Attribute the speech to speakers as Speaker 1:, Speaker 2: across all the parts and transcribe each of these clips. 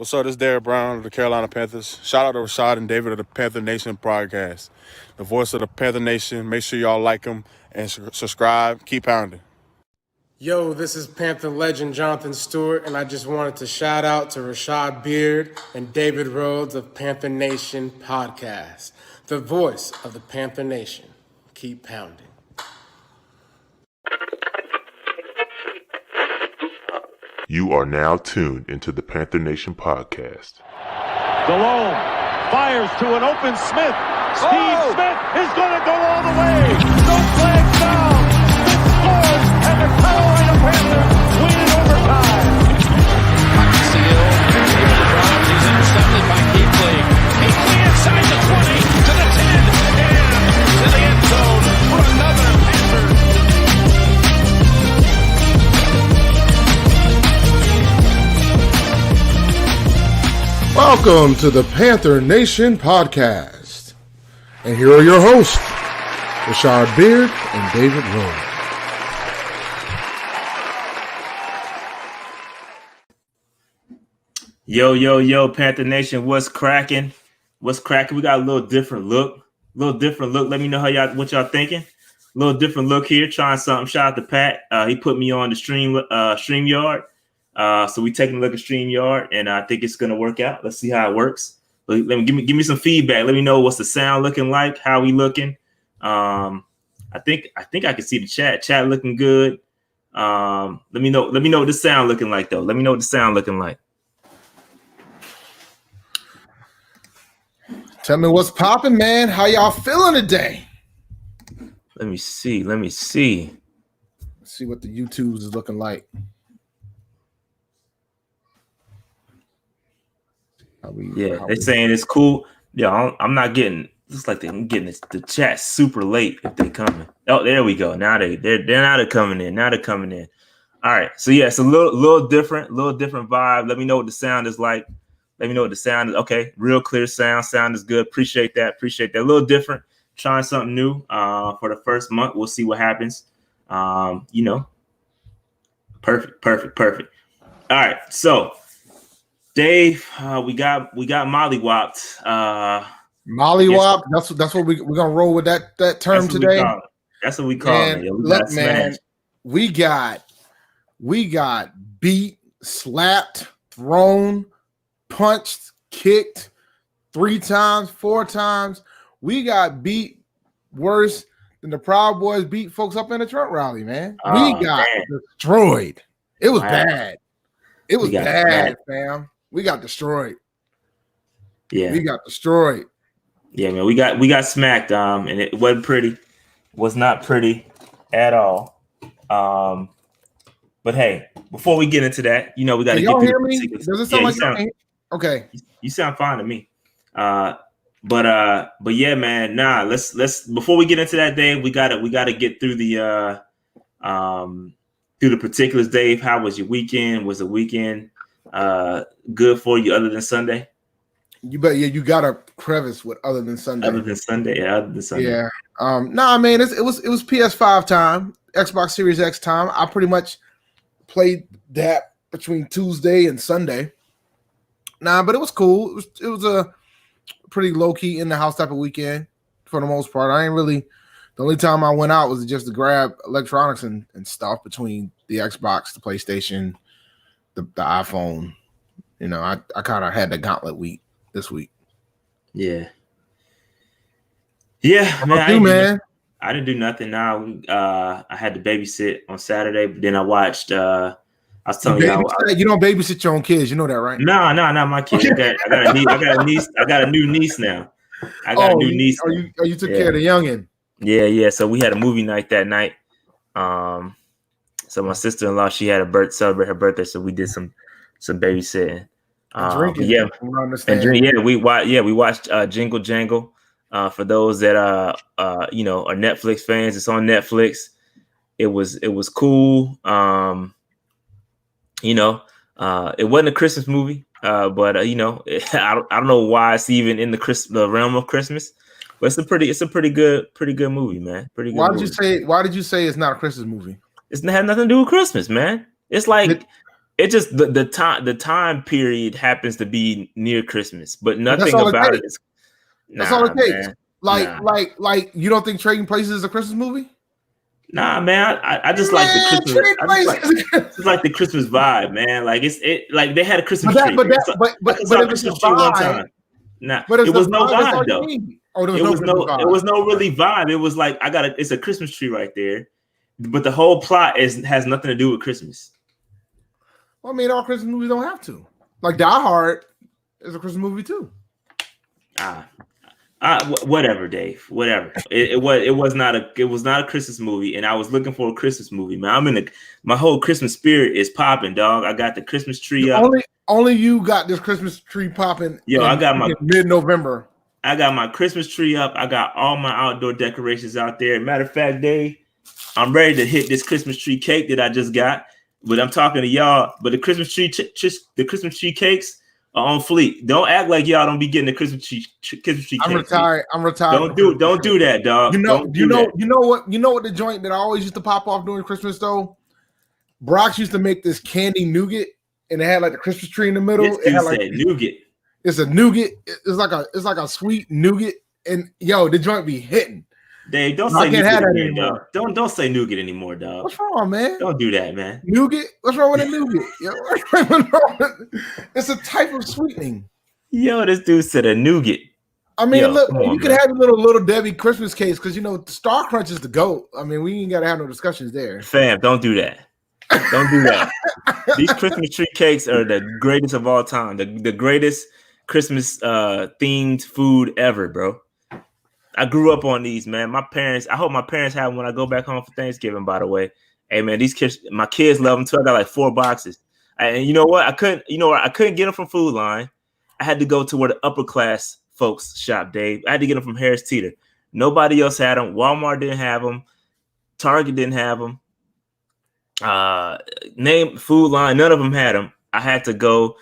Speaker 1: What's up? This is Derek Brown of the Carolina Panthers. Shout out to Rashad and David of the Panther Nation podcast. The voice of the Panther Nation. Make sure y'all like them and subscribe. Keep pounding.
Speaker 2: Yo, this is Panther legend Jonathan Stewart, and I just wanted to shout out to Rashad Beard and David Rhodes of Panther Nation podcast. The voice of the Panther Nation. Keep pounding.
Speaker 3: You are now tuned into the Panther Nation podcast.
Speaker 4: Delhomme fires to an open Smith. Steve Smith is going to go all the way. No flag foul. Smith scores, and the Carolina Panthers win in overtime.
Speaker 5: Seal, he's intercepted by Keekly. Keekly inside the 20 to the 10 and to the end zone for another Panthers.
Speaker 6: Welcome to the Panther Nation podcast. And here are your hosts, Rashad Beard and David Roy.
Speaker 7: Yo, Panther Nation, what's cracking? We got a little different look. Let me know what y'all thinking. A little different look here, trying something. Shout out to Pat. He put me on the StreamYard. So we taking a look at StreamYard, and I think it's gonna work out. Let's see how it works. Give me some feedback. Let me know what's the sound looking like. How we looking? I think I can see the chat. Chat looking good. Let me know what the sound looking like though. Let me know what the sound looking like.
Speaker 6: Tell me what's popping, man. How y'all feeling today?
Speaker 7: Let me see.
Speaker 6: Let's see what the YouTubes is looking like.
Speaker 7: They're saying it's cool. Yeah, I'm not getting. Looks like I'm getting the chat super late if they coming. Oh, there we go. Now they're coming in. All right. So yeah, it's a little different vibe. Let me know what the sound is like. Okay, real clear sound. Sound is good. Appreciate that. A little different. Trying something new. For the first month, we'll see what happens. Perfect. All right, so. Dave, we got mollywopped.
Speaker 6: Mollywopped. That's what we're gonna roll with that term today.
Speaker 7: That's what we call it. Yeah,
Speaker 6: we got beat, slapped, thrown, punched, kicked 3 times, 4 times. We got beat worse than the Proud Boys beat folks up in the Trump rally, man. We got destroyed. It was bad. It was bad, fam. We got destroyed.
Speaker 7: Yeah.
Speaker 6: We got destroyed.
Speaker 7: Yeah, man. We got smacked. And it wasn't pretty. Was not pretty at all. But hey, before we get into that, we got to get through.
Speaker 6: Hear me? Does it sound like y'all can? Okay.
Speaker 7: You sound fine to me. But yeah, man. Nah, let's before we get into that, Dave, we gotta get through the particulars. Dave, how was your weekend? Was the weekend good for you other than Sunday?
Speaker 6: You bet. Yeah, you got a crevice with other than Sunday.
Speaker 7: Other than Sunday.
Speaker 6: Yeah. I mean it was PS5 time, Xbox Series X time. I pretty much played that between Tuesday and Sunday. But it was cool. It was a pretty low key in the house type of weekend for the most part. The only time I went out was just to grab electronics and stuff between the Xbox, the PlayStation, the iPhone. I kind of had the gauntlet week this week.
Speaker 7: Yeah,
Speaker 6: man.
Speaker 7: I didn't do nothing. Now I had to babysit on Saturday, but then I watched. I was telling you,
Speaker 6: you don't babysit your own kids. You know that, right?
Speaker 7: No, not my kids. I got a niece. I got a new niece now.
Speaker 6: You took care of the youngin'.
Speaker 7: Yeah. So we had a movie night that night. So my sister-in-law, she had a celebrate her birthday, so we did some babysitting. We watched Jingle Jangle. For those that are Netflix fans, it's on Netflix. It was cool. It wasn't a Christmas movie, but I don't know why it's even in the realm of Christmas. But it's a pretty good movie, man. Pretty good.
Speaker 6: Why did you say it's not a Christmas movie?
Speaker 7: It's had nothing to do with Christmas, man. It's like It just the time period happens to be near Christmas, but nothing
Speaker 6: all it
Speaker 7: about
Speaker 6: takes.
Speaker 7: it is.
Speaker 6: That's all it takes.
Speaker 7: Man.
Speaker 6: Like you don't think Trading Places is a Christmas movie?
Speaker 7: Nah, man. I just like the Christmas. Just like the Christmas vibe, man. Like like they had a Christmas tree.
Speaker 6: But if it's a vibe,
Speaker 7: nah, it was no vibe though. It was no really vibe. It was like it's a Christmas tree right there, but the whole plot has nothing to do with Christmas.
Speaker 6: Well, I mean, all Christmas movies don't have to. Like Die Hard is a Christmas movie too.
Speaker 7: Whatever, Dave. Whatever. It was not a Christmas movie, and I was looking for a Christmas movie, man. I'm in my whole Christmas spirit is popping, dog. I got the Christmas tree up.
Speaker 6: Only you got this Christmas tree popping.
Speaker 7: Yo, I got my
Speaker 6: mid-November.
Speaker 7: I got my Christmas tree up. I got all my outdoor decorations out there. Matter of fact, Dave, I'm ready to hit this Christmas tree cake that I just got. But I'm talking to y'all. But the Christmas tree cakes are on fleek. Don't act like y'all don't be getting the Christmas tree cake. I'm
Speaker 6: retired.
Speaker 7: Don't do that, dog.
Speaker 6: You know what the joint that I always used to pop off during Christmas though? Brock's used to make this candy nougat, and it had like a Christmas tree in the middle. It had like
Speaker 7: nougat.
Speaker 6: It's a nougat. It's like a sweet nougat, and yo, the joint be hitting.
Speaker 7: Dave, don't say nougat anymore. Don't say nougat anymore, dog.
Speaker 6: What's wrong, man?
Speaker 7: Don't do that, man.
Speaker 6: Nougat? What's wrong with a nougat? It's a type of sweetening.
Speaker 7: Yo, this dude said a nougat.
Speaker 6: I mean, look, you can have a little Debbie Christmas cakes because Star Crunch is the GOAT. I mean, we ain't gotta have no discussions there.
Speaker 7: Fam, don't do that. Don't do that. These Christmas tree cakes are the greatest of all time. The greatest Christmas themed food ever, bro. I grew up on these, man. I hope my parents have them when I go back home for Thanksgiving, by the way. Hey, man, my kids love them too. I got like 4 boxes. And you know what? I couldn't get them from Food Line. I had to go to where the upper class folks shop, Dave. I had to get them from Harris Teeter. Nobody else had them. Walmart didn't have them. Target didn't have them. Name Food Line, none of them had them. I had to go.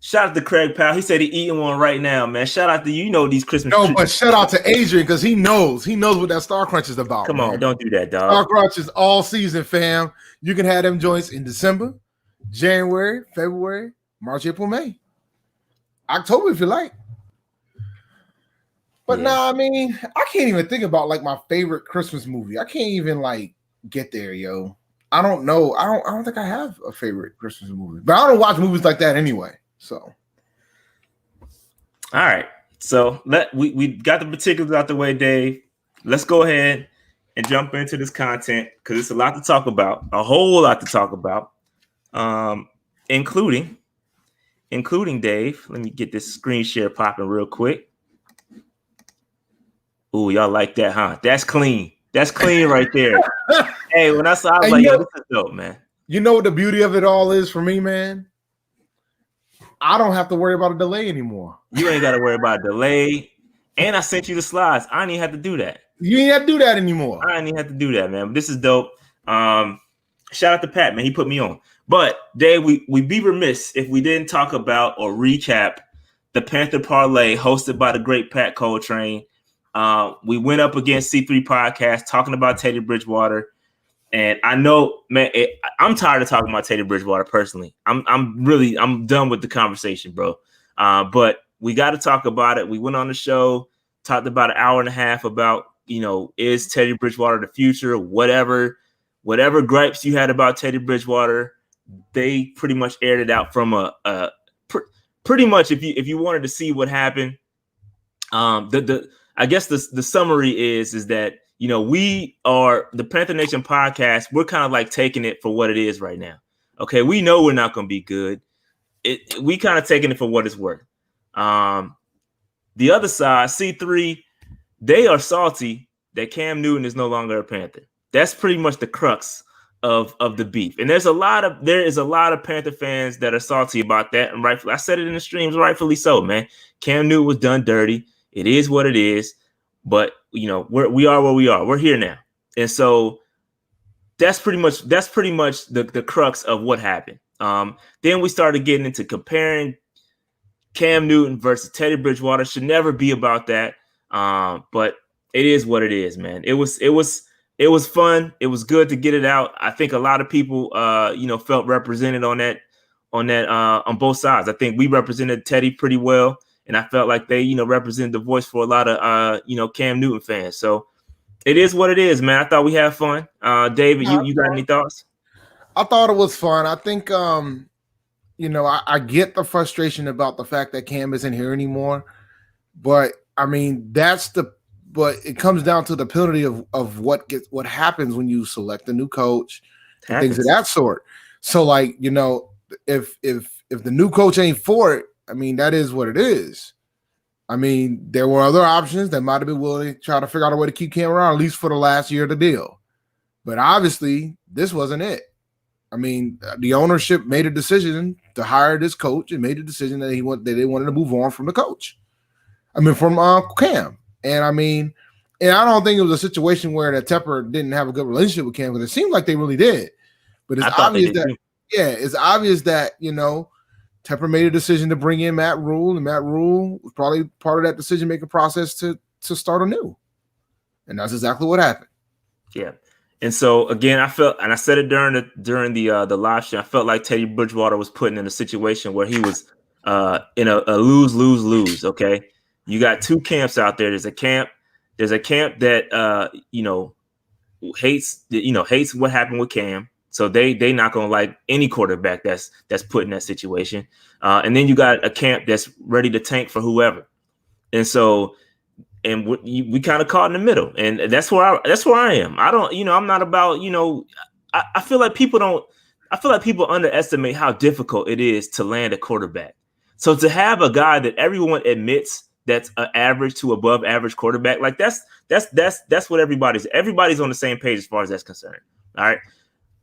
Speaker 7: Shout out to Craig Powell. He said he eating one right now, man. Shout out to these Christmas.
Speaker 6: No, but shout out to Adrian because he knows what that Star Crunch is about.
Speaker 7: Come on, don't do that, dog.
Speaker 6: Star Crunch is all season, fam. You can have them joints in December, January, February, March, April, May, October if you like. But I mean, I can't even think about like my favorite Christmas movie. I can't even like get there, yo. I don't know. I don't think I have a favorite Christmas movie, but I don't watch movies like that anyway. So,
Speaker 7: all right. So we got the particulars out the way, Dave. Let's go ahead and jump into this content because it's a lot to talk about, a whole lot to talk about, including Dave. Let me get this screen share popping real quick. Ooh, y'all like that, huh? That's clean. That's clean right there. Hey, when I saw, I was like, yo, this is dope, man.
Speaker 6: You know what the beauty of it all is for me, man? I don't have to worry about a delay anymore.
Speaker 7: You ain't got to worry about a delay. And I sent you the slides. I didn't even have to do that.
Speaker 6: You ain't have to do that anymore.
Speaker 7: I didn't even have to do that, man. But this is dope. Shout out to Pat, man. He put me on. But, Dave, we be remiss if we didn't talk about or recap the Panther Parlay hosted by the great Pat Coltrane. We went up against C3 Podcast talking about Teddy Bridgewater. And I know, man, I'm tired of talking about Teddy Bridgewater personally. I'm done with the conversation, bro. But we got to talk about it. We went on the show, talked about an hour and a half about, is Teddy Bridgewater the future? Whatever gripes you had about Teddy Bridgewater, they pretty much aired it out from pretty much if you wanted to see what happened. I guess the summary is that. We are the Panther Nation podcast. We're kind of like taking it for what it is right now. Okay, we know we're not going to be good. We kind of taking it for what it's worth. The other side, C3, they are salty that Cam Newton is no longer a Panther. That's pretty much the crux of the beef. And there is a lot of Panther fans that are salty about that. And rightfully, I said it in the streams, rightfully so, man. Cam Newton was done dirty. It is what it is. But we are where we are. We're here now, and so that's pretty much the crux of what happened. Then we started getting into comparing Cam Newton versus Teddy Bridgewater. Should never be about that, but it is what it is, man. It was fun. It was good to get it out. I think a lot of people felt represented on on both sides. I think we represented Teddy pretty well, and I felt like they, represented the voice for a lot of Cam Newton fans. So it is what it is, man. I thought we had fun. David, you got any thoughts?
Speaker 6: I thought it was fun. I think I get the frustration about the fact that Cam isn't here anymore, but I mean but it comes down to the penalty of what happens when you select a new coach and things of that sort. So like, if the new coach ain't for it, I mean, that is what it is. I mean, there were other options that might have been willing to try to figure out a way to keep Cam around, at least for the last year of the deal. But obviously, this wasn't it. I mean, the ownership made a decision to hire this coach and made a decision that they wanted to move on from the coach. I mean, from Cam. And I mean, and I don't think it was a situation where that Tepper didn't have a good relationship with Cam, because it seemed like they really did. But it's obvious that, Tepper made a decision to bring in Matt Rule, and Matt Rule was probably part of that decision-making process to start anew. And that's exactly what happened.
Speaker 7: Yeah. And so again, I felt, and I said it during the live stream, I felt like Teddy Bridgewater was put in a situation where he was in a lose. Okay, you got two camps out there. There's a camp that hates what happened with Cam, so they not gonna like any quarterback that's put in that situation. And then you got a camp that's ready to tank for whoever. And so. And we kind of caught in the middle, and that's where I am. I don't, I'm not about, I feel like people underestimate how difficult it is to land a quarterback. So to have a guy that everyone admits that's an average to above average quarterback, like that's what everybody's on the same page as far as that's concerned. All right.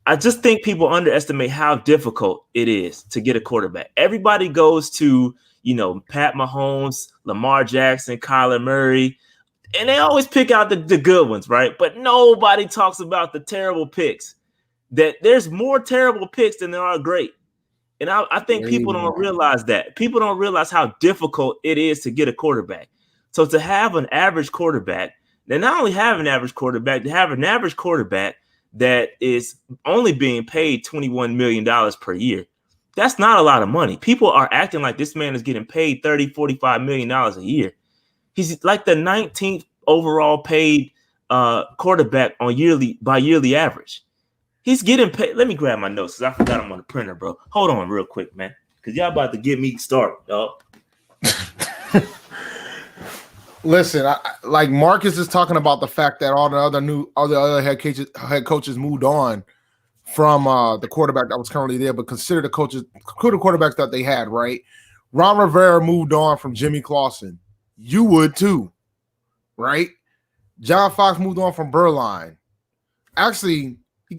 Speaker 7: I just think people underestimate how difficult it is to get a quarterback. Everybody goes to, Pat Mahomes, Lamar Jackson, Kyler Murray, and they always pick out the good ones, right? But nobody talks about the terrible picks. That there's more terrible picks than there are great. And I think people don't realize that. People don't realize how difficult it is to get a quarterback. So to have an average quarterback, they not only have an average quarterback, they have an average quarterback that is only being paid $21 million per year. That's not a lot of money. People are acting like this man is getting paid $30, $45 million a year. He's like the 19th overall paid quarterback on yearly average. He's getting paid. Let me grab my notes because I forgot I'm on the printer, bro. Hold on real quick, man, because y'all about to get me started, dog.
Speaker 6: Listen, like Marcus is talking about the fact that all the other head coaches moved on from the quarterback that was currently there, but consider the quarterbacks that they had, right? Ron Rivera moved on from Jimmy Clausen. You would too, right? John Fox moved on from Berline. Actually,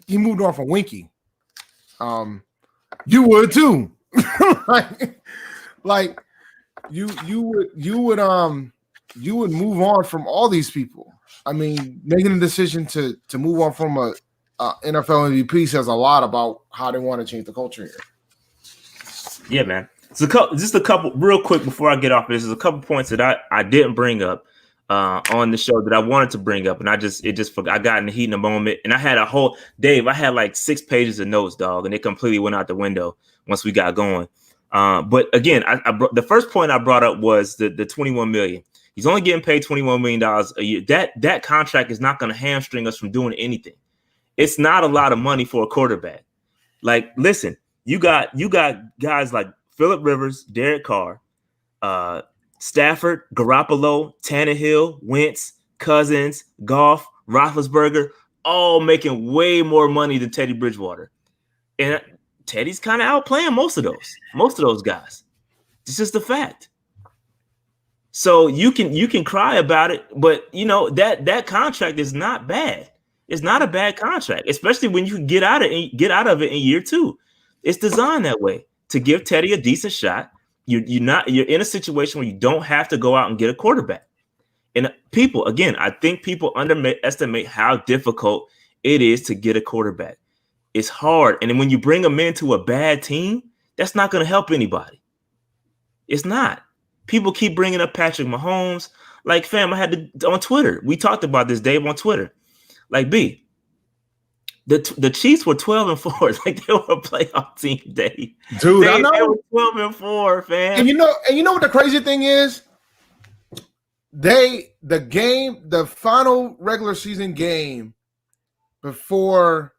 Speaker 6: he moved on from Winky. You would too. like you would move on from all these people. I mean, making a decision to move on from a NFL MVP says a lot about how they want to change the culture here.
Speaker 7: Yeah, man. So just a couple real quick before I get off this. There's a couple points that I didn't bring up on the show that I wanted to bring up, and I got in the heat in a moment, and I had I had like 6 pages of notes, dog, and it completely went out the window once we got going. But again, the first point I brought up was the $21 million. He's only getting paid $21 million a year. That contract is not going to hamstring us from doing anything. It's not a lot of money for a quarterback. Like, listen, you got guys like Phillip Rivers, Derek Carr, Stafford, Garoppolo, Tannehill, Wentz, Cousins, Goff, Roethlisberger, all making way more money than Teddy Bridgewater. And Teddy's kind of outplaying most of those guys. It's just a fact. So you can cry about it, but that contract is not bad. It's not a bad contract, especially when you can get out of it in year 2. It's designed that way to give Teddy a decent shot. You're in a situation where you don't have to go out and get a quarterback. And I think people underestimate how difficult it is to get a quarterback. It's hard. And then when you bring them into a bad team, that's not going to help anybody. It's not. People keep bringing up Patrick Mahomes. Like, fam, I had to on Twitter. We talked about this, Dave, on Twitter. Like, B, The Chiefs were 12-4. Like they were a playoff team, Dave.
Speaker 6: Dude, I know.
Speaker 7: They were 12-4, fam.
Speaker 6: And you know what the crazy thing is? The final regular season game before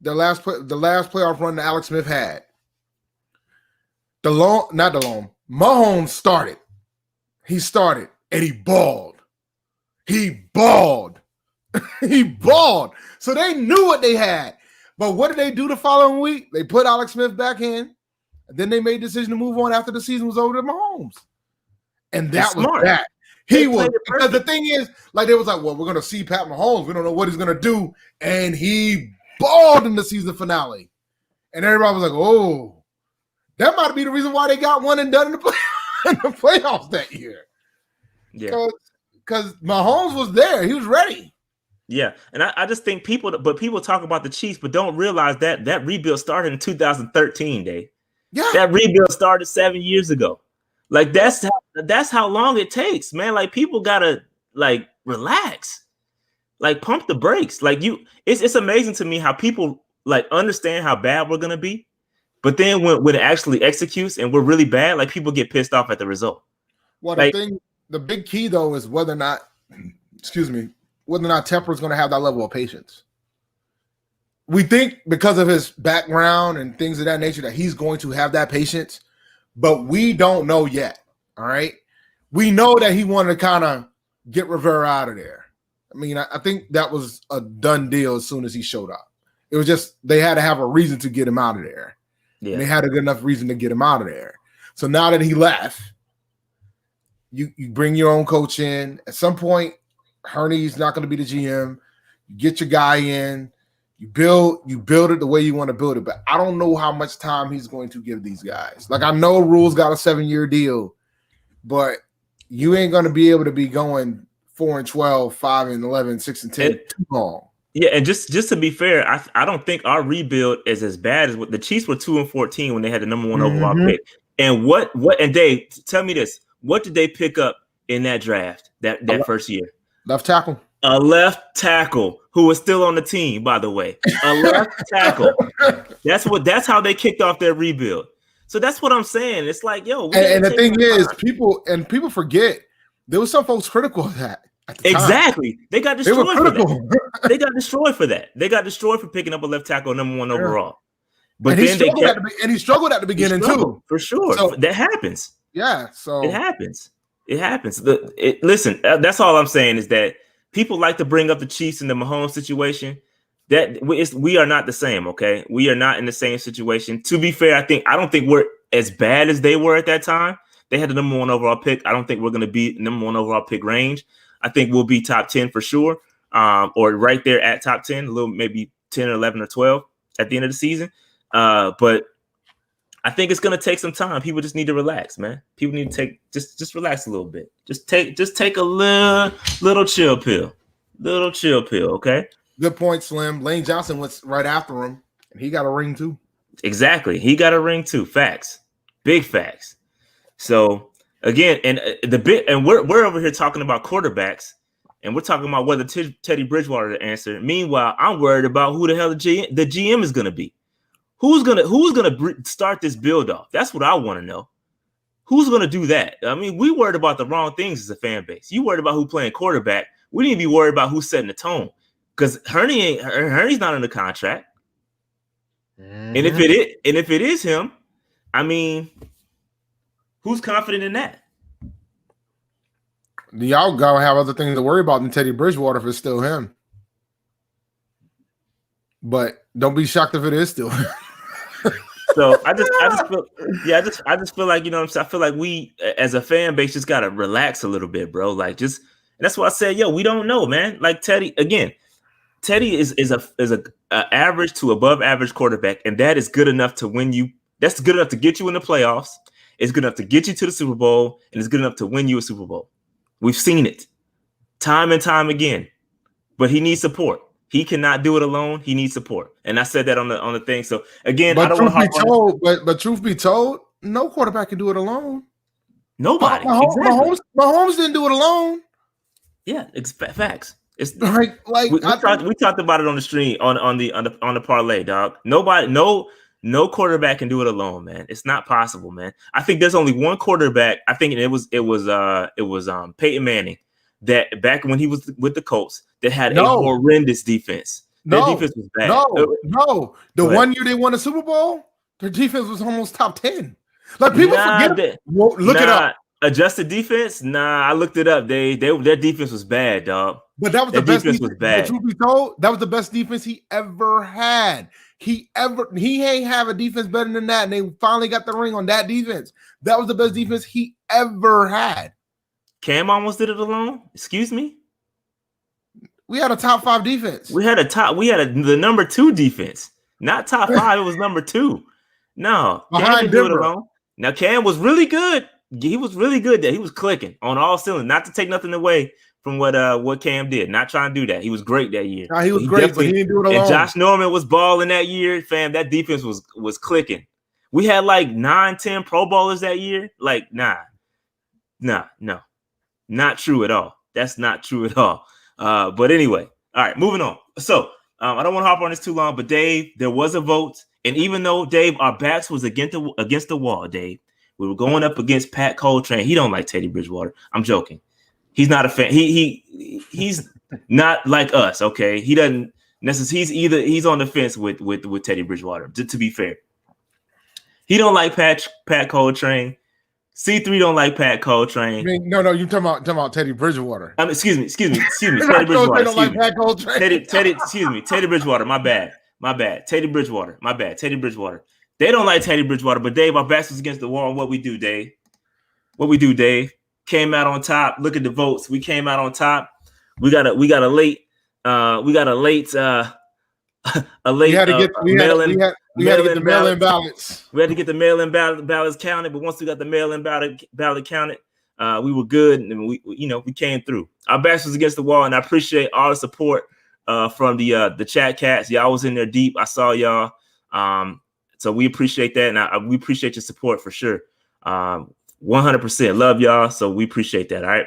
Speaker 6: the last playoff run that Alex Smith had. Mahomes started. He started and he balled. He balled. He balled. So they knew what they had. But what did they do the following week? They put Alex Smith back in. And then they made a decision to move on after the season was over to Mahomes. And that was
Speaker 7: smart.
Speaker 6: that. Because the thing is, like, they was like, well, we're going to see Pat Mahomes. We don't know what he's going to do. And he balled in the season finale. And everybody was like, oh, that might be the reason why they got one and done in the playoffs that year.
Speaker 7: Yeah.
Speaker 6: Because Mahomes was there. He was ready.
Speaker 7: Yeah. And I just think people talk about the Chiefs, but don't realize that rebuild started in 2013, Dave.
Speaker 6: Yeah.
Speaker 7: That rebuild started 7 years ago. Like that's how long it takes, man. Like people gotta like relax, like pump the brakes. Like it's amazing to me how people like understand how bad we're gonna be, but then when it actually executes and we're really bad, like people get pissed off at the result.
Speaker 6: Well,
Speaker 7: like,
Speaker 6: the big key though is whether or not Tepper is going to have that level of patience. We think because of his background and things of that nature that he's going to have that patience. But we don't know yet, all right? We know that he wanted to kind of get Rivera out of there. I mean, I think that was a done deal as soon as he showed up. It was just they had to have a reason to get him out of there. Yeah. And they had a good enough reason to get him out of there. So now that he left, you bring your own coach in. At some point, Hurney's not going to be the GM. You get your guy in. You build it the way you want to build it, but I don't know how much time he's going to give these guys. Like I know Rule's got a 7-year deal, but you ain't going to be able to be going 4-12, 5-11, 6-10 too long.
Speaker 7: Yeah, and just to be fair, I don't think our rebuild is as bad as what the Chiefs were 2-14 when they had the number 1 overall pick. And what and Dave, tell me this: what did they pick up in that draft that first year?
Speaker 6: Left tackle.
Speaker 7: A left tackle who was still on the team, by the way. A left tackle. That's how they kicked off their rebuild. So that's what I'm saying. It's like, yo.
Speaker 6: And the thing is, people forget there was some folks critical of that.
Speaker 7: Exactly. They got destroyed for that. They got destroyed for that. They got destroyed for picking up a left tackle, number 1 overall. But
Speaker 6: and
Speaker 7: then
Speaker 6: he struggled at the beginning too.
Speaker 7: For sure. So, that happens.
Speaker 6: Yeah. So
Speaker 7: it happens. It happens. Listen, that's all I'm saying is that people like to bring up the Chiefs and the Mahomes situation. We are not the same, okay? We are not in the same situation. To be fair, I don't think we're as bad as they were at that time. They had the number 1 overall pick. I don't think we're going to be number 1 overall pick range. I think we'll be top 10 for sure, or right there at top 10, a little maybe 10 or 11 or 12 at the end of the season. But I think it's going to take some time. People just need to relax, man. People need to take just relax a little bit. Just take a little chill pill. Little chill pill, okay?
Speaker 6: Good point, Slim. Lane Johnson was right after him, and he got a ring too.
Speaker 7: Exactly. He got a ring too. Facts. Big facts. So again, and we're over here talking about quarterbacks, and we're talking about whether Teddy Bridgewater to answer. Meanwhile, I'm worried about who the hell the GM is going to be. Who's gonna start this build off? That's what I want to know. Who's gonna do that? I mean, we worried about the wrong things as a fan base. You worried about who playing quarterback. We need to be worried about who's setting the tone. Because Hurney's not under contract. And if it is him, I mean, who's confident in that?
Speaker 6: Y'all gotta have other things to worry about than Teddy Bridgewater if it's still him. But don't be shocked if it is still him.
Speaker 7: So I just feel like, you know what I'm saying? I feel like we as a fan base just gotta relax a little bit, bro. Like and that's why I said, we don't know, man. Like Teddy is a average to above average quarterback, and that is good enough to win you. That's good enough to get you in the playoffs. It's good enough to get you to the Super Bowl, and it's good enough to win you a Super Bowl. We've seen it time and time again, but he needs support. He cannot do it alone. He needs support, and I said that on the thing. So again,
Speaker 6: but
Speaker 7: I don't want to.
Speaker 6: But truth be told, no quarterback can do it alone.
Speaker 7: Nobody.
Speaker 6: Mahomes didn't do it alone.
Speaker 7: Yeah, it's facts. It's
Speaker 6: like
Speaker 7: we talked about it on the stream on the parlay, dog. No quarterback can do it alone, man. It's not possible, man. I think there's only one quarterback. I think it was Peyton Manning that back when he was with the Colts that had a horrendous defense. Their defense was bad.
Speaker 6: No. The one year they won the Super Bowl, their defense was almost top 10. Like people forget it. Look it up.
Speaker 7: Adjusted defense? Nah, I looked it up. Their defense was bad, dog.
Speaker 6: But that was the best defense. Was bad. Truth be told, that was the best defense he ever had. He ain't have a defense better than that, and they finally got the ring on that defense. That was the best defense he ever had.
Speaker 7: Cam almost did it alone. Excuse me.
Speaker 6: We had a top 5 defense.
Speaker 7: We had the number 2 defense, not top 5. It was number 2. No, Cam didn't do it alone. Now Cam was really good. He was really good there. He was clicking on all cylinders. Not to take nothing away from what Cam did. Not trying to do that. He was great that year.
Speaker 6: He was great, but he didn't do it alone.
Speaker 7: And Josh Norman was balling that year, fam. That defense was clicking. We had like 9-10 Pro Bowlers that year. Like, no. Not true at all. That's not true at all. But anyway, all right, moving on. So I don't want to hop on this too long, but Dave, there was a vote. And even though, Dave, our backs was against the wall, Dave, we were going up against Pat Coltrane. He don't like Teddy Bridgewater. I'm joking. He's not a fan. He's not like us. Okay, he doesn't necessarily. He's on the fence with Teddy Bridgewater. To be fair, he don't like Pat Coltrane. C3 don't like Pat Coltrane.
Speaker 6: I mean, no, you talking about Teddy Bridgewater.
Speaker 7: Excuse me. Teddy Bridgewater.
Speaker 6: Don't like Pat Coltrane.
Speaker 7: Teddy Bridgewater. My bad. Teddy Bridgewater. My bad. Teddy Bridgewater. They don't like Teddy Bridgewater, but Dave, our backs was against the wall. And what we do, Dave? Came out on top. Look at the votes. We came out on top. We got a late. We had to get the mail-in ballots. We had to get the mail-in ballots counted, but once we got the mail-in ballot counted, we were good, and we came through. Our backs was against the wall, and I appreciate all the support from the chat cats. Y'all was in there deep. I saw y'all. So we appreciate that, and we appreciate your support for sure. 100% love y'all. So we appreciate that. All right.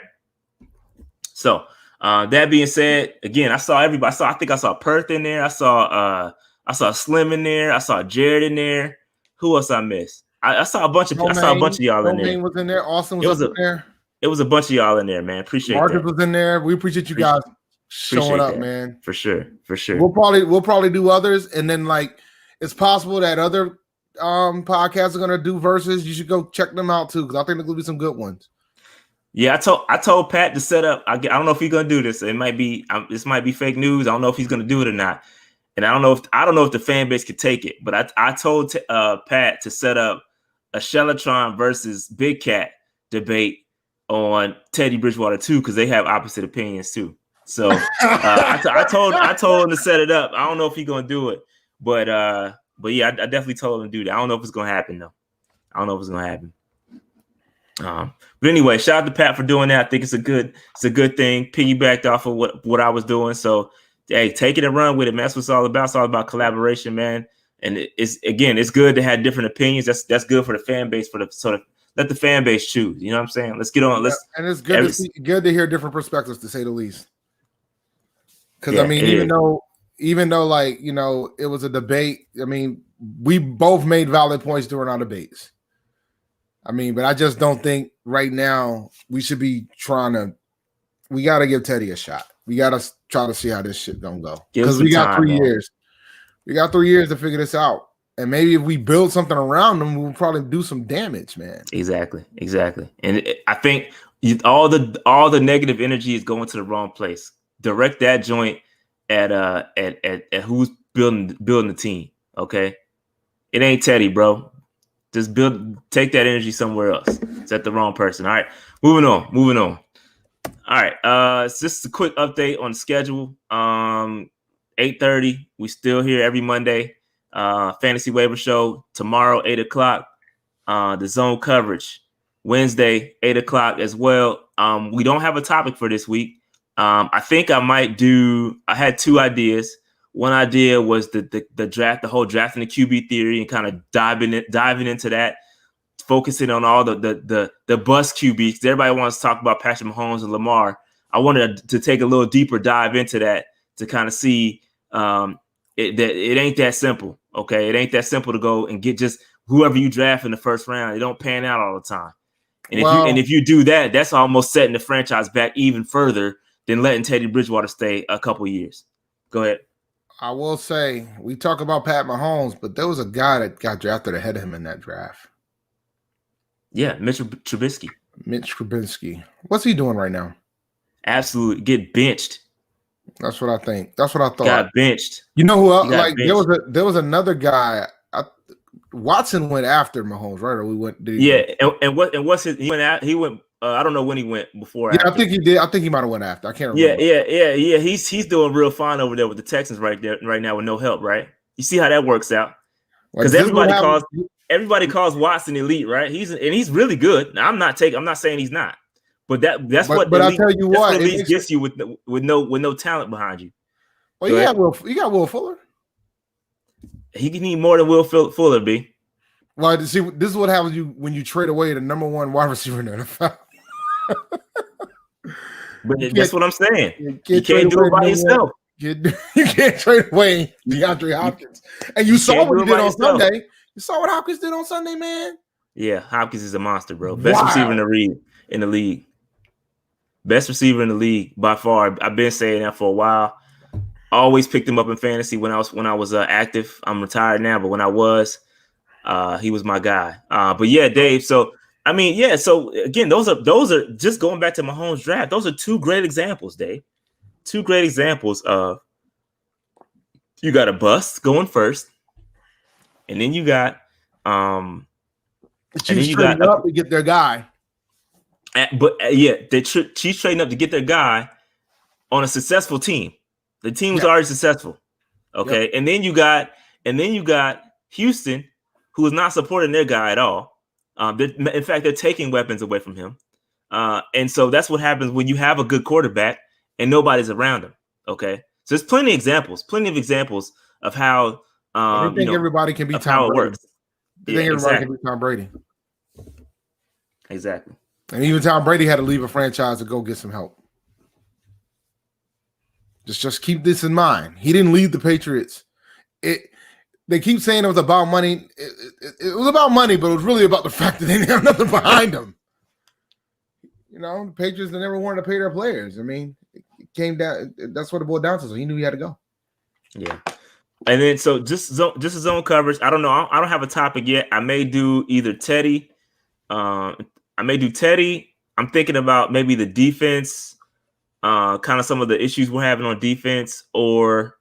Speaker 7: So that being said, again, I saw everybody. I think I saw Perth in there. I saw Slim in there. I saw Jared in there. Who else I missed? I saw a bunch of y'all in there.
Speaker 6: Was in there. Austin was in there.
Speaker 7: It was a bunch of y'all in there, man. Appreciate
Speaker 6: Marcus
Speaker 7: that.
Speaker 6: was in there. We appreciate you guys showing up, man.
Speaker 7: For sure.
Speaker 6: We'll probably do others, and then it's possible that other podcasts are gonna do verses. You should go check them out too, because I think there's gonna be some good ones.
Speaker 7: Yeah, I told Pat to set up. I don't know if he's gonna do this. It might be this might be fake news. I don't know if he's gonna do it or not, and I don't know if the fan base could take it. But I told Pat to set up a Shellatron versus Big Cat debate on Teddy Bridgewater too, because they have opposite opinions too. So I told him to set it up. I don't know if he's gonna do it, but yeah, I definitely told him to do that. I don't know if it's gonna happen though. But anyway, shout out to Pat for doing that. I think it's a good thing. Piggybacked off of what I was doing. So hey, take it and run with it, man. That's what it's all about. It's all about collaboration, man. And it's good to have different opinions. That's good for the fan base, for the sort of let the fan base choose. You know what I'm saying? Let's get on.
Speaker 6: And it's good to hear different perspectives, to say the least. Because even though it was a debate, we both made valid points during our debates. But I just don't think right now we should be we got to give Teddy a shot. We got to try to see how this shit gonna go. Because we got 3 years. We got 3 years to figure this out. And maybe if we build something around them, we'll probably do some damage, man.
Speaker 7: Exactly. And I think all the negative energy is going to the wrong place. Direct that joint at who's building the team. Okay, it ain't Teddy, bro. Just take that energy somewhere else. It's at the wrong person. All right, moving on. All right, it's just a quick update on the schedule. 8:30. We still here every Monday. Fantasy Waiver Show tomorrow, 8:00. The zone coverage Wednesday, 8:00 as well. We don't have a topic for this week. I think I had 2 ideas. One idea was the draft, the whole drafting the QB theory, and kind of diving into that, focusing on all the bust QBs. Everybody wants to talk about Patrick Mahomes and Lamar. I wanted to take a little deeper dive into that to kind of see that it ain't that simple. Okay, it ain't that simple to go and get just whoever you draft in the first round. It don't pan out all the time. And if you do that, that's almost setting the franchise back even further than letting Teddy Bridgewater stay a couple years. Go ahead.
Speaker 6: I will say, we talk about Pat Mahomes, but there was a guy that got drafted ahead of him in that draft.
Speaker 7: Yeah, Mitch Trubisky.
Speaker 6: Mitch Trubisky. What's he doing right now?
Speaker 7: Absolutely. Get benched.
Speaker 6: That's what I think. That's what I thought.
Speaker 7: Got benched.
Speaker 6: You know who else?
Speaker 7: Like
Speaker 6: benched. There was another guy. Watson went after Mahomes, right? Or we went.
Speaker 7: What's his? He went out. He went. I don't know when he went before.
Speaker 6: Yeah,
Speaker 7: after.
Speaker 6: I think he did. I think he might have went after. I can't remember.
Speaker 7: Yeah. He's doing real fine over there with the Texans right now with no help, right? You see how that works out? Because everybody calls Watson elite, right? He's really good. Now, I'm not saying he's not, but that's what.
Speaker 6: But I tell you what,
Speaker 7: elite gets you with no talent behind you.
Speaker 6: Well, you got Will Fuller.
Speaker 7: He can need more than Will Fuller, B.
Speaker 6: Well, see, this is what happens when you trade away the number one wide receiver in the NFL.
Speaker 7: But that's what I'm saying. You can't do it by yourself.
Speaker 6: You can't trade away DeAndre Hopkins. And you saw what he did on Sunday. You saw what Hopkins did on Sunday, man.
Speaker 7: Yeah, Hopkins is a monster, bro. Best receiver in the league. Best receiver in the league by far. I've been saying that for a while. Always picked him up in fantasy when I was active. I'm retired now, but when I was, he was my guy. But yeah, Dave. So I mean, yeah. So again, those are just going back to Mahomes' draft. Those are two great examples, Dave. Two great examples of you got a bust going first, and then you got
Speaker 6: Chiefs trading up to get their guy.
Speaker 7: Chiefs trading up to get their guy on a successful team. The team was already successful. Okay. Yep. And then you got Houston, who is not supporting their guy at all. In fact, they're taking weapons away from him. And so that's what happens when you have a good quarterback and nobody's around him. Okay. So there's plenty of examples of how
Speaker 6: I think everybody can be Tom Brady.
Speaker 7: Works.
Speaker 6: I think everybody can be Tom Brady.
Speaker 7: Exactly.
Speaker 6: And even Tom Brady had to leave a franchise to go get some help. Just keep this in mind. He didn't leave the Patriots. They keep saying it was about money. It was about money, but it was really about the fact that they didn't have nothing behind them. You know, the Patriots never wanted to pay their players. I mean, it came down. That's what it boiled down to. So he knew he had to go.
Speaker 7: Yeah. And then so just a zone coverage. I don't know. I don't have a topic yet. I may do either Teddy. I may do Teddy. I'm thinking about maybe the defense. Kind of some of the issues we're having on defense, or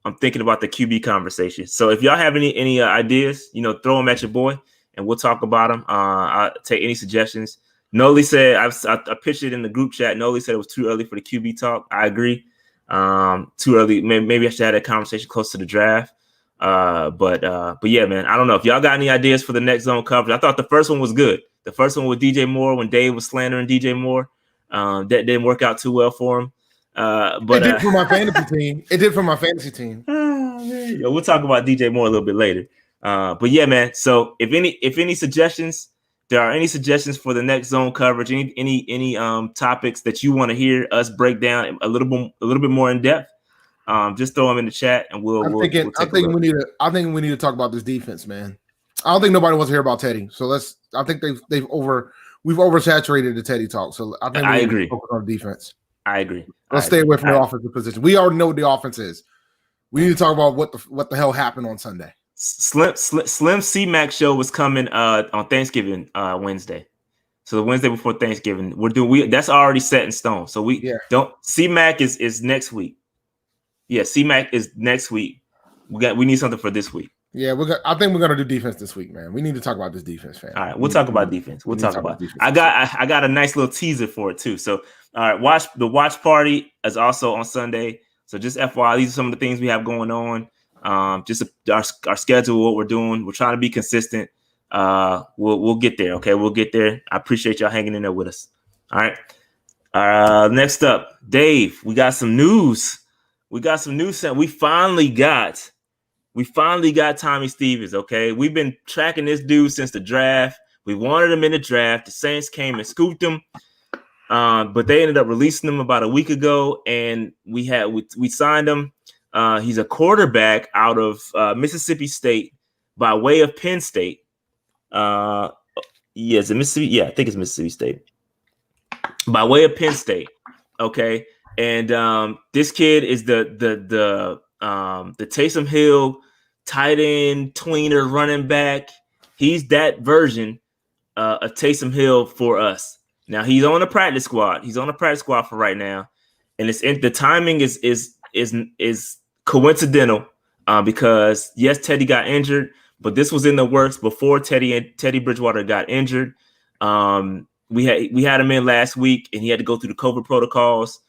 Speaker 7: I'm thinking about the QB conversation. So if y'all have any ideas, throw them at your boy, and we'll talk about them. I'll take any suggestions. Noli said I pitched it in the group chat. Noli said it was too early for the QB talk. I agree. Too early. Maybe I should have that conversation close to the draft. But yeah, man. I don't know if y'all got any ideas for the next zone coverage. I thought the first one was good. The first one with DJ Moore when Dave was slandering DJ Moore. That didn't work out too well for him. But
Speaker 6: it did for my fantasy team. It did for my fantasy team.
Speaker 7: We'll talk about DJ Moore a little bit later. But yeah, man. So if any suggestions, there are any suggestions for the next zone coverage, any topics that you want to hear us break down a little bit more in depth, just throw them in the chat and we'll
Speaker 6: I think we need to talk about this defense, man. I don't think nobody wants to hear about Teddy. So I think we've oversaturated the Teddy talk. So I think we need to focus on defense.
Speaker 7: I agree.
Speaker 6: Let's stay away from the offensive position. We already know what the offense is. We need to talk about what the hell happened on Sunday.
Speaker 7: Slim C-Mac show was coming on Thanksgiving Wednesday. So the Wednesday before Thanksgiving, that's already set in stone. So C-Mac is next week. Yeah, C-Mac is next week. We need something for this week.
Speaker 6: Yeah, I think we're gonna do defense this week, man. We need to talk about this defense, fam.
Speaker 7: All right, we'll talk about defense. We'll talk about defense. I got a nice little teaser for it too. So, all right, watch party is also on Sunday. So just FYI, these are some of the things we have going on. Just our schedule, what we're doing. We're trying to be consistent. We'll get there. Okay, we'll get there. I appreciate y'all hanging in there with us. All right. Next up, Dave. We got some news. We finally got Tommy Stevens, okay? We've been tracking this dude since the draft. We wanted him in the draft. The Saints came and scooped him. But they ended up releasing him about a week ago, and we signed him. He's a quarterback out of Mississippi State by way of Penn State. Is it Mississippi? Yeah, I think it's Mississippi State. By way of Penn State. Okay. And this kid is the Taysom Hill tight end, tweener, running back. He's that version of Taysom Hill for us. Now he's on the practice squad. He's on the practice squad for right now, and the timing is coincidental because yes, Teddy got injured, but this was in the works before Teddy Bridgewater got injured. We had him in last week, and he had to go through the COVID protocols,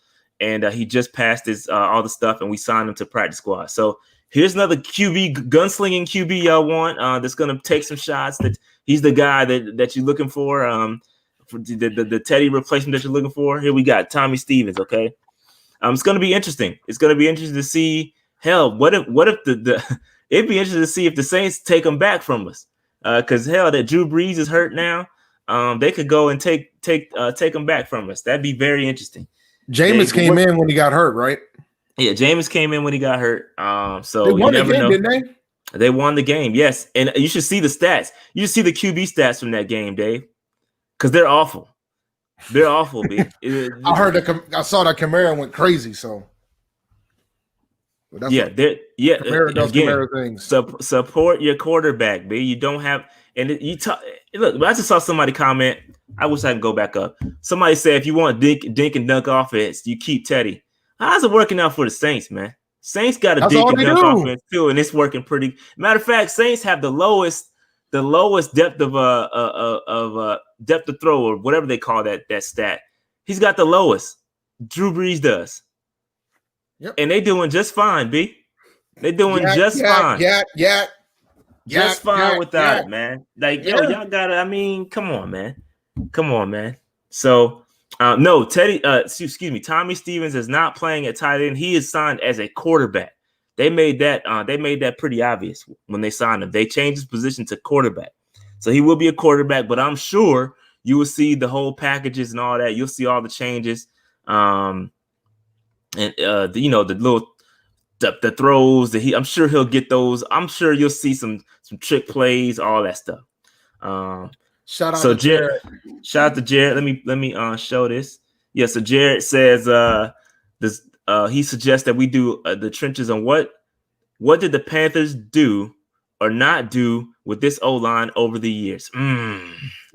Speaker 7: and he just passed his all the stuff, and we signed him to practice squad. So here's another gunslinging QB y'all want that's going to take some shots. That he's the guy that you're looking for the Teddy replacement that you're looking for. Here we got Tommy Stevens. Okay, it's going to be interesting. It's going to be interesting to see. Hell, what if it'd be interesting to see if the Saints take him back from us. Because hell, that Drew Brees is hurt now. They could go and take him back from us. That'd be very interesting.
Speaker 6: Jameis came in when he got hurt, right?
Speaker 7: Yeah, Jameis came in when he got hurt. So
Speaker 6: they won
Speaker 7: you never
Speaker 6: the game,
Speaker 7: know.
Speaker 6: didn't they?
Speaker 7: They won the game, yes. And you should see the stats. You should see the QB stats from that game, Dave, because they're awful. They're awful, B.
Speaker 6: I saw that Kamara went crazy. So
Speaker 7: Kamara
Speaker 6: does
Speaker 7: again,
Speaker 6: Kamara things.
Speaker 7: Support your quarterback, B. You don't have. And look, I just saw somebody comment. I wish I could go back up. Somebody said, if you want dink and dunk offense, you keep Teddy. How's it working out for the Saints, man? Saints got a dink and dunk offense too, and it's working pretty. Matter of fact, Saints have the lowest depth of depth of throw or whatever they call that stat. He's got the lowest. Drew Brees does. Yep. And they doing just fine, B. They doing just fine. Just fine without it, man. Like, yo, y'all gotta, I mean, come on, man. So, no, Tommy Stevens is not playing at tight end. He is signed as a quarterback. They made that pretty obvious when they signed him. They changed his position to quarterback. So he will be a quarterback, but I'm sure you will see the whole packages and all that. You'll see all the changes. The throws I'm sure he'll get those. I'm sure you'll see some trick plays, all that stuff.
Speaker 6: Shout out to Jared.
Speaker 7: Shout out to Jared. Let me show this. Yeah, so Jared says he suggests that we do the trenches on what did the Panthers do or not do with this O-line over the years.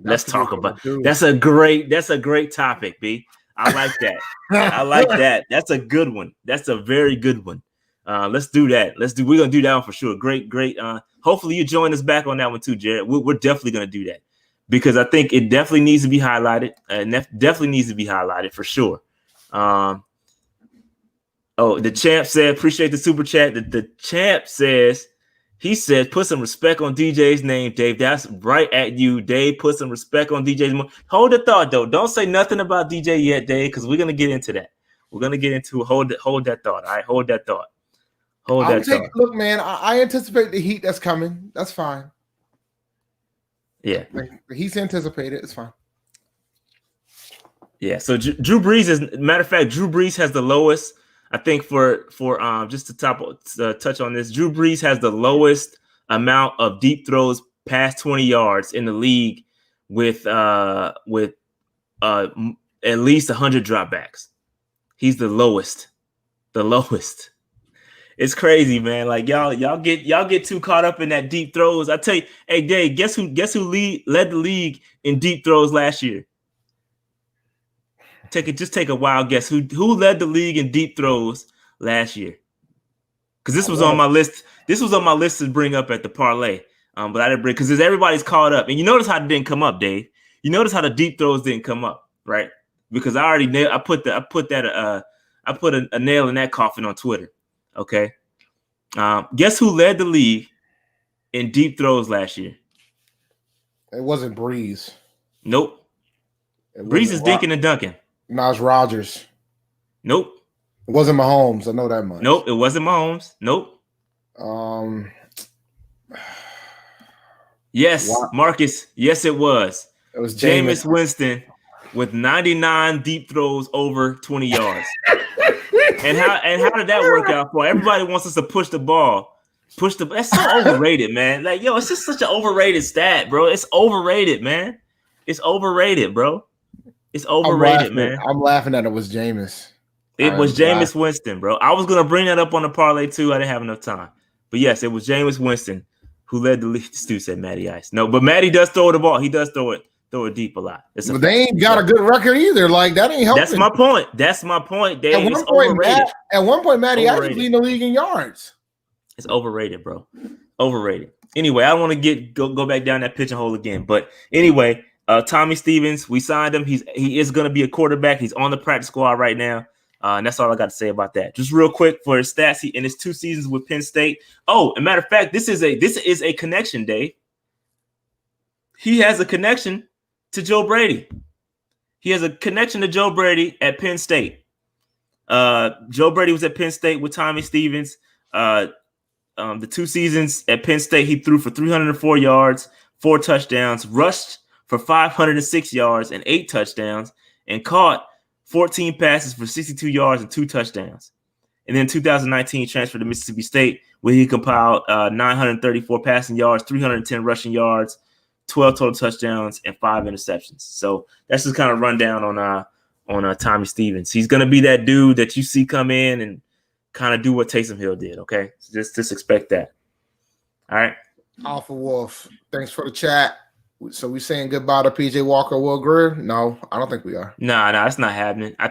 Speaker 7: Let's talk about it. That's a great topic, B. I like that. I like that. That's a good one. That's a very good one. Let's do that. We're gonna do that one for sure. Great. Hopefully you join us back on that one too, Jared. We're definitely gonna do that because I think it definitely needs to be highlighted. Definitely needs to be highlighted for sure. The champ said, appreciate the super chat. The champ says, he says, put some respect on DJ's name, Dave. That's right at you, Dave. Put some respect on DJ's name. Hold the thought, though. Don't say nothing about DJ yet, Dave, because we're gonna get into that. We're gonna get into hold that thought. All right, hold that thought.
Speaker 6: Look, man, I anticipate the heat that's coming. That's fine.
Speaker 7: Yeah,
Speaker 6: the heat's anticipated. It's fine.
Speaker 7: Yeah. So Drew Brees matter of fact, Drew Brees has the lowest. I think for just to touch on this, Drew Brees has the lowest amount of deep throws past 20 yards in the league with at least 100 dropbacks. He's the lowest. It's crazy, man. Like y'all get too caught up in that deep throws. I tell you, hey Dave, guess who led the league in deep throws last year? Just take a wild guess. Who led the league in deep throws last year? Because this was on my list. This was on my list to bring up at the parlay. But I didn't bring because everybody's caught up. And you notice how it didn't come up, Dave. You notice how the deep throws didn't come up, right? Because I put a nail in that coffin on Twitter. Okay. Guess who led the league in deep throws last year?
Speaker 6: It wasn't Breeze.
Speaker 7: Nope. Breeze is dinking and dunking.
Speaker 6: No, it's Rodgers.
Speaker 7: Nope.
Speaker 6: It wasn't Mahomes. I know that much.
Speaker 7: Nope. It wasn't Mahomes. Nope.
Speaker 6: Yes,
Speaker 7: Marcus. Yes, it was.
Speaker 6: It was
Speaker 7: Jameis Winston. with 99 deep throws over 20 yards. And how did that work out for? Everybody wants us to push the ball. That's so overrated, man. Like, yo, it's just such an overrated stat, bro. It's overrated, man. It's overrated, bro. It's overrated, man.
Speaker 6: I'm laughing that it was Jameis.
Speaker 7: It was Jameis Winston, bro. I was gonna bring that up on the parlay too. I didn't have enough time. But yes, it was Jameis Winston who led the league. Stu said Matty Ice. No, but Matty does throw the ball. He does throw it deep a lot.
Speaker 6: But they ain't got a good record either. Like, that ain't helping.
Speaker 7: That's my point. Dave.
Speaker 6: At one point, Matty Ice was leading the league in yards. It's
Speaker 7: overrated, bro. Overrated. Anyway, I don't want to go back down that pigeonhole again. But anyway, Tommy Stevens, we signed him. He is going to be a quarterback. He's on the practice squad right now. And that's all I got to say about that. Just real quick for his stats, in his 2 seasons with Penn State. Oh, as a matter of fact, this is a connection, Dave. He has a connection to Joe Brady. He has a connection to Joe Brady at Penn State. Joe Brady was at Penn State with Tommy Stevens. The 2 seasons at Penn State, he threw for 304 yards, 4 touchdowns, rushed for 506 yards and 8 touchdowns, and caught 14 passes for 62 yards and 2 touchdowns. And then 2019, he transferred to Mississippi State, where he compiled 934 passing yards, 310 rushing yards, 12 total touchdowns, and 5 interceptions. So that's just kind of rundown on Tommy Stevens. He's going to be that dude that you see come in and kind of do what Taysom Hill did, okay? So just expect that. All right.
Speaker 6: Alpha Wolf, thanks for the chat. So we saying goodbye to PJ Walker, Will Greer? No, I don't think we are.
Speaker 7: Nah, it's not happening. I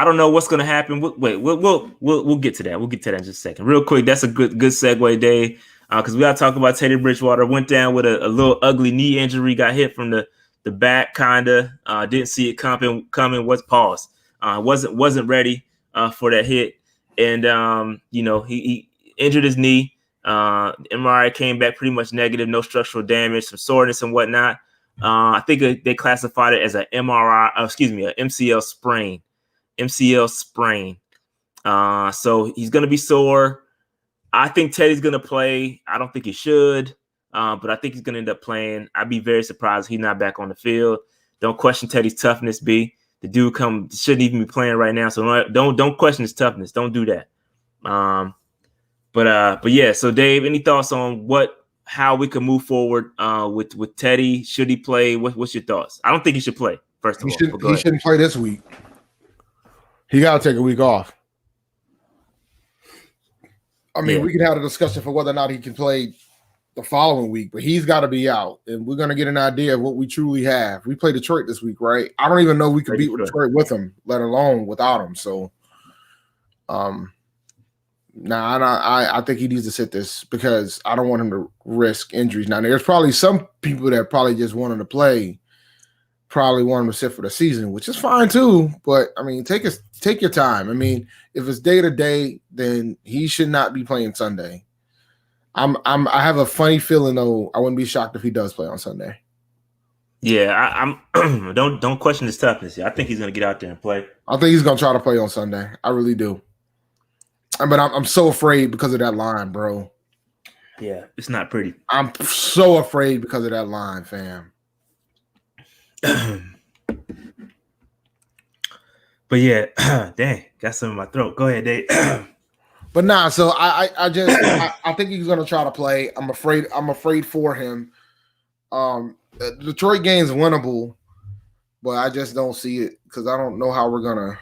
Speaker 7: don't know what's going to happen. We'll get to that. We'll get to that in just a second. Real quick, that's a good segue, Dave, because we got to talk about Teddy Bridgewater. Went down with a little ugly knee injury, got hit from the back, kind of. Didn't see it coming. Was paused. Wasn't ready for that hit. And, he injured his knee. MRI came back pretty much negative, no structural damage, some soreness and whatnot. I think they classified it as an MCL sprain. So he's going to be sore. I think Teddy's going to play. I don't think he should, but I think he's going to end up playing. I'd be very surprised if he's not back on the field. Don't question Teddy's toughness, B. The dude shouldn't even be playing right now, so don't question his toughness. Don't do that. But yeah. So Dave, any thoughts on how we can move forward with Teddy? Should he play? What's your thoughts? I don't think he should play. First of all,
Speaker 6: he shouldn't play this week. He got to take a week off. I mean, we can have a discussion for whether or not he can play the following week, but he's got to be out, and we're going to get an idea of what we truly have. We play Detroit this week, right? I don't even know we could beat Detroit with him, let alone without him. So, I think he needs to sit this because I don't want him to risk injuries. Now, there's probably some people that probably just want him to play, probably want him to sit for the season, which is fine too. But I mean, take your time. I mean, if it's day to day, then he should not be playing Sunday. I have a funny feeling though. I wouldn't be shocked if he does play on Sunday.
Speaker 7: Yeah, I'm. Don't question his toughness. I think he's going to get out there and play.
Speaker 6: I think he's going to try to play on Sunday. I really do. But I'm so afraid because of that line, bro.
Speaker 7: Yeah, it's not pretty.
Speaker 6: I'm so afraid because of that line, fam.
Speaker 7: But yeah, dang, got some in my throat. Go ahead, Dave.
Speaker 6: But nah, so I think he's gonna try to play. I'm afraid for him. The Detroit game's winnable, but I just don't see it because I don't know how we're gonna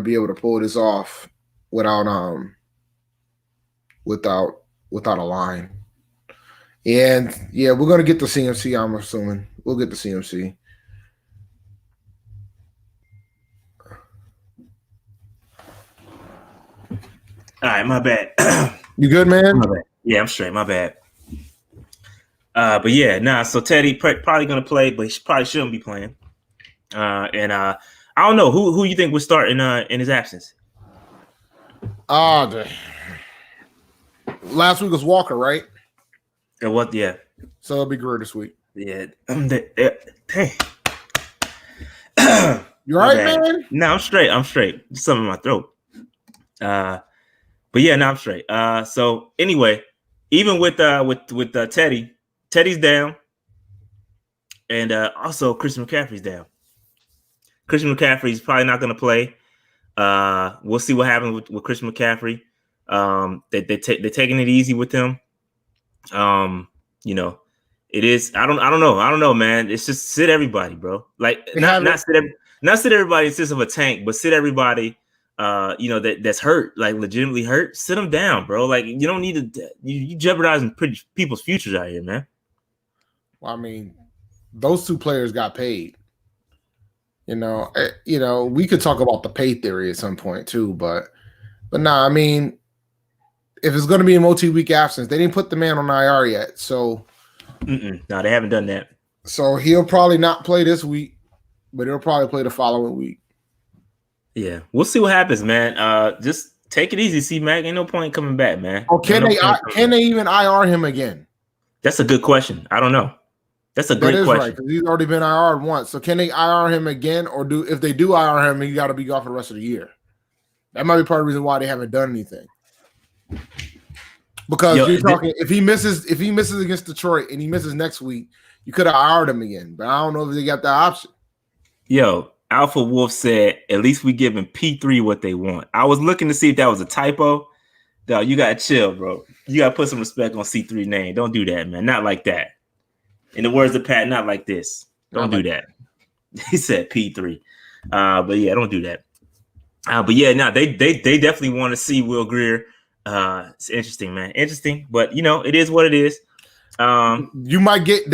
Speaker 6: be able to pull this off without a line. And yeah, we're gonna get the CMC. I'm assuming we'll get the CMC.
Speaker 7: All right, my bad.
Speaker 6: You good, man?
Speaker 7: My bad. Yeah, I'm straight. My bad. But yeah, so Teddy probably gonna play, but he probably shouldn't be playing. And I don't know who you think would start in his absence.
Speaker 6: Last week was Walker, right?
Speaker 7: What? Yeah.
Speaker 6: So it'll be Greer this week.
Speaker 7: Yeah.
Speaker 6: Dang. You all right, man?
Speaker 7: No, I'm straight. Just something in my throat. But yeah, no, I'm straight. So anyway, even with Teddy's down, and also Christian McCaffrey's down. Christian McCaffrey's probably not going to play. We'll see what happens with Christian McCaffrey. They're taking it easy with him. You know, it is. I don't know, man. It's just sit everybody, bro. Like not sit everybody in sense of a tank, but sit everybody. That's hurt, like legitimately hurt. Sit them down, bro. Like you don't need to. You jeopardizing people's futures out here, man.
Speaker 6: Well, I mean, those two players got paid. We could talk about the pay theory at some point too, but nah, I mean, if it's going to be a multi-week absence, they didn't put the man on IR yet, so
Speaker 7: no, they haven't done that.
Speaker 6: So he'll probably not play this week, but he'll probably play the following week.
Speaker 7: Yeah, we'll see what happens, man. Just take it easy, C-Mac. Ain't no point coming back, man.
Speaker 6: Oh, can they even IR him again?
Speaker 7: That's a good question. I don't know. That's a great question. Right,
Speaker 6: because he's already been IR once. So can they IR him again, or if they do IR him, he got to be gone for the rest of the year? That might be part of the reason why they haven't done anything. Because if he misses against Detroit and he misses next week, you could have IR'd him again. But I don't know if they got that option.
Speaker 7: Yo, Alpha Wolf said, at least we giving P3 what they want. I was looking to see if that was a typo. Dog, you gotta chill, bro. You gotta put some respect on C3 name. Don't do that, man. Not like that. In the words of Pat, not like this. Don't do that. He said P3. But yeah, don't do that. But yeah, no, they definitely want to see Will Grier. It's interesting, man. Interesting, but it is what it is.
Speaker 6: They might get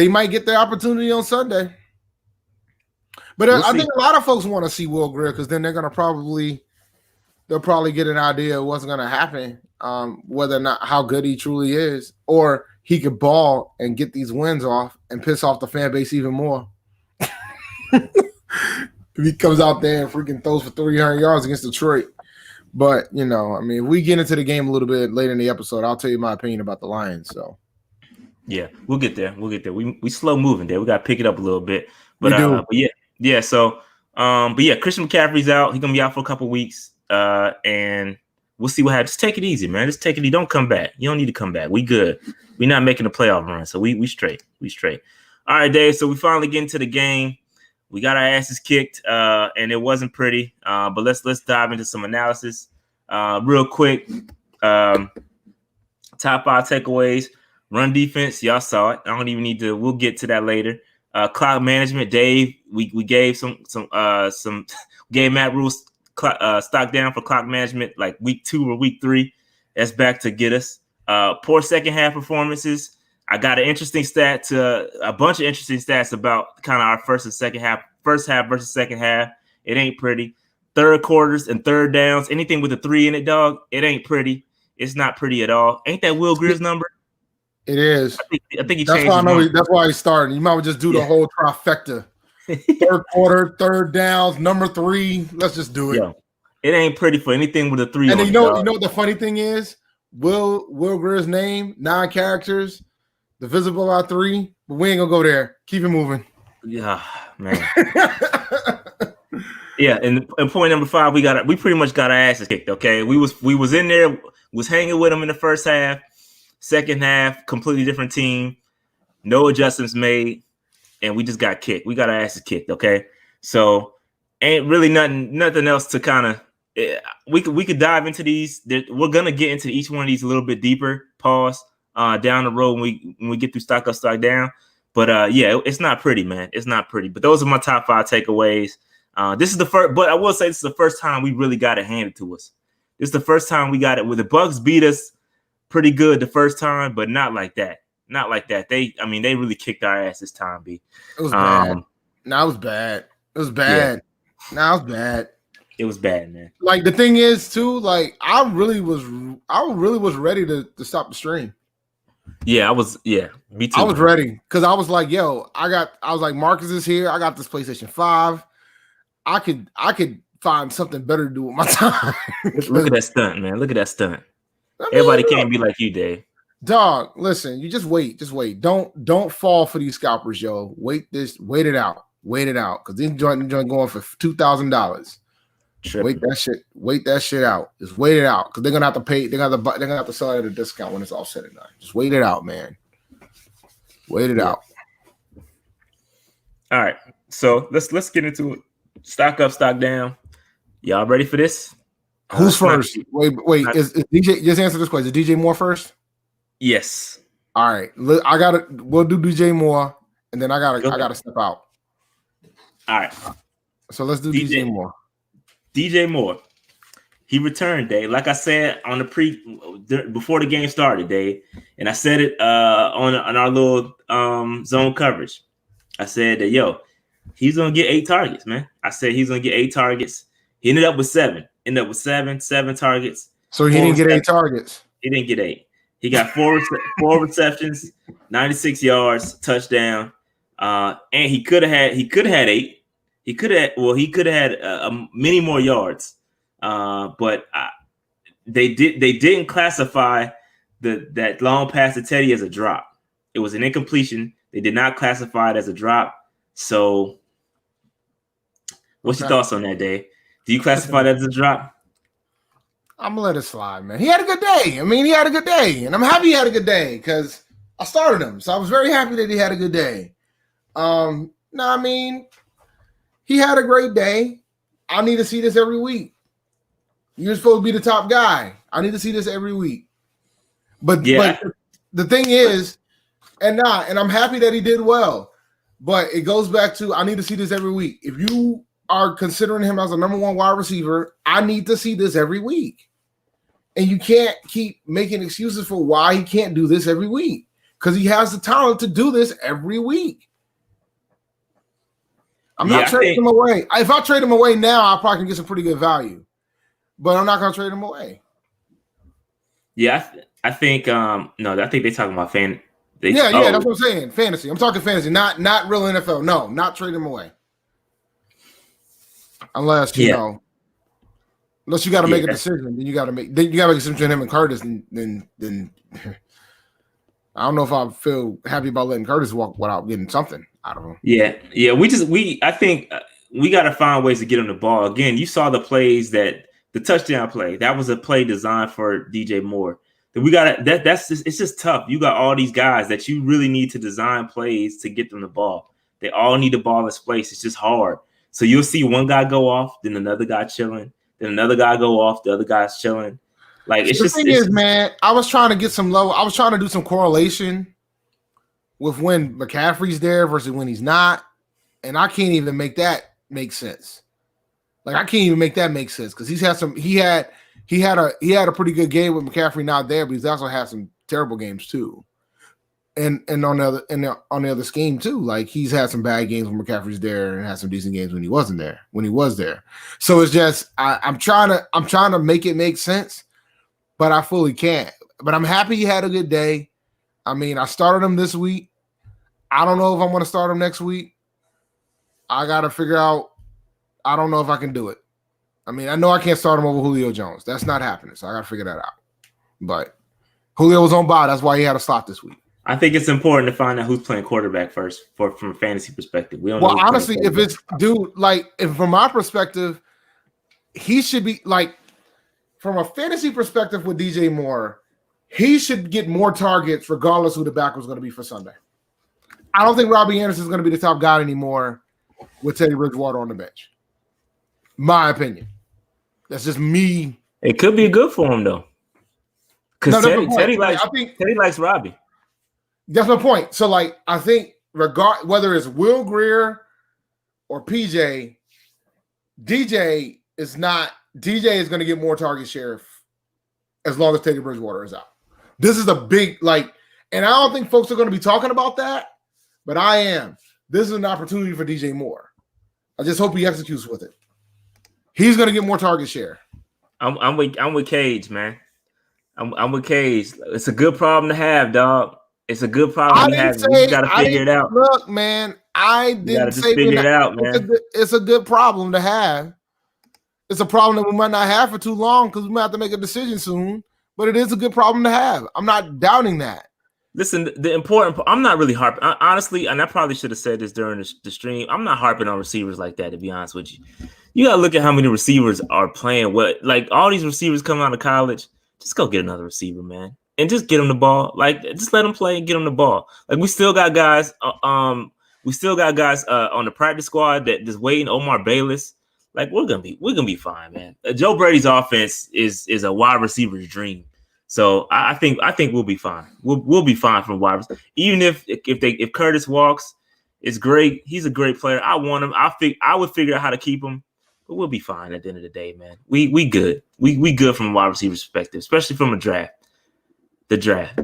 Speaker 6: the opportunity on Sunday. But I think a lot of folks want to see Will Grier because then they'll probably get an idea of what's gonna happen, whether or not how good he truly is, or he could ball and get these wins off and piss off the fan base even more. If he comes out there and freaking throws for 300 yards against Detroit. But, if we get into the game a little bit later in the episode, I'll tell you my opinion about the Lions. So,
Speaker 7: yeah, we'll get there. We slow moving there. We got to pick it up a little bit. But yeah. So, Christian McCaffrey's out. He's going to be out for a couple weeks. And we'll see what happens. Just take it easy, man. Just take it easy. Don't come back. You don't need to come back. We good. We're not making a playoff run. So we straight. We straight. All right, Dave. So we finally get into the game. We got our asses kicked, and it wasn't pretty. But let's dive into some analysis real quick. Top 5 takeaways. Run defense, y'all saw it. I don't even need to. We'll get to that later. Clock management, Dave. We gave some gave Matt Rule stock down for clock management like week 2 or week 3. That's back to get us. Poor second half performances. I got a bunch of interesting stats about kind of our first half versus second half. It ain't pretty. Third quarters and third downs, anything with a 3 in it, dog, it ain't pretty. It's not pretty at all. Ain't that Will Grier's number?
Speaker 6: It is.
Speaker 7: I think he
Speaker 6: that's
Speaker 7: changed.
Speaker 6: Why I know that's why he's starting. You might well just do the whole trifecta. Third quarter, third downs, number 3. Let's just do it.
Speaker 7: Yo, it ain't pretty for anything with a 3.
Speaker 6: And then you know what the funny thing is? Will Grier's name, 9 characters, divisible by 3, but we ain't gonna go there. Keep it moving.
Speaker 7: Yeah, man. Yeah, and point number 5, we pretty much got our asses kicked. Okay, we was in there, was hanging with them in the first half. Second half, completely different team, no adjustments made, and we just got kicked. We got our asses kicked. Okay, so ain't really nothing else to kind of. We could dive into these. We're gonna get into each one of these a little bit deeper. Pause down the road when we get through stock up, stock down. But yeah, it's not pretty, man. It's not pretty. But those are my top 5 takeaways. This is the first, but I will say this is the first time we really got it handed to us. This is the first time we got it where the Bucs beat us pretty good the first time, but not like that. Not like that. They really kicked our ass this time, B.
Speaker 6: It was bad. No, it was bad. It was bad. Yeah. No, it was bad.
Speaker 7: It was bad, man.
Speaker 6: Like the thing is, too, like I really was ready to stop the stream.
Speaker 7: Yeah, I was. Yeah, me too.
Speaker 6: I was ready because I was like, yo, I was like, Marcus is here. I got this PlayStation 5. I could find something better to do with my time.
Speaker 7: Look at that stunt, man. Look at that stunt. Everybody can't be like you, Dave.
Speaker 6: Dog, listen, you just wait. Don't fall for these scalpers, yo. Wait it out. Because these joint going for $2,000. Wait that shit out. Just wait it out. Because they're gonna have to pay, they're gonna have to sell it at a discount when it's all said and done. Just wait it out, man. Wait it out.
Speaker 7: All right. So let's get into it. Stock up, stock down. Y'all ready for this?
Speaker 6: Who's first? Wait. Is DJ? Just answer this question. Is DJ Moore first?
Speaker 7: Yes.
Speaker 6: All right. We'll do DJ Moore, and then I gotta step out.
Speaker 7: All right.
Speaker 6: So let's do DJ Moore.
Speaker 7: DJ Moore. He returned, Dave. Like I said on before the game started, Dave, and I said it on our little zone coverage. I said that he's gonna get 8 targets, man. I said he's gonna get 8 targets. He ended up with 7. Ended up with seven targets.
Speaker 6: So he didn't get 8 targets.
Speaker 7: He didn't get 8. He got 4 receptions, 96 yards, touchdown. And he could have had 8. He could have had many more yards. But they didn't classify that long pass to Teddy as a drop. It was an incompletion. They did not classify it as a drop. So what's your thoughts on that, Dave? Do you classify that as a drop?
Speaker 6: I'm gonna let it slide, man. He had a good day. I mean, he had a good day, and I'm happy he had a good day because I started him, so I was very happy that he had a good day. I mean, he had a great day. I need to see this every week. You're supposed to be the top guy. I need to see this every week. But the thing is, and I'm happy that he did well. But it goes back to I need to see this every week. If you are considering him as a number 1 wide receiver, I need to see this every week. And you can't keep making excuses for why he can't do this every week because he has the talent to do this every week. I'm not trading him away. If I trade him away now, I probably can get some pretty good value. But I'm not going to trade him away.
Speaker 7: Yeah, I think I think they're talking about fan.
Speaker 6: That's what I'm saying. Fantasy. I'm talking fantasy, not real NFL. No, not trade him away. Unless unless you got to make a decision, then you got to make a decision between him and Curtis. Then I don't know if I feel happy about letting Curtis walk without getting something out of him. Yeah.
Speaker 7: I think we got to find ways to get him the ball. Again, you saw the plays the touchdown play. That was a play designed for DJ Moore. We got it's just tough. You got all these guys that you really need to design plays to get them the ball. They all need the ball in this place. It's just hard. So you'll see one guy go off, then another guy chilling, then another guy go off, the other guy's chilling. Like it's
Speaker 6: the thing is, man, I was trying to get some low. I was trying to do some correlation with when McCaffrey's there versus when he's not, and I can't even make that make sense. Like I can't even make that make sense because he had a pretty good game with McCaffrey not there, but he's also had some terrible games too. And on the other scheme too, like he's had some bad games when McCaffrey's there and had some decent games when he wasn't there. When he was there, so it's just I'm trying to make it make sense, but I fully can't. But I'm happy he had a good day. I mean, I started him this week. I don't know if I'm going to start him next week. I got to figure out. I don't know if I can do it. I mean, I know I can't start him over Julio Jones. That's not happening, so I got to figure that out. But Julio was on bye. That's why he had a slot this week.
Speaker 7: I think it's important to find out who's playing quarterback first from a fantasy perspective. We don't
Speaker 6: know honestly, if it's from my perspective, he should be like from a fantasy perspective with DJ Moore, he should get more targets regardless who the back was going to be for Sunday. I don't think Robbie Anderson is going to be the top guy anymore with Teddy Bridgewater on the bench. My opinion. That's just me.
Speaker 7: It could be good for him though, because Teddy likes Robbie.
Speaker 6: That's my point. So, like, I think whether it's Will Grier or PJ, DJ is going to get more target share as long as Teddy Bridgewater is out. This is a big, and I don't think folks are going to be talking about that, but I am. This is an opportunity for DJ Moore. I just hope he executes with it. He's going to get more target share.
Speaker 7: I'm with Cage, man. I'm with Cage. It's a good problem to have, dog. It's a good problem to have. You got to figure it out.
Speaker 6: Look, man, I didn't say
Speaker 7: figure it out, man.
Speaker 6: It's a good problem to have. It's a problem that we might not have for too long because we might have to make a decision soon. But it is a good problem to have. I'm not doubting that.
Speaker 7: Listen, the important. I'm not really harping. Honestly, and I probably should have said this during the stream. I'm not harping on receivers like that. To be honest with you, you got to look at how many receivers are playing. All these receivers coming out of college. Just go get another receiver, man. And just get him the ball. Just let him play and get him the ball. We still got guys. We still got guys on the practice squad that just waiting. Omar Bayless, like we're gonna be fine, man. Joe Brady's offense is a wide receiver's dream. So I think we'll be fine. We'll be fine from wide receiver. Even if Curtis walks, it's great. He's a great player. I want him. I would figure out how to keep him, but we'll be fine at the end of the day, man. We good. We good from a wide receiver perspective, especially from the draft.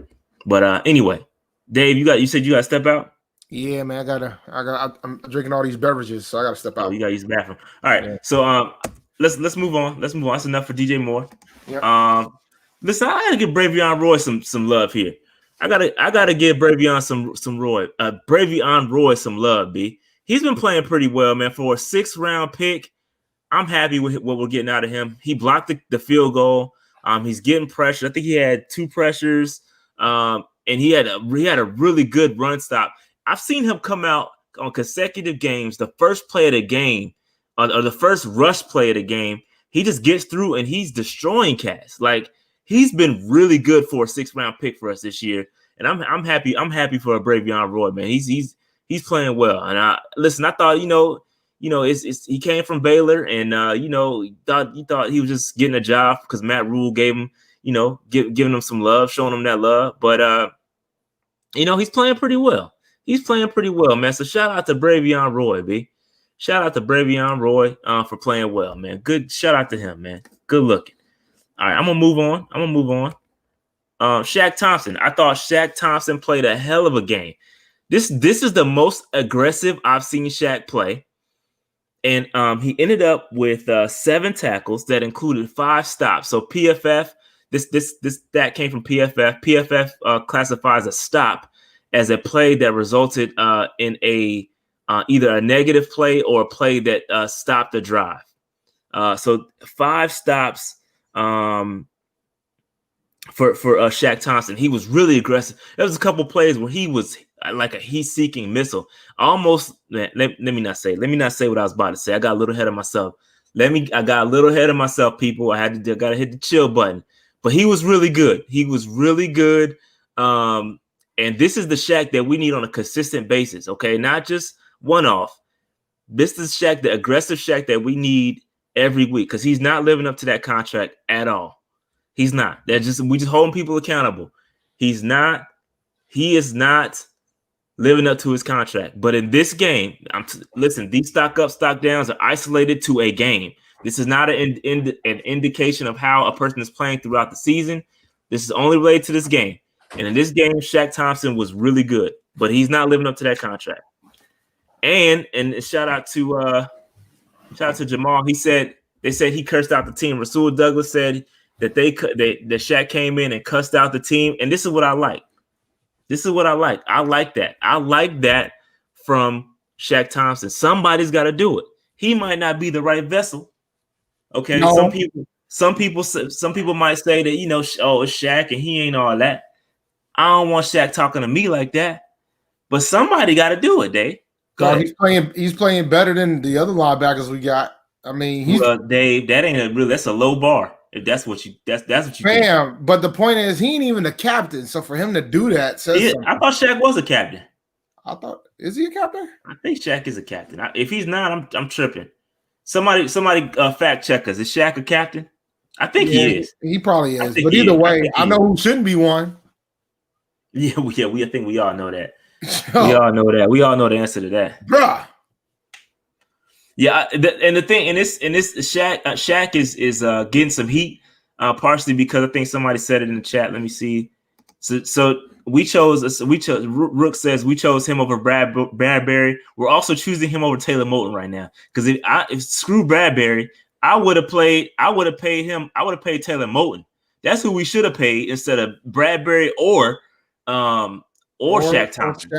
Speaker 7: But anyway, Dave, you said you got to step out.
Speaker 6: Yeah, man, I'm drinking all these beverages, so I gotta step out.
Speaker 7: Oh, you gotta use the bathroom. All right, yeah. So let's move on. That's enough for DJ Moore. Yep. Listen, I gotta give Braveon Roy some love here. I gotta give Braveon Roy some love, B. He's been playing pretty well, man. For a 6th round pick, I'm happy with what we're getting out of him. He blocked the field goal. He's getting pressure. I think he had 2 pressures. And he had a really good run stop. I've seen him come out on consecutive games, the first play of the game, or the first rush play of the game. He just gets through and he's destroying cats. Like, he's been really good for a 6th round pick for us this year. And I'm happy. I'm happy for Braveon Roy, man. He's playing well. And I thought, he came from Baylor, and he thought he was just getting a job because Matt Rule gave him, giving him some love, showing him that love. But he's playing pretty well. He's playing pretty well, man. So shout out to Braveon Roy, B. Shout out to Braveon Roy for playing well, man. Good shout out to him, man. Good looking. All right, I'm gonna move on. Shaq Thompson. I thought Shaq Thompson played a hell of a game. This is the most aggressive I've seen Shaq play. And he ended up with 7 tackles that included 5 stops. So PFF, that came from PFF. PFF classifies a stop as a play that resulted in either a negative play or a play that stopped the drive. So 5 stops for Shaq Thompson. He was really aggressive. There was a couple plays where he was like a heat-seeking missile. Almost. Let me not say what I was about to say. I got a little ahead of myself. I got a little ahead of myself, people. I got to hit the chill button. But he was really good. And this is the Shaq that we need on a consistent basis, okay? Not just one-off. This is Shaq, the aggressive Shaq that we need every week, because he's not living up to that contract at all. He's not. We just holding people accountable. He is not living up to his contract. But in this game, listen, these stock up, stock downs are isolated to a game. This is not an indication of how a person is playing throughout the season. This is only related to this game. And in this game, Shaq Thompson was really good, but he's not living up to that contract. And shout out to Jamal. They said he cursed out the team. Rasul Douglas said that that Shaq came in and cussed out the team. And this is what I like. I like that. I like that from Shaq Thompson. Somebody's got to do it. He might not be the right vessel. Okay. No. Some people might say that, it's Shaq and he ain't all that. I don't want Shaq talking to me like that. But somebody got to do it, Dave.
Speaker 6: He's playing better than the other linebackers we got. I mean,
Speaker 7: Dave, that's a low bar. If that's what you think.
Speaker 6: But the point is, he ain't even a captain. So for him to do that says something.
Speaker 7: I thought Shaq was a captain.
Speaker 6: Is he a captain?
Speaker 7: I think Shaq is a captain. If he's not, I'm tripping. Somebody fact check us. Is Shaq a captain? I think he is.
Speaker 6: He probably is. But either way, I know who shouldn't be one.
Speaker 7: Yeah. I think we all know that. We all know that. We all know the answer to that,
Speaker 6: bruh.
Speaker 7: Yeah, Shaq is getting some heat, partially because I think somebody said it in the chat. Let me see. So we chose. Rook says we chose him over Bradbury. We're also choosing him over Taylor Moton right now because if screw Bradbury, I would have paid him. I would have paid Taylor Moton. That's who we should have paid instead of Bradbury or Shaq Thompson.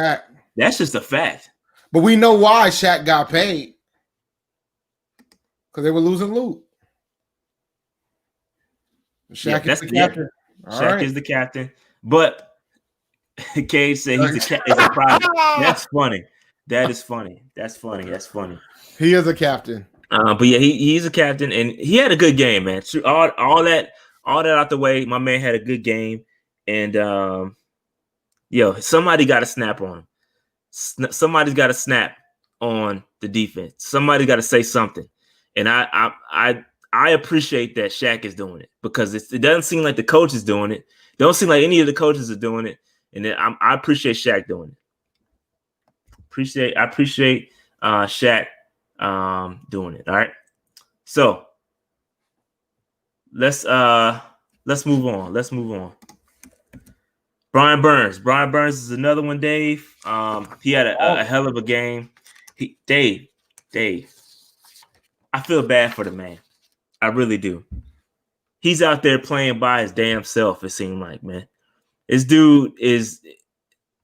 Speaker 7: That's just a fact.
Speaker 6: But we know why Shaq got paid. Because they were losing loot. Shaq is the captain.
Speaker 7: Shaq is the captain. But Cage said he's a private. That's funny. That is funny. That's funny.
Speaker 6: He is a captain.
Speaker 7: But yeah, he's a captain, and he had a good game, man. All that out the way. My man had a good game, and somebody got to snap on him. Somebody's got to snap on the defense. Somebody got to say something. And I appreciate that Shaq is doing it because it doesn't seem like the coach is doing it. Don't seem like any of the coaches are doing it. And I appreciate Shaq doing it. I appreciate Shaq doing it. All right. So let's move on. Let's move on. Brian Burns. Brian Burns is another one, Dave. He had a hell of a game. Dave, I feel bad for the man. I really do. He's out there playing by his damn self, it seemed like, man. This dude he's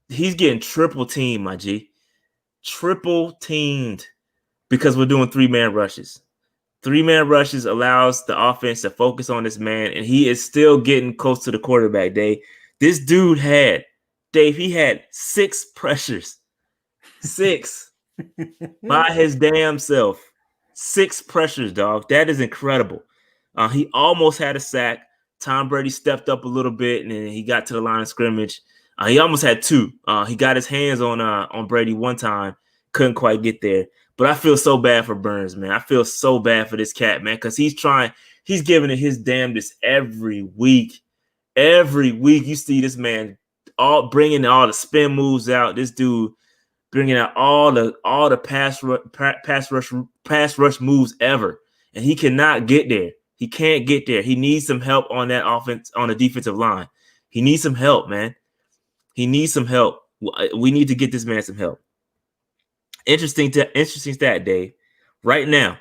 Speaker 7: getting triple teamed, my G. Triple teamed because we're doing 3-man rushes. 3-man rushes allows the offense to focus on this man, and he is still getting close to the quarterback, Dave. This dude he had 6 pressures. 6 by his damn self. 6 pressures, dog. That is incredible. He almost had a sack. Tom Brady stepped up a little bit, and then he got to the line of scrimmage. He almost had 2. He got his hands on Brady one time. Couldn't quite get there. But I feel so bad for Burns, man. I feel so bad for this cat, man, because he's giving it his damnedest every week. Every week you see this man bringing all the spin moves out. This dude bringing out all the pass rush moves ever, and he cannot get there. He can't get there. He needs some help on that offense, on the defensive line. He needs some help, man. He needs some help. We need to get this man some help. Interesting stat, Dave. Right now,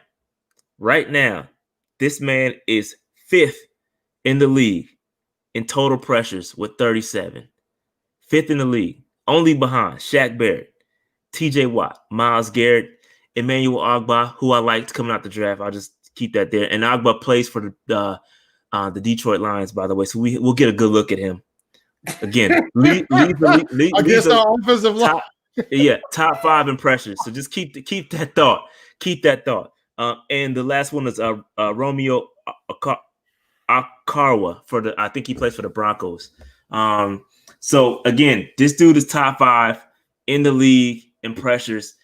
Speaker 7: this man is 5th in the league in total pressures with 37. 5th in the league, only behind Shaq Barrett, TJ Watt, Myles Garrett, Emmanuel Ogbah, who I liked coming out the draft. I'll just keep that there. And Ogbah plays for the Detroit Lions, by the way, so we'll get a good look at him. Again,
Speaker 6: against our offensive line.
Speaker 7: Top 5 in pressures. So just keep that thought. Keep that thought. And the last one is Romeo Akarwa I think he plays for the Broncos. So again, this dude is top 5 in the league in pressures.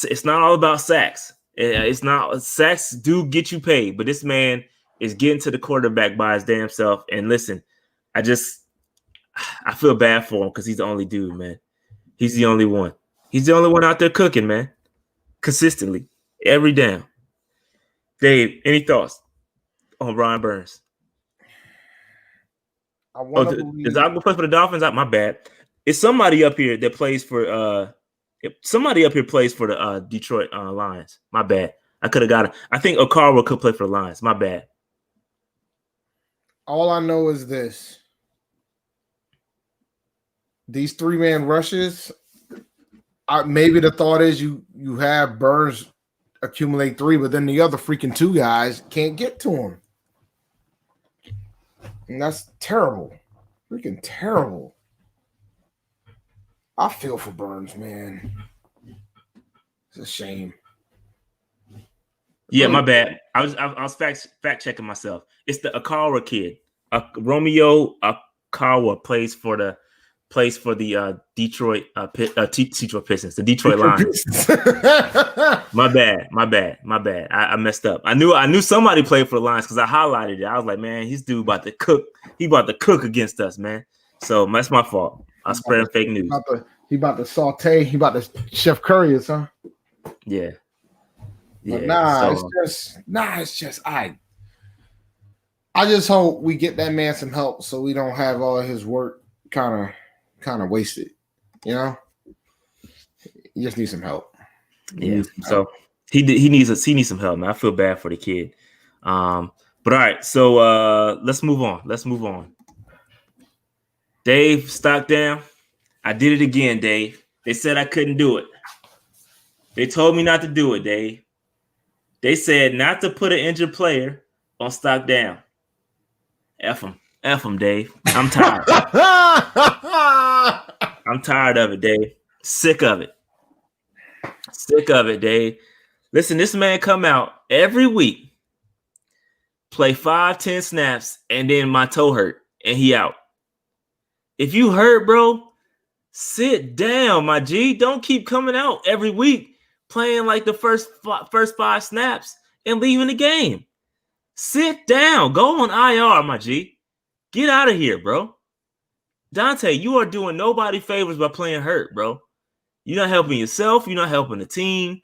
Speaker 7: It's not all about sacks. It's not sacks do get you paid, but this man is getting to the quarterback by his damn self. And listen, I feel bad for him because he's the only dude, man. He's the only one. He's the only one out there cooking, man. Consistently. Every down. Dave, any thoughts on Brian Burns? Does Agba play for the Dolphins? My bad. It's somebody up here that plays for somebody up here plays for the Detroit Lions. My bad. I could have got it. I think Okara could play for the Lions. My bad.
Speaker 6: All I know is this. These 3-man rushes, maybe the thought is you have Burns accumulate 3, but then the other freaking 2 guys can't get to him. And that's terrible. Freaking terrible. I feel for Burns, man. It's a shame.
Speaker 7: Yeah, my bad. I was fact checking myself. It's the Akawa kid. Romeo Akawa plays for the Detroit Detroit Pistons, the Detroit Lions. My bad. I messed up. I knew somebody played for the Lions because I highlighted it. I was like, man, this dude about to cook. He about to cook against us, man. So that's my fault. I spread fake news.
Speaker 6: He about to saute. He about to Chef Curry us, huh?
Speaker 7: Yeah.
Speaker 6: But it's just I just hope we get that man some help so we don't have all his work kind of wasted. You know, he just needs some help.
Speaker 7: So he needs some help, man. I feel bad for the kid. But all right, so let's move on. Dave, stock down. I did it again, Dave. They said I couldn't do it. They told me not to do it, Dave. They said not to put an injured player on stock down. F them, Dave. I'm tired. I'm tired of it, Dave. Sick of it, Dave. Listen, this man come out every week, play 5-10 snaps, and then my toe hurt, and he out. If you hurt, bro, Sit down, my G. Don't keep coming out every week playing like the first 5 snaps and leaving the game. Sit down. Go on IR, my G. Get out of here, bro. Dante, you are doing nobody favors by playing hurt, bro. You're not helping yourself. You're not helping the team.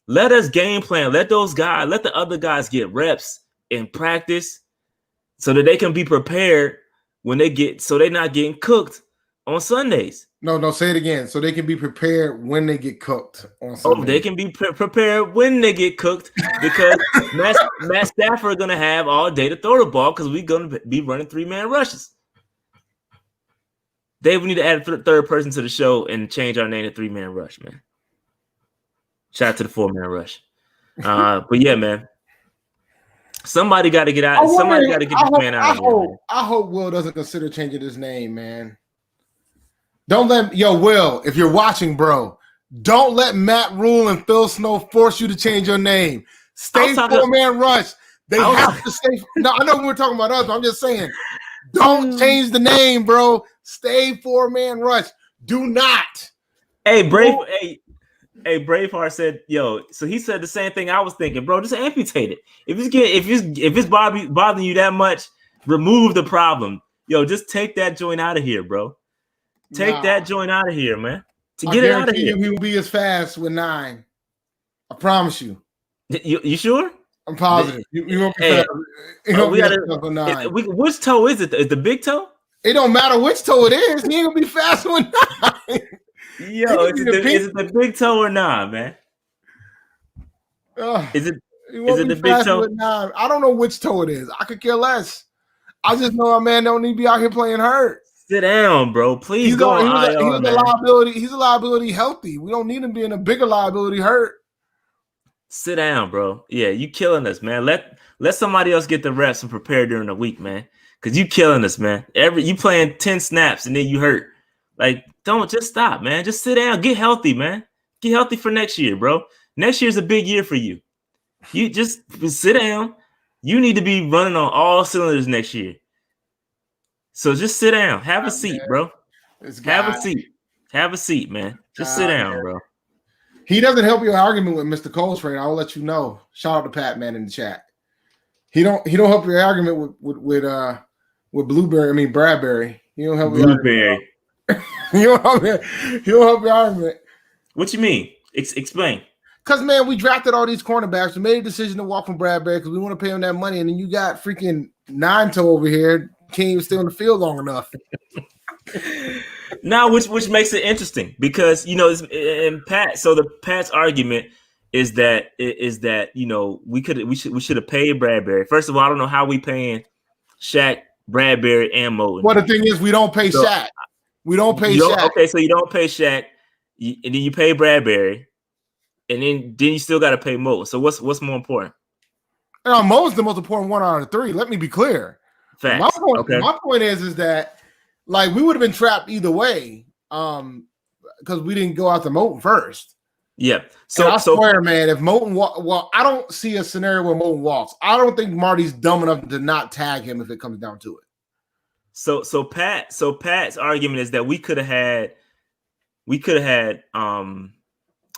Speaker 7: Let us game plan. Let the other guys get reps in practice so that they can be prepared so they're not getting cooked on Sundays.
Speaker 6: No, say it again. So they can be prepared when they get cooked on Sunday.
Speaker 7: Oh, they can be prepared when they get cooked because Matt Stafford going to have all day to throw the ball because we're going to be running 3-man rushes. Dave, we need to add a third person to the show and change our name to 3-man rush, man. Shout out to the 4-man rush. But yeah, man. Somebody got to get out. Somebody got to get this man out of here.
Speaker 6: I hope Will doesn't consider changing his name, man. Don't let Will, if you're watching, bro, don't let Matt Rule and Phil Snow force you to change your name. Stay 4-man rush. They have to stay. No, I know we were talking about us, but I'm just saying, don't change the name, bro. Stay 4-man rush. Do not.
Speaker 7: Hey, Braveheart said, so he said the same thing I was thinking, bro. Just amputate it. If it's bothering you that much, remove the problem. Just take that joint out of here, bro. Take that joint out of here, man. Get it out of here.
Speaker 6: He will be as fast with 9. I promise you.
Speaker 7: You sure?
Speaker 6: I'm positive. You won't be fast. With 9.
Speaker 7: Which toe is it? Is the big toe?
Speaker 6: It don't matter which toe it is. He ain't gonna be fast with 9.
Speaker 7: Is it the big toe or not, man? Is it the big toe?
Speaker 6: I don't know which toe it is. I could care less. I just know a man don't need to be out here playing hurt.
Speaker 7: Sit down, bro. Please
Speaker 6: He's
Speaker 7: go on IR,
Speaker 6: he's a liability. He's a liability healthy. We don't need him being a bigger liability hurt.
Speaker 7: Sit down, bro. Yeah, you killing us, man. Let somebody else get the reps and prepare during the week, man. Because you killing us, man. You playing 10 snaps and then you hurt. Like, don't just stop, man. Just sit down. Get healthy, man. Get healthy for next year, bro. Next year's a big year for you. You just sit down. You need to be running on all cylinders next year. So just sit down. Have a seat, bro. Have a seat. Have a seat, man. Just sit down, bro.
Speaker 6: He doesn't help your argument with Mr. Coltrane. I'll let you know. Shout out to Pat, man, in the chat. He don't help your argument with Bradbury. He don't help
Speaker 7: Blueberry.
Speaker 6: He don't help your argument.
Speaker 7: What you mean? Explain.
Speaker 6: Because, man, we drafted all these cornerbacks. We made a decision to walk from Bradbury because we want to pay him that money. And then you got freaking 9-toe over here. Can't even stay on the field long enough.
Speaker 7: Now, which makes it interesting because Pat's argument is that we should have paid Bradbury. First of all, I don't know how we paying Shaq, Bradbury, and Moton.
Speaker 6: Well, the thing is, we don't pay Shaq. We don't pay Shaq.
Speaker 7: Okay, so you don't pay Shaq, and then you pay Bradbury, and then you still got to pay Moton. So what's more important?
Speaker 6: Moton's the most important one out of the 3. Let me be clear.
Speaker 7: Facts.
Speaker 6: My point is that like we would have been trapped either way, because we didn't go out to Moton first.
Speaker 7: Yeah.
Speaker 6: So I swear, man, if Moton I don't see a scenario where Moton walks. I don't think Marty's dumb enough to not tag him if it comes down to it.
Speaker 7: So Pat's argument is that we could have had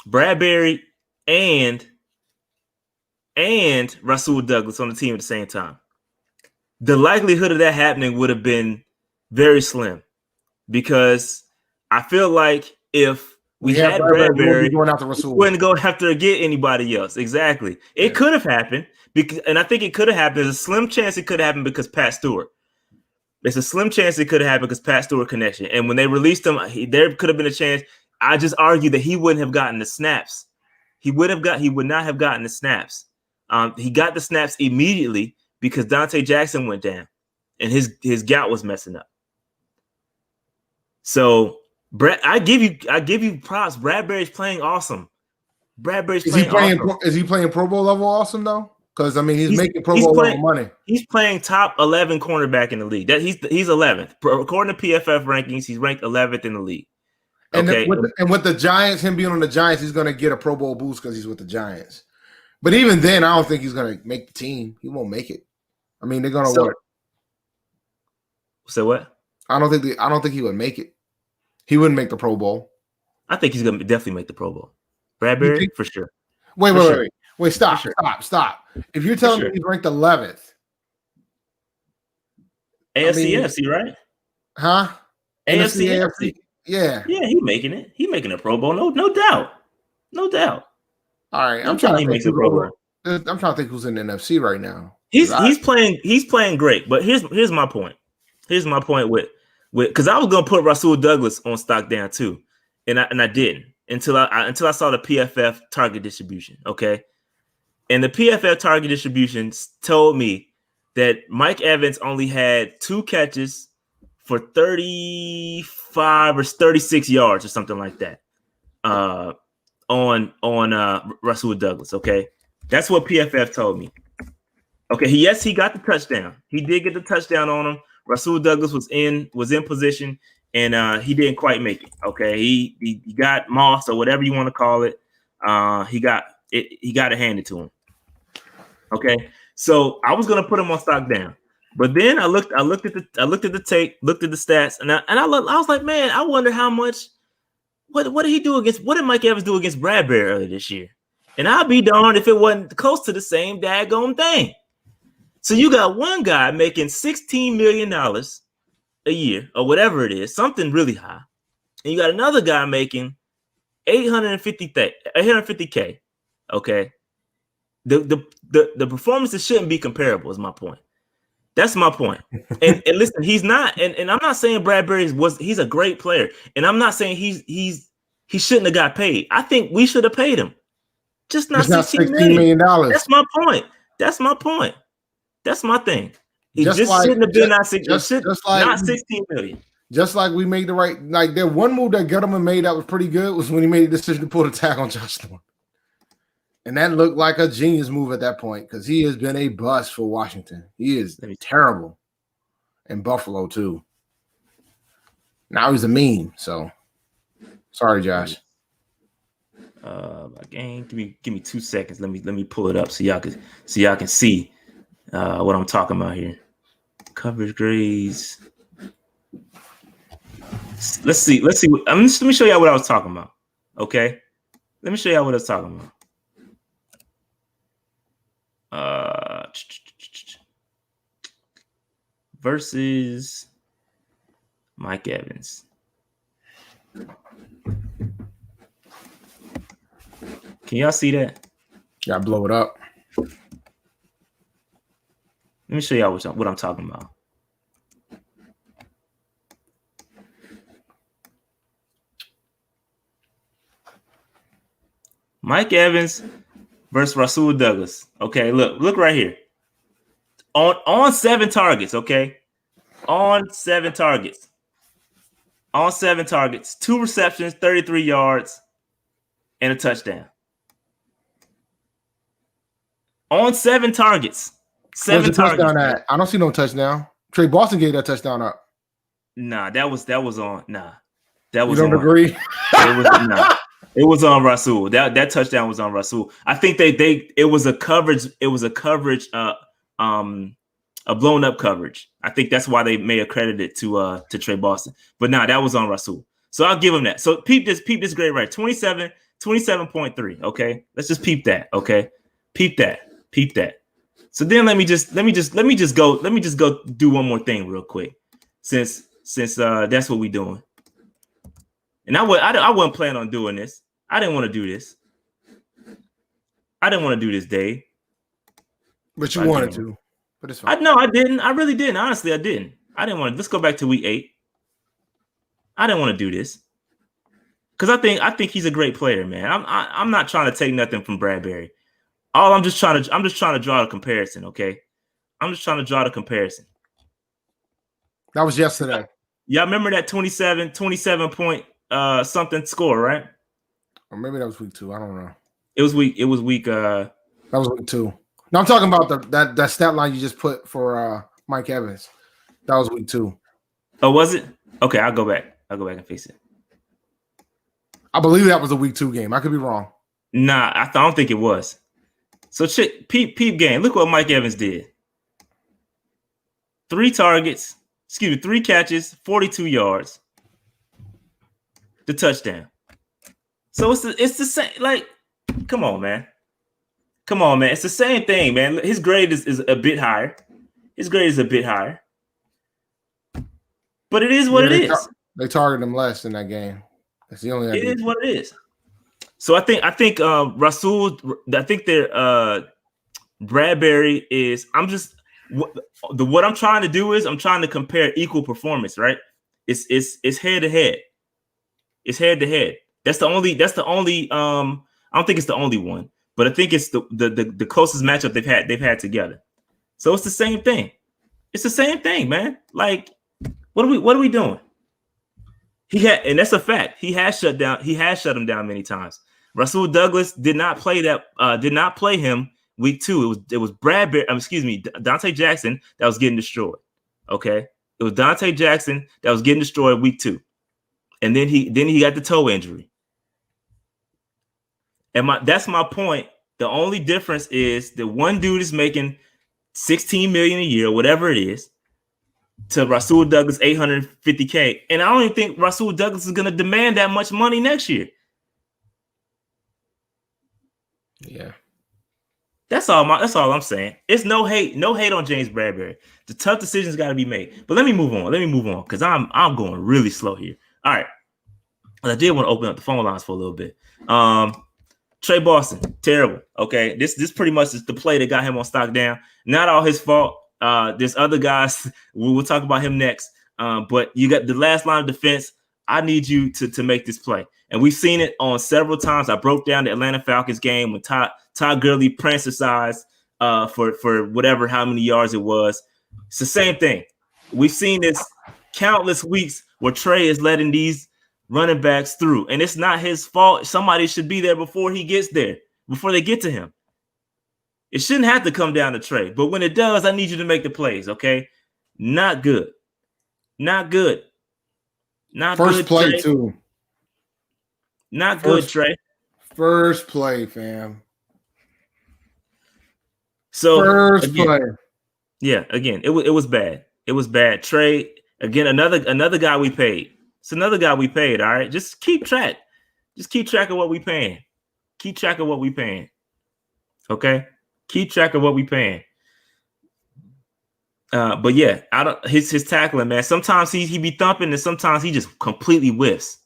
Speaker 7: Bradbury and Rasul Douglas on the team at the same time. The likelihood of that happening would have been very slim because I feel like if we had Bradbury, we wouldn't go after get anybody else. Exactly. It could have happened and I think it could have happened. There's a slim chance it could have happened because Pat Stewart. There's a slim chance it could have happened because Pat Stewart connection. And when they released him, there could have been a chance. I just argue that he wouldn't have gotten the snaps. He would not have gotten the snaps. He got the snaps immediately because Dante Jackson went down and his gout was messing up. So I give you props. Bradbury's playing awesome. Is he
Speaker 6: playing Pro Bowl level awesome though? Because I mean he's making Pro Bowl level money.
Speaker 7: He's playing top 11 cornerback in the league. He's 11th. According to PFF rankings, he's ranked 11th in the league. Okay.
Speaker 6: And with the Giants, him being on the Giants, he's gonna get a Pro Bowl boost because he's with the Giants. But even then, I don't think he's gonna make the team. He won't make it. I mean, they're gonna work.
Speaker 7: So what?
Speaker 6: I don't think he would make it. He wouldn't make the Pro Bowl.
Speaker 7: I think he's gonna definitely make the Pro Bowl. Bradbury for sure.
Speaker 6: Wait, stop. If you're telling me he's ranked 11th,
Speaker 7: AFC, NFC, right?
Speaker 6: Huh?
Speaker 7: AFC.
Speaker 6: Yeah.
Speaker 7: Yeah, he's making it. He's making a Pro Bowl, no doubt. No doubt.
Speaker 6: All right. I'm trying to think who's in the NFC right now.
Speaker 7: He's playing great, but here's my point. Here's my point with because I was gonna put Rasul Douglas on stock down too, and I didn't until I saw the PFF target distribution. Okay, and the PFF target distribution told me that Mike Evans only had 2 catches for 35 or 36 yards or something like that. On Rasul Douglas. Okay, that's what PFF told me. Okay, he got the touchdown. He did get the touchdown on him. Rasul Douglas was in position, and he didn't quite make it. Okay, he got mossed or whatever you want to call it. He got it handed to him. Okay, so I was gonna put him on stock down, but then I looked at the tape, looked at the stats, and I was like, man, I wonder how much. What did Mike Evans do against Bradbury earlier this year? And I'd be darned if it wasn't close to the same daggone thing. So you got one guy making $16 million a year or whatever it is, something really high. And you got another guy making $850K. Okay. The performances shouldn't be comparable is my point. That's my point. And listen, he's not, and I'm not saying Bradbury he's a great player. And I'm not saying he shouldn't have got paid. I think we should have paid him. Just not $16 million. That's my point. That's my thing. He just shouldn't have been not 16 million.
Speaker 6: Just like we made the right, like that one move that Gettleman made that was pretty good was when he made the decision to pull the tag on Josh Norman. And that looked like a genius move at that point because he has been a bust for Washington. He is terrible. And Buffalo, too. Now he's a meme, so sorry, Josh.
Speaker 7: Again, give me 2 seconds. Let me pull it up so y'all can see what I'm talking about here. Coverage grades. Let's see. Let me show y'all what I was talking about. Okay, let me show y'all what I was talking about. Versus Mike Evans. Can y'all see that?
Speaker 6: Gotta blow it up.
Speaker 7: Let me show y'all what I'm talking about. Mike Evans versus Rasul Douglas. Okay, look right here. On 7 targets, okay? On 7 targets. 2 receptions, 33 yards, and a touchdown. On 7 targets. 7 targets.
Speaker 6: Touchdown I don't see no touchdown. Trey Boston gave that touchdown up.
Speaker 7: Nah, that was on. Nah. That was
Speaker 6: you don't
Speaker 7: on.
Speaker 6: agree?
Speaker 7: It was on Rasul. That touchdown was on Rasul. I think it was a coverage. It was a coverage. A blown up coverage. I think that's why they may accredit it to Trey Boston. But nah, that was on Rasul. So I'll give him that. So peep this grade right. 27.3. Okay, let's just peep that. Okay, peep that. So then let me just go do one more thing real quick, since that's what we're doing. And I wasn't planning on doing this. I didn't want to do this. Dave.
Speaker 6: But you wanted to. But it's fine.
Speaker 7: I didn't. I really didn't. Honestly, I didn't. I didn't want to. Let's go back to week 8. I didn't want to do this because I think he's a great player, man. I'm not trying to take nothing from Bradbury. I'm just trying to draw a comparison. Okay, I'm just trying to draw the comparison.
Speaker 6: That was yesterday.
Speaker 7: Y'all remember that 27 point something score, right?
Speaker 6: Or maybe that was week 2. I don't know.
Speaker 7: It was week.
Speaker 6: That was week 2. No, I'm talking about that stat line you just put for Mike Evans. That was week 2.
Speaker 7: Oh, was it? Okay, I'll go back and fix it.
Speaker 6: I believe that was a week 2 game. I could be wrong.
Speaker 7: Nah, I don't think it was. So peep game. Look what Mike Evans did. 3 catches, 42 yards. the touchdown. So it's the same. Like, come on, man. It's the same thing, man. His grade is a bit higher. But it is what it is.
Speaker 6: They targeted him less in that game. That's the only.
Speaker 7: It is what it is. So I think Rasul. I think their Bradbury is. What I'm trying to do is I'm trying to compare equal performance. Right? It's head to head. It's head to head. That's the only. I don't think it's the only one, but I think it's the closest matchup they've had together. So it's the same thing. It's the same thing, man. Like, what are we doing? And that's a fact. He has shut him down many times. Rasul Douglas did not play him week 2. It was Dante Jackson that was getting destroyed. Okay. It was Dante Jackson that was getting destroyed week 2. And then he got the toe injury. And that's my point. The only difference is the one dude is making $16 million a year, whatever it is, to Rasul Douglas $850K. And I don't even think Rasul Douglas is going to demand that much money next year.
Speaker 6: Yeah.
Speaker 7: That's all I'm saying. It's no hate on James Bradbury. The tough decisions got to be made. But let me move on because I'm going really slow here. All right. I did want to open up the phone lines for a little bit. Trey Boston, terrible. Okay, this pretty much is the play that got him on stock down. Not all his fault. There's other guys. We'll talk about him next. But you got the last line of defense. I need you to make this play. And we've seen it on several times. I broke down the Atlanta Falcons game when Todd Gurley pranced for whatever, how many yards it was. It's the same thing. We've seen this countless weeks where Trey is letting these running backs through, and it's not his fault. Somebody should be there before he gets there, before they get to him. It shouldn't have to come down to Trey, but when it does, I need you to make the plays, okay? Not good.
Speaker 6: First play,
Speaker 7: Trey.
Speaker 6: too.
Speaker 7: Not good, Trey.
Speaker 6: First play, fam.
Speaker 7: So
Speaker 6: first play.
Speaker 7: Yeah, again, it was bad. It was bad. Trey, again, another guy we paid. It's another guy we paid, all right? Just keep track. Just keep track of what we paying. Okay? Keep track of what we paying. But yeah, his tackling, man. Sometimes he be thumping and sometimes he just completely whiffs.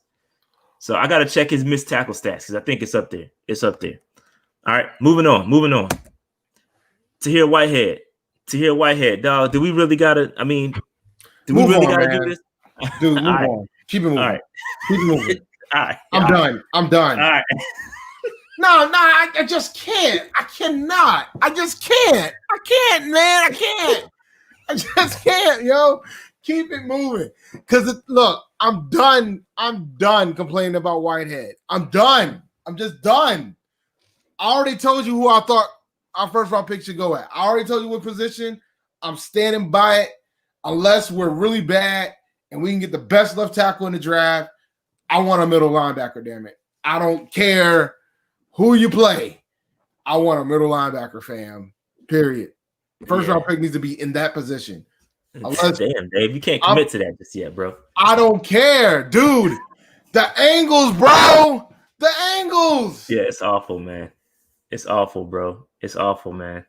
Speaker 7: So I got to check his missed tackle stats because I think it's up there. All right, moving on. Tahir Whitehead. Dog, do we really got to, do we really got to do this?
Speaker 6: Dude, move on. Keep it moving. All right. Keep it moving.
Speaker 7: All right.
Speaker 6: I'm done.
Speaker 7: All right.
Speaker 6: No, I just can't. I cannot. I just can't. I can't, man. I can't. I just can't, yo. Keep it moving. Because, look, I'm done. I'm done complaining about Whitehead. I'm done. I'm just done. I already told you who I thought our first round pick should go at. I already told you what position. I'm standing by it unless we're really bad and we can get the best left tackle in the draft. I want a middle linebacker, damn it. I don't care who you play. I want a middle linebacker, fam. Period. First round pick needs to be in that position. Unless,
Speaker 7: damn, Dave, you can't commit to that just yet, bro.
Speaker 6: I don't care, dude. The angles, bro. The angles.
Speaker 7: Yeah, it's awful, man. It's awful, bro. It's awful, man.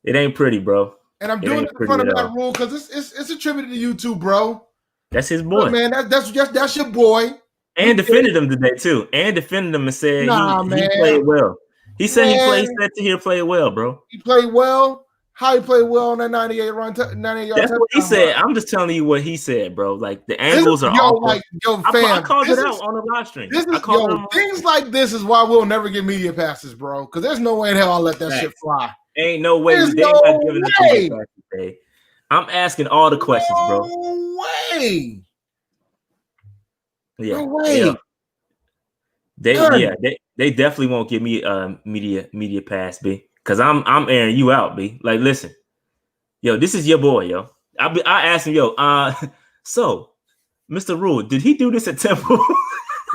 Speaker 7: It ain't pretty, bro.
Speaker 6: And I'm doing it in front of that rule because it's attributed to you too, bro.
Speaker 7: That's his boy,
Speaker 6: man. That's your boy.
Speaker 7: And defended him today too. And defended him and said he played well. He said he played well, bro.
Speaker 6: He played well. How he played well on that 98 run, 98 yard.
Speaker 7: That's what he said. I'm just telling you what he said, bro. Like the angles are awful.
Speaker 6: Fam,
Speaker 7: I called it out on the live stream.
Speaker 6: Things like this is why we'll never get media passes, bro. Because there's no way in hell I'll let that shit fly.
Speaker 7: Ain't no way.
Speaker 6: There's no way.
Speaker 7: I'm asking all the questions, bro.
Speaker 6: No way.
Speaker 7: Yeah.
Speaker 6: No way.
Speaker 7: Yeah. They definitely won't give me a media pass, B. Cause I'm airing you out, B. Like, listen, yo, this is your boy, yo. I asked him, yo, so Mr. Rule, did he do this at Temple?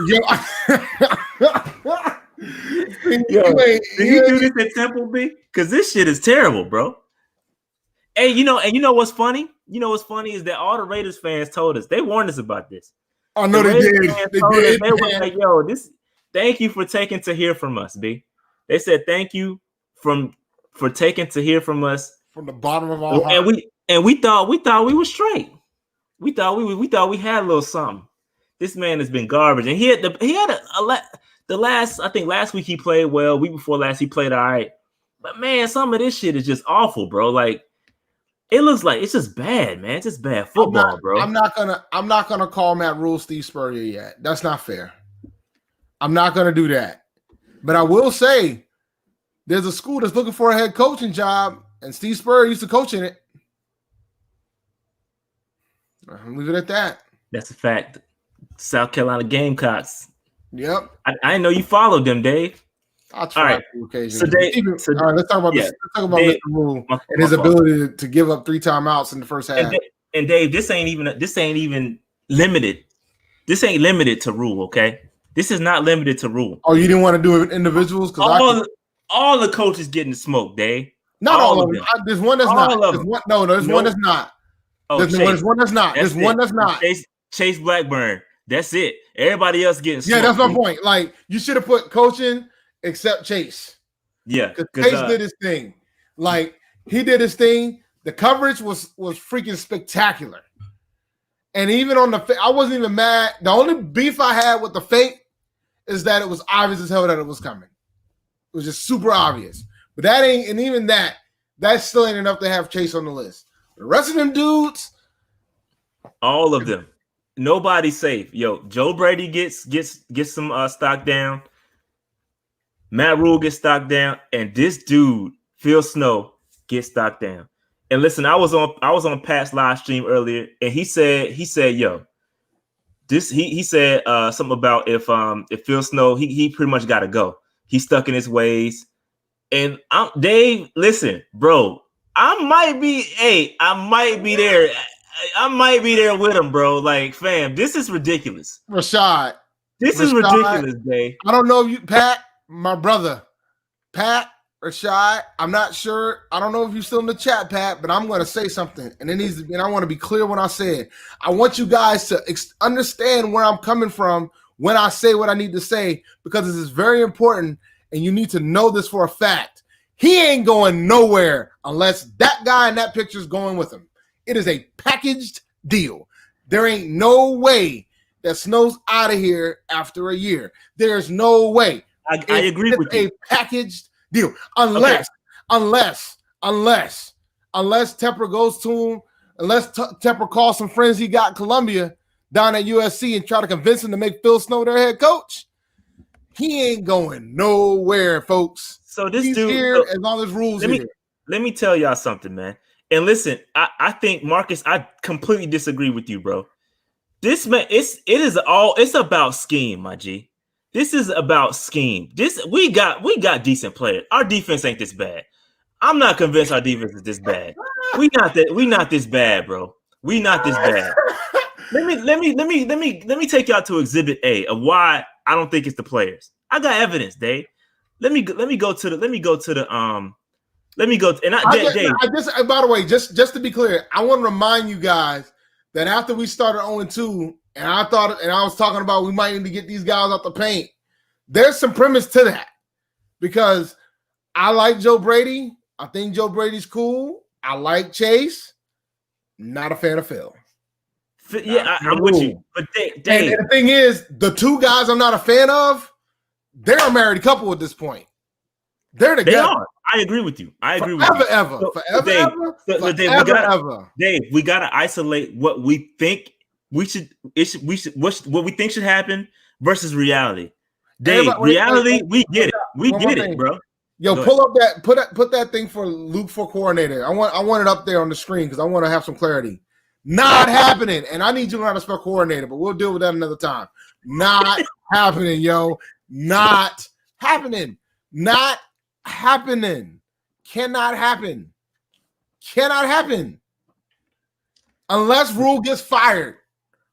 Speaker 6: Yo,
Speaker 7: did he do this at Temple, B? Cause this shit is terrible, bro. Hey, you know what's funny? You know what's funny is that all the Raiders fans told us, they warned us about this.
Speaker 6: Oh no, they did. They did.
Speaker 7: They were like, "Yo, thank you for taking to hear from us, B." They said, "Thank you for taking to hear from us
Speaker 6: from the bottom of our heart."
Speaker 7: And we thought we were straight. We thought we had a little something. This man has been garbage, and he had last week he played well. Week before last he played all right, but man, some of this shit is just awful, bro. Like it looks like it's just bad, man. It's just bad football, bro.
Speaker 6: I'm not gonna call Matt Rule Steve Spurrier yet. That's not fair. I'm not gonna do that. But I will say there's a school that's looking for a head coaching job, and Steve Spurrier used to coach in it. I'll leave it at that.
Speaker 7: That's a fact. South Carolina Gamecocks.
Speaker 6: Yep.
Speaker 7: I didn't know you followed them, Dave.
Speaker 6: I'll try
Speaker 7: right.
Speaker 6: occasionally. All right, let's talk about Mr. Rule and his ability to give up 3 timeouts in the first half.
Speaker 7: And Dave, this ain't even limited. This ain't limited to Rule, okay? This is not limited to Rule.
Speaker 6: Oh, you didn't want to do it with individuals?
Speaker 7: All the coaches getting smoked, Dave.
Speaker 6: Not all of them. There's one that's not. There's one that's not.
Speaker 7: Oh,
Speaker 6: there's one that's not. There's one that's not.
Speaker 7: Chase Blackburn. That's it. Everybody else getting smoked.
Speaker 6: Yeah, that's my point. Like, you should have put coaching except Chase.
Speaker 7: Yeah.
Speaker 6: Because Chase did his thing. Like, he did his thing. The coverage was freaking spectacular. And even on I wasn't even mad. The only beef I had with the fake is that it was obvious as hell that it was coming. It was just super obvious. But that ain't, and even that still ain't enough to have Chase on the list. The rest of them dudes,
Speaker 7: all of them, nobody's safe. Yo, Joe Brady gets some stock down. Matt Rule gets stock down, and this dude Phil Snow gets stock down. And listen, I was on Pat's live stream earlier, and he said, yo, this he said something about if Phil Snow he pretty much got to go. He's stuck in his ways. And Dave, listen, bro. I might be there. I might be there with him, bro. Like, fam, this is ridiculous.
Speaker 6: Rashad.
Speaker 7: This is ridiculous, Dave.
Speaker 6: I don't know if you, Pat, my brother. Pat, Rashad, I'm not sure. I don't know if you're still in the chat, Pat, but I'm going to say something. And it needs to be, and I want to be clear when I say it. I want you guys to understand where I'm coming from when I say what I need to say, because this is very important, and you need to know this for a fact. He ain't going nowhere unless that guy in that picture is going with him. It is a packaged deal. There ain't no way that Snow's out of here after a year. There's no way.
Speaker 7: I agree with you.
Speaker 6: A packaged deal. Unless Tepper goes to him, unless Tepper calls some friends he got in Columbia down at USC and try to convince him to make Phil Snow their head coach, he ain't going nowhere, folks.
Speaker 7: So this
Speaker 6: He's
Speaker 7: dude
Speaker 6: here as long as rules here.
Speaker 7: Let me tell y'all something, man. And listen, I think Marcus, I completely disagree with you, bro. This man, it's about scheme, my G. This is about scheme. We got decent players. Our defense ain't this bad. I'm not convinced our defense is this bad. We not this bad, bro. We not this bad. Let me take y'all to Exhibit A of why I don't think it's the players. I got evidence, Dave. Let me go to the
Speaker 6: by the way, just to be clear, I want to remind you guys that after we started 0-2, and I was talking about we might need to get these guys out the paint. There's some premise to that, because I like Joe Brady. I think Joe Brady's cool. I like Chase. Not a fan of Phil.
Speaker 7: Yeah, I'm with you. But Dave,
Speaker 6: and the thing is, the two guys I'm not a fan of, they're a married couple at this point. They're together.
Speaker 7: They are. I agree with you.
Speaker 6: Forever.
Speaker 7: Dave, we gotta isolate what we think what we think should happen versus reality. Dave, reality, we get it. We get it, bro.
Speaker 6: Yo, pull up that put that thing for Luke for coordinator. I want it up there on the screen because I want to have some clarity. Not happening. And I need you to know how to spell coordinator, but we'll deal with that another time. Not happening, yo. Not happening. Not happening. Cannot happen. Cannot happen. Unless Rule gets fired.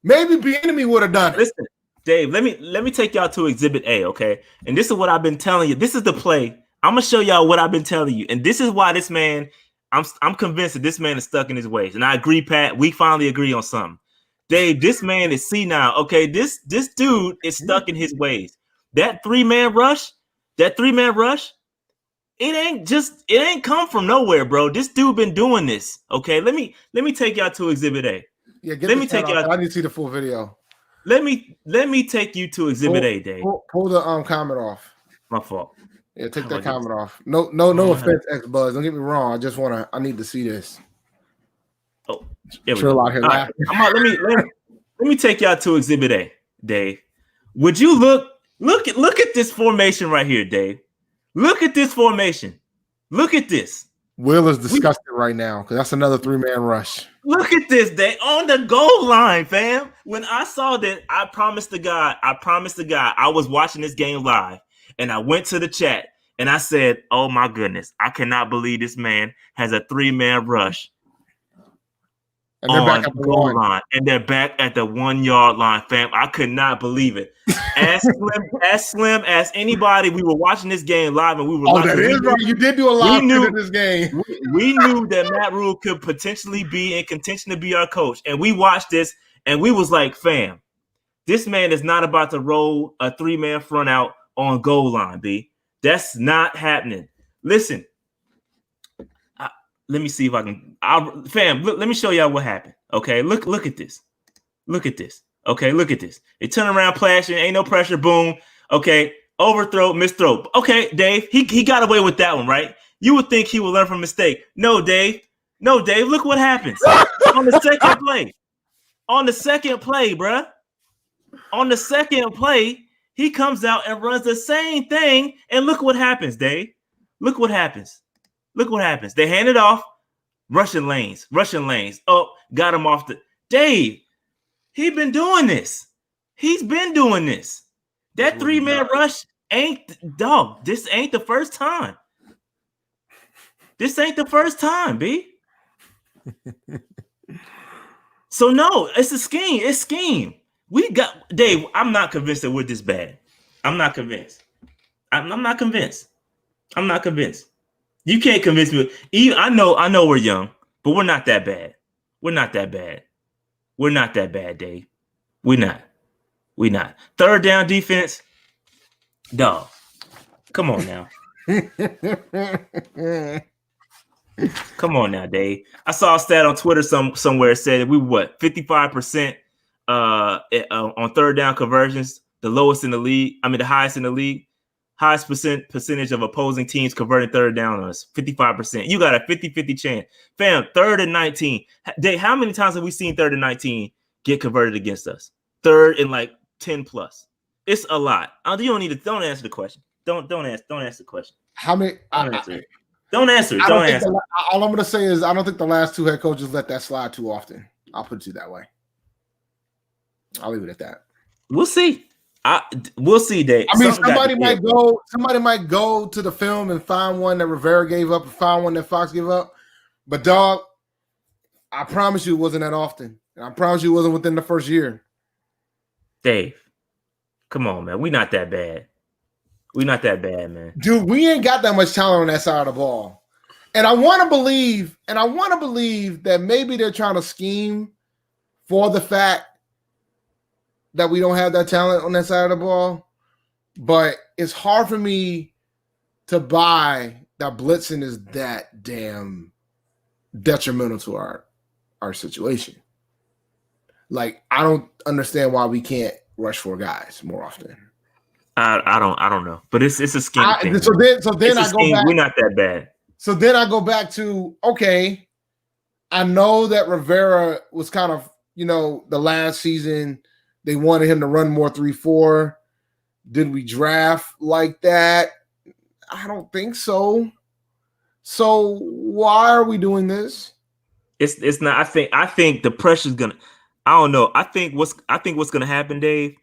Speaker 6: Maybe Bieniemy would have done it.
Speaker 7: Listen, Dave, let me take y'all to Exhibit A, okay? And this is what I've been telling you. This is the play. I'm gonna show y'all what I've been telling you. And this is why this man, I'm convinced that this man is stuck in his ways. And I agree, Pat. We finally agree on something. Dave, this man is senile. Okay, this dude is stuck in his ways. That three-man rush, it ain't come from nowhere, bro. This dude been doing this. Okay, let me take y'all to Exhibit A.
Speaker 6: Yeah,
Speaker 7: let me take y'all.
Speaker 6: I need to see the full video.
Speaker 7: Let me take you to Exhibit A, Dave.
Speaker 6: Pull the comment off.
Speaker 7: My fault.
Speaker 6: Yeah, take that comment off. No offense, X-Buzz. Don't get me wrong. I need to see this.
Speaker 7: Oh, there we go.
Speaker 6: Out here laughing.
Speaker 7: Let me take y'all to Exhibit A, Dave. Would you look at this formation right here, Dave? Look at this formation. Look at this.
Speaker 6: Will is disgusted right now because that's another three-man rush.
Speaker 7: Look at this, Dave, on the goal line, fam. When I saw that, I promised the guy, I was watching this game live, and I went to the chat and I said, "Oh my goodness, I cannot believe this man has a three-man rush."
Speaker 6: And they're back at the goal
Speaker 7: line, and they're back at the 1 yard line, fam. I could not believe it. As slim as anybody. We were watching this game live, and we were.
Speaker 6: That is right. You did do a lot in this game.
Speaker 7: We knew that Matt Rule could potentially be in contention to be our coach, and we watched this, and we was like, "Fam, this man is not about to roll a three-man front out on goal line, B. That's not happening." Listen. Let me see if I can. Let me show y'all what happened. Okay, look at this. Look at this. Okay, look at this. They turn around, plashing, ain't no pressure, boom. Okay, overthrow, misthrow. Okay, Dave, he got away with that one, right? You would think he would learn from mistake. No, Dave, look what happens on the second play. On the second play, bruh. On the second play, he comes out and runs the same thing, and look what happens, Dave. Look what happens. Look what happens. They hand it off. Russian lanes. Oh, got him off the. Dave, he been doing this. He's been doing this. That three-man rush this ain't the first time. This ain't the first time, B. So, no, it's a scheme. It's scheme. We got, Dave, I'm not convinced that we're this bad. I'm not convinced. I'm not convinced. You can't convince me. I know we're young, but we're not that bad. We're not that bad, Dave. We're not. Third down defense, dog. Come on now. Come on now, Dave. I saw a stat on Twitter somewhere said we were 55% on third down conversions, the lowest in the league. I mean, the highest in the league. Highest percentage of opposing teams converting third down on us, 55%. You got a 50-50 chance. Fam, 3rd and 19. Dave, how many times have we seen 3rd and 19 get converted against us? 3rd and like 10 plus. It's a lot. You don't need to. Don't answer the question. Don't answer the question.
Speaker 6: How many?
Speaker 7: Don't answer it. Don't answer.
Speaker 6: All I'm gonna say is I don't think the last two head coaches let that slide too often. I'll put it to you that way. I'll leave it at that.
Speaker 7: We'll see. We'll see, Dave.
Speaker 6: I mean, somebody might go to the film and find one that Rivera gave up, or find one that Fox gave up. But dog, I promise you, it wasn't that often. And I promise you, it wasn't within the first year.
Speaker 7: Dave, come on, man. We're not that bad. We're not that bad, man.
Speaker 6: Dude, we ain't got that much talent on that side of the ball. And I want to believe that maybe they're trying to scheme for the fact that we don't have that talent on that side of the ball, but it's hard for me to buy that blitzing is that damn detrimental to our situation. Like, I don't understand why we can't rush 4 guys more often.
Speaker 7: I don't know, but it's a scheme thing.
Speaker 6: So then I go back.
Speaker 7: We're not that bad.
Speaker 6: So then I go back to, okay, I know that Rivera was kind of, the last season they wanted him to run more 3-4. Did we draft like that? I don't think so. So why are we doing this?
Speaker 7: It's not. I think the pressure's gonna. I don't know. I think what's gonna happen, Dave.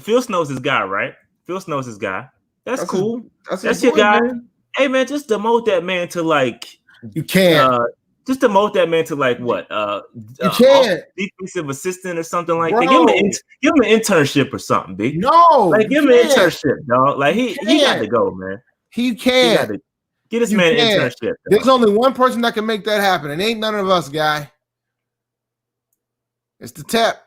Speaker 7: Phil Snow's his guy, right? Phil Snow's his guy. That's cool. That's your guy. Man. Hey man, just demote that man to like.
Speaker 6: You can't.
Speaker 7: Just demote that man to like what?
Speaker 6: You can't.
Speaker 7: Defensive assistant or something like that. Give him an internship or something, B.
Speaker 6: No.
Speaker 7: Like give him an internship, dog. Like he got to go, man.
Speaker 6: He can't.
Speaker 7: Get this man an internship. Dog.
Speaker 6: There's only one person that can make that happen. It ain't none of us, guy. It's the tap.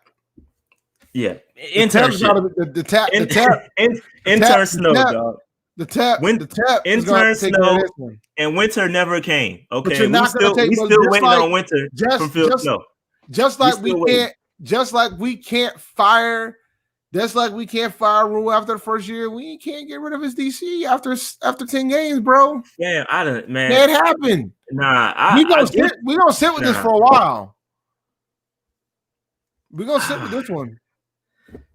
Speaker 7: Yeah,
Speaker 6: Intern
Speaker 7: internship. Intern snow, dog.
Speaker 6: The tap is gonna
Speaker 7: Intern
Speaker 6: have to take care of
Speaker 7: snow,
Speaker 6: this one.
Speaker 7: and winter never came.
Speaker 6: But
Speaker 7: Okay,
Speaker 6: you're not gonna take.
Speaker 7: we
Speaker 6: But
Speaker 7: still
Speaker 6: just
Speaker 7: waiting
Speaker 6: like
Speaker 7: on winter from Phil Snow.
Speaker 6: just
Speaker 7: We
Speaker 6: like
Speaker 7: still
Speaker 6: we
Speaker 7: waiting.
Speaker 6: can't, just like we can't fire. That's like we can't fire Rule after the first year. We can't get rid of his DC after 10 games, bro.
Speaker 7: Man, I don't. Man,
Speaker 6: Can't happen.
Speaker 7: Nah,
Speaker 6: We gonna sit with this for a while. We're gonna sit with this one.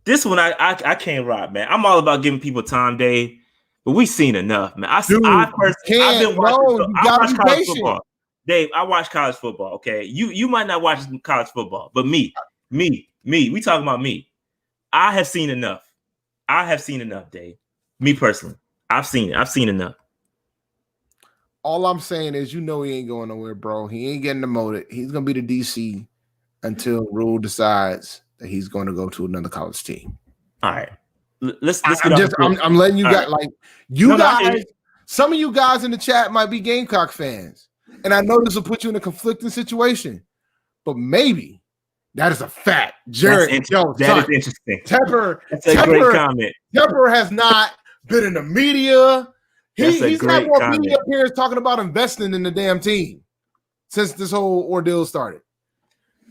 Speaker 7: This one I can't rock, man. I'm all about giving people time, Dave, but we've seen enough, man. I've been watching. I watch college football, Dave. I watch college football. Okay, you might not watch college football, but me. We talking about me. I have seen enough. Dave. Me personally, I've seen enough.
Speaker 6: All I'm saying is, he ain't going nowhere, bro. He ain't getting demoted. He's gonna be the DC until Rule decides that he's going to go to another college team.
Speaker 7: All right, let's get
Speaker 6: I'm letting you guys,
Speaker 7: right.
Speaker 6: guys. Some of you guys in the chat might be Gamecock fans, and I know this will put you in a conflicting situation, but maybe that is a fact. Jared,
Speaker 7: that is interesting.
Speaker 6: Tepper,
Speaker 7: that's a great comment.
Speaker 6: Tepper has not been in the media. He's had more media appearance talking about investing in the damn team since this whole ordeal started.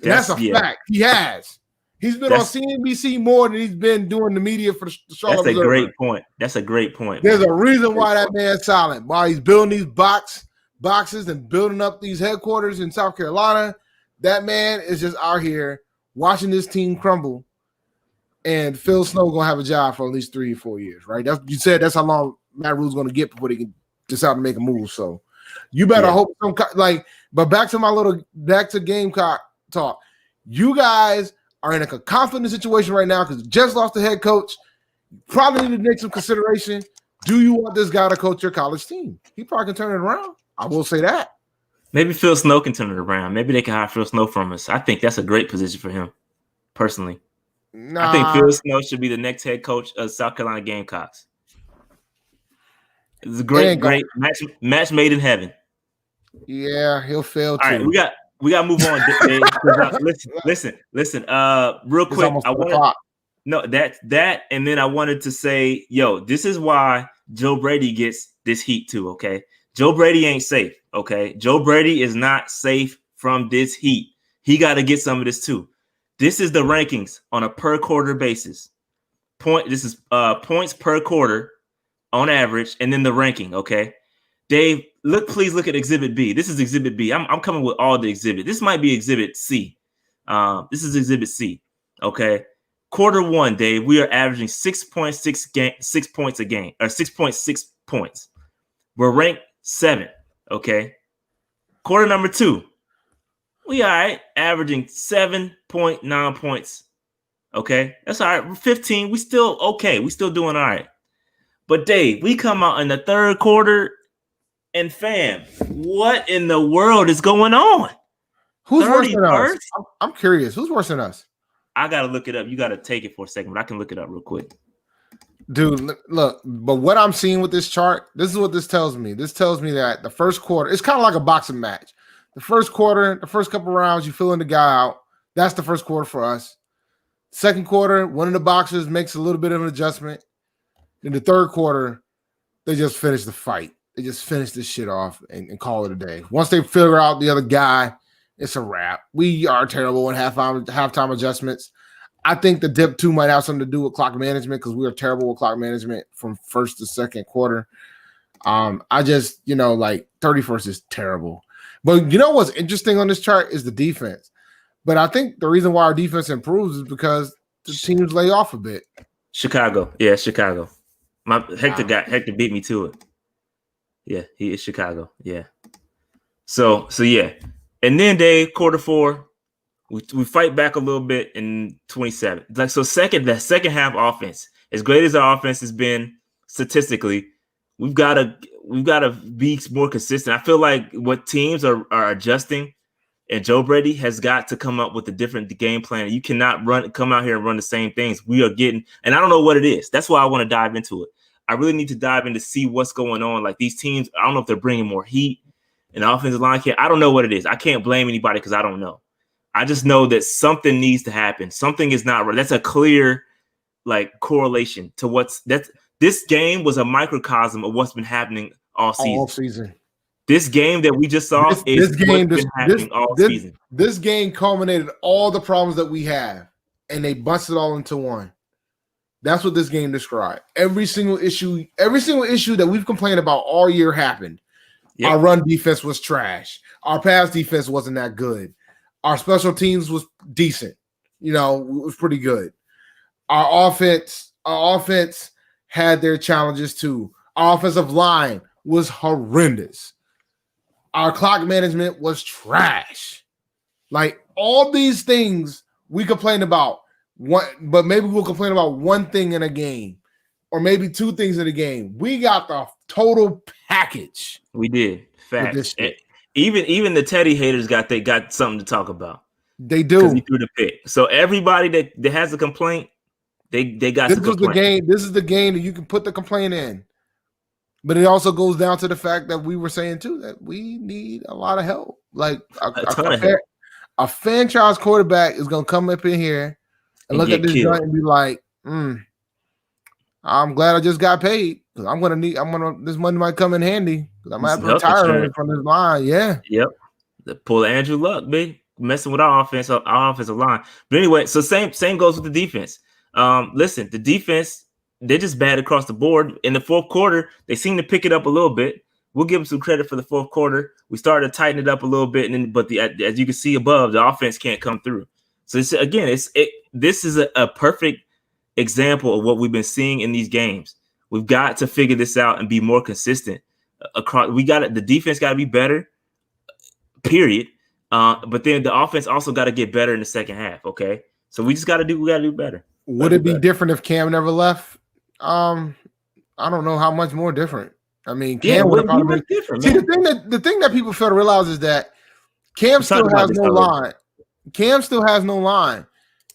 Speaker 6: And that's a fact. He has. He's been on CNBC more than he's been doing the media for the Charlotte
Speaker 7: That's a
Speaker 6: Observer.
Speaker 7: great point. That's a great point.
Speaker 6: There's a reason why that man's silent. While he's building these boxes and building up these headquarters in South Carolina, that man is just out here watching this team crumble. And Phil Snow gonna have a job for at least 3 or 4 years, right? You said that's how long Matt Rule's gonna get before they can decide to make a move. So you better hope but back to Gamecock talk. You guys are in a confident situation right now because you just lost the head coach. You probably need to make some consideration. Do you want this guy to coach your college team? He probably can turn it around. I will say that.
Speaker 7: Maybe Phil Snow can turn it around. Maybe they can hire Phil Snow from us. I think that's a great position for him, personally. I think Phil Snow should be the next head coach of South Carolina Gamecocks. It's a great match made in heaven.
Speaker 6: Yeah, he'll fail too.
Speaker 7: All right, we got to move on. Listen. Real quick, I want that, and then I wanted to say, this is why Joe Brady gets this heat too. Okay, Joe Brady ain't safe. Okay, Joe Brady is not safe from this heat. He got to get some of this too. This is the rankings on a per quarter basis. This is points per quarter on average, and then the ranking. Okay, Dave, please look at Exhibit B. This is Exhibit B. I'm coming with all the exhibit. This might be Exhibit C. This is Exhibit C. Okay, quarter one, Dave. We are averaging 6.6 points a game, or 6.6 points. We're ranked 7th. Okay, quarter number 2. We all right, averaging 7.9 points. Okay, that's all right. We're 15. We still okay. We still doing all right. But Dave, we come out in the third quarter, and fam, what in the world is going on?
Speaker 6: Who's worse than us? I'm curious. Who's worse than us?
Speaker 7: I gotta look it up. You gotta take it for a second, but I can look it up real quick.
Speaker 6: Dude, look, but what I'm seeing with this chart, this is what this tells me. This tells me that the first quarter, it's kind of like a boxing match. The first quarter, the first couple rounds, you filling the guy out. That's the first quarter for us. Second quarter, one of the boxers makes a little bit of an adjustment. In the third quarter, they just finish the fight. They just finish this shit off and call it a day. Once they figure out the other guy, it's a wrap. We are terrible in halftime adjustments. I think the dip 2 might have something to do with clock management because we are terrible with clock management from first to second quarter. I just, 31st is terrible. But you know what's interesting on this chart is the defense. But I think the reason why our defense improves is because the teams lay off a bit.
Speaker 7: Chicago. Yeah, Chicago. Hector beat me to it. Yeah, he is Chicago. Yeah. So yeah. And then Dave, quarter 4, we fight back a little bit in 27. The second half offense, as great as our offense has been statistically, we've got to be more consistent. I feel like what teams are adjusting, and Joe Brady has got to come up with a different game plan. You cannot come out here and run the same things. We are getting, and I don't know what it is. That's why I want to dive into it. I really need to dive in to see what's going on. Like these teams, I don't know if they're bringing more heat and offensive line care. I don't know what it is. I can't blame anybody because I don't know. I just know that something needs to happen. Something is not right. That's a clear correlation to this game was a microcosm of what's been happening all season.
Speaker 6: All season.
Speaker 7: This game that we just saw is what's been happening all season.
Speaker 6: This game culminated all the problems that we have, and they busted it all into one. That's what this game described. Every single issue that we've complained about all year happened. Yep. Our run defense was trash. Our pass defense wasn't that good. Our special teams was decent. It was pretty good. Our offense had their challenges too. Our offensive line was horrendous. Our clock management was trash. Like all these things we complain about, but maybe we'll complain about one thing in a game or maybe two things in a game. We got the total package.
Speaker 7: We did. Facts. Even the Teddy haters got something to talk about.
Speaker 6: They do.
Speaker 7: Because he threw the pick. So everybody that has a complaint, they got
Speaker 6: this was the game. This is the game that you can put the complaint in. But it also goes down to the fact that we were saying too that we need a lot of help. Like a franchise quarterback is gonna come up in here and look at this joint and be like, I'm glad I just got paid because this money might come in handy because I might have to retire from this line. Yeah.
Speaker 7: Yep. Pull Andrew Luck, big messing with our offensive line. But anyway, so same goes with the defense. Listen, the defense. They're just bad across the board. In the fourth quarter, they seem to pick it up a little bit. We'll give them some credit for the fourth quarter. We started to tighten it up a little bit, but as you can see above, the offense can't come through. So this is a perfect example of what we've been seeing in these games. We've got to figure this out and be more consistent across. The defense got to be better. Period. But then the offense also got to get better in the second half. Okay, so we got to do better.
Speaker 6: Would it be different if Cam never left? I don't know how much more different. I mean, Cam would have probably been different. See, the thing that people fail to realize is that Cam still has no line. Cam still has no line.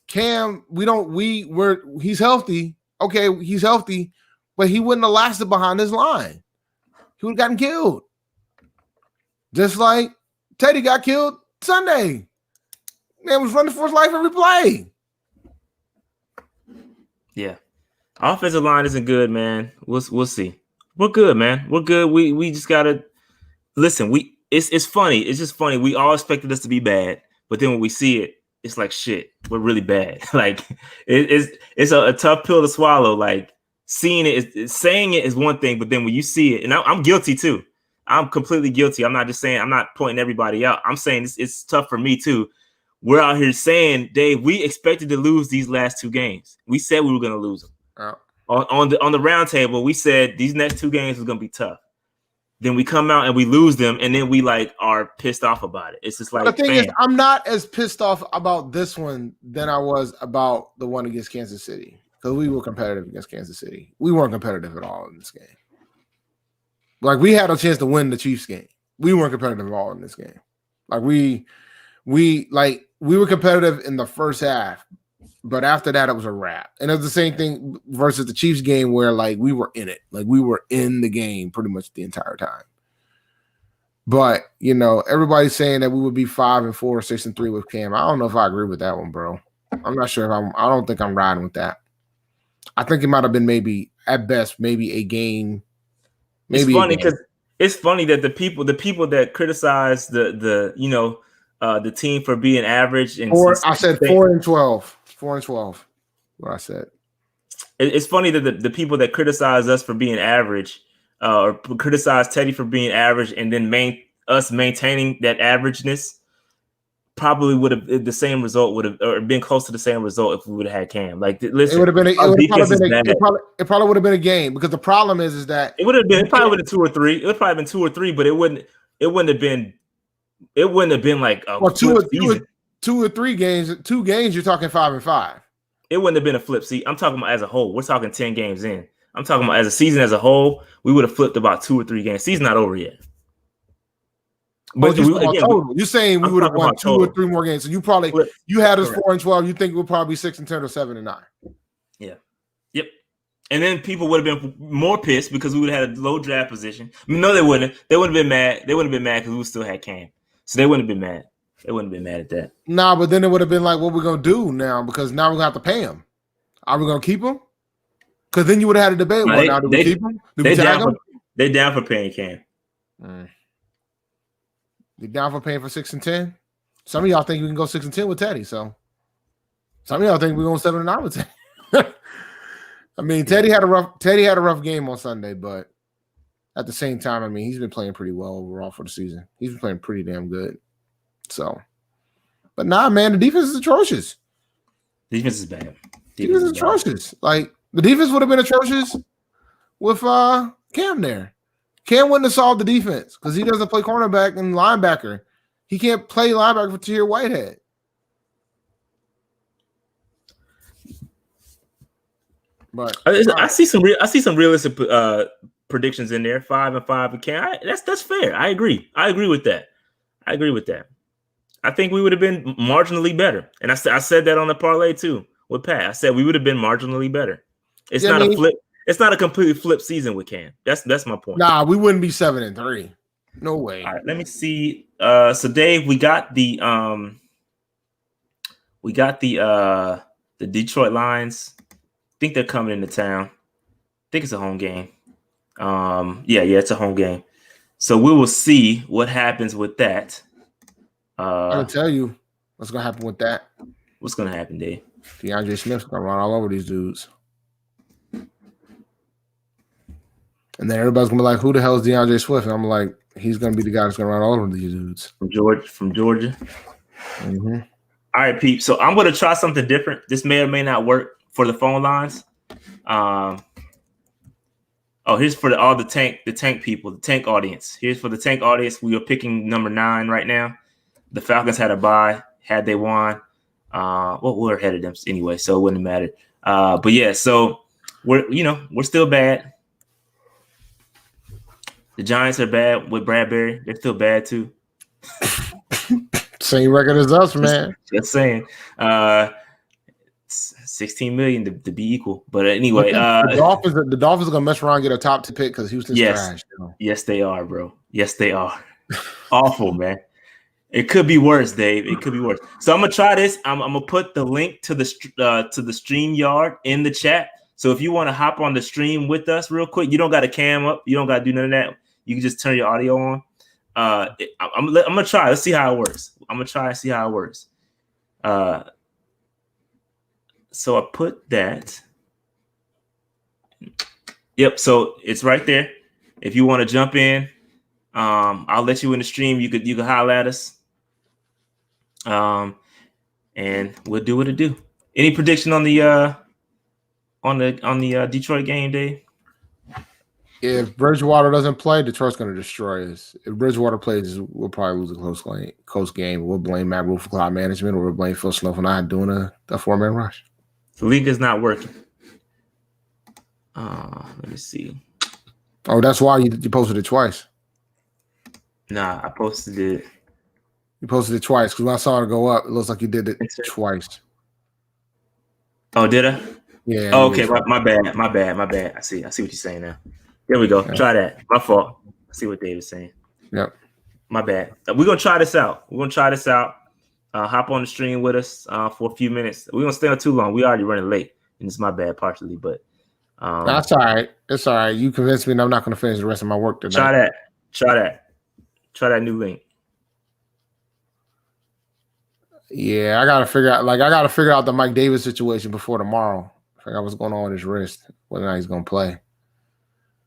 Speaker 6: Cam, he's healthy. Okay, he's healthy, but he wouldn't have lasted behind his line. He would have gotten killed. Just like Teddy got killed Sunday. Man was running for his life every play.
Speaker 7: Yeah. Offensive line isn't good, man. We'll see. We're good, man. We're good. We just gotta listen. It's funny. It's just funny. We all expected us to be bad, but then when we see it, it's like shit. We're really bad. Like it's a tough pill to swallow. Like saying it is one thing, but then when you see it, and I'm guilty too. I'm completely guilty. I'm not pointing everybody out. I'm saying it's tough for me too. We're out here saying, Dave, we expected to lose these last two games. We said we were going to lose them. On the round table, we said these next two games was going to be tough. Then we come out and we lose them, and then we are pissed off about it. It's just like
Speaker 6: the thing is, I'm not as pissed off about this one than I was about the one against Kansas City because we were competitive against Kansas City. We weren't competitive at all in this game. Like we had a chance to win the Chiefs game. We weren't competitive at all in this game. Like we were competitive in the first half, but after that, it was a wrap. And it was the same thing versus the Chiefs game where we were in it. Like we were in the game pretty much the entire time. But, everybody's saying that we would be 5-4, 6-3 with Cam. I don't know if I agree with that one, bro. I'm not sure I don't think I'm riding with that. I think it might have been maybe at best, maybe a game. Maybe
Speaker 7: it's funny because it's funny that the people that criticize the team for being average and
Speaker 6: I said 4-12. 4-12. What I said.
Speaker 7: It's funny that the people that criticize us for being average, or criticize Teddy for being average, and then us maintaining that averageness, probably would have the same result would have or been close to the same result if we would have had Cam. Like, listen,
Speaker 6: it would have been. It probably would have been a game because the problem is that
Speaker 7: it would have been. It probably would have 2 or 3. It would probably been 2 or 3, but it wouldn't have been. It wouldn't have been like a
Speaker 6: two or three games. 2 games, you're talking 5-5.
Speaker 7: It wouldn't have been a flip. See, I'm talking about as a whole. We're talking 10 games in. I'm talking about as a season as a whole. We would have flipped about 2 or 3 games. Season's not over yet.
Speaker 6: But you're saying we would have won 2 or 3 more games. So you had us 4-12. You think we'll probably be 6-10 or 7-9.
Speaker 7: Yeah. Yep. And then people would have been more pissed because we would have had a low draft position. No, they wouldn't. They wouldn't have been mad. They wouldn't have been mad because we still had Cam. So they wouldn't have been mad. They wouldn't have been mad at that.
Speaker 6: Nah, but then it would have been like, what we gonna do now? Because now we're gonna have to pay him. Are we gonna keep him? Because then you would have had a debate.
Speaker 7: No,
Speaker 6: Well, now do we keep him? Do we tag him?
Speaker 7: They down for paying Cam.
Speaker 6: You down for paying for 6 and 10? Some of y'all think we can go 6 and 10 with Teddy. So some of y'all think we're going 7 and 9 with Teddy. I mean, Teddy had a rough game on Sunday, but at the same time, I mean, he's been playing pretty well overall for the season. He's been playing pretty damn good. So, but nah, man, the defense is atrocious.
Speaker 7: Defense is bad.
Speaker 6: Defense is atrocious. Like the defense would have been atrocious with Cam there. Cam wouldn't have solved the defense because he doesn't play cornerback and linebacker. He can't play linebacker for Tahir Whitehead. But
Speaker 7: I see some realistic predictions in there. 5 and 5 and Cam. That's fair. I agree with that. I think we would have been marginally better, and I said that on the parlay too with Pat. I said we would have been marginally better. It's not a flip. It's not a completely flip season with Cam. That's my point.
Speaker 6: Nah, we wouldn't be 7 and 3. No way.
Speaker 7: All right, let me see. So Dave, we got the Detroit Lions. I think they're coming into town. I think it's a home game. Yeah, it's a home game. So we will see what happens with that.
Speaker 6: I'll tell you what's gonna happen with that.
Speaker 7: What's gonna happen, Dave?
Speaker 6: DeAndre Smith's gonna run all over these dudes. And then everybody's gonna be like, "Who the hell is DeAndre Swift?" And I'm like, "He's gonna be the guy that's gonna run all over these dudes."
Speaker 7: From Georgia.
Speaker 6: Mm-hmm.
Speaker 7: All right, Pete. So I'm gonna try something different. This may or may not work for the phone lines. Here's for all the tank people, the tank audience. Here's for the tank audience. We are picking number 9 right now. The Falcons had a bye. Had they won, we're ahead of them anyway, so it wouldn't matter. But yeah, so we're still bad. The Giants are bad with Bradbury. They're still bad too.
Speaker 6: Same record as us, man.
Speaker 7: Just saying. 16 million to be equal. But anyway,
Speaker 6: the Dolphins are gonna mess around and get a top 2 pick because Houston's trash.
Speaker 7: Yes, they are, bro. Yes, they are. Awful, man. It could be worse, Dave. It could be worse. So I'm gonna try this. I'm gonna put the link to the StreamYard in the chat. So if you want to hop on the stream with us real quick, you don't got a cam up. You don't got to do none of that. You can just turn your audio on. I'm gonna try. Let's see how it works. I'm gonna try and see how it works. So I put that. Yep. So it's right there. If you want to jump in, I'll let you in the stream. You could holler at us. And we'll do what it do. Any prediction on the Detroit game, Dave?
Speaker 6: If Bridgewater doesn't play, Detroit's going to destroy us. If Bridgewater plays, we'll probably lose a close game. We'll blame Matt Rule for cloud management, or we'll blame Phil Snow for not doing a 4-man rush.
Speaker 7: The league is not working. Let me see.
Speaker 6: Oh, that's why you posted it twice.
Speaker 7: Nah, I posted it.
Speaker 6: You posted it twice because when I saw it go up, it looks like you did it twice.
Speaker 7: Oh, did I?
Speaker 6: Yeah.
Speaker 7: Oh, okay. My bad. I see what you're saying now. There we go. Yeah. Try that. My fault. I see what David's saying.
Speaker 6: Yep.
Speaker 7: My bad. We're gonna try this out. Hop on the stream with us for a few minutes. We're gonna stay on too long. We already running late, and it's my bad partially, but
Speaker 6: that's all right. It's all right. You convinced me, and I'm not gonna finish the rest of my work tonight.
Speaker 7: Try that new link.
Speaker 6: Yeah, I gotta figure out the Mike Davis situation before tomorrow. Figure out what's going on with his wrist, whether or not he's gonna play.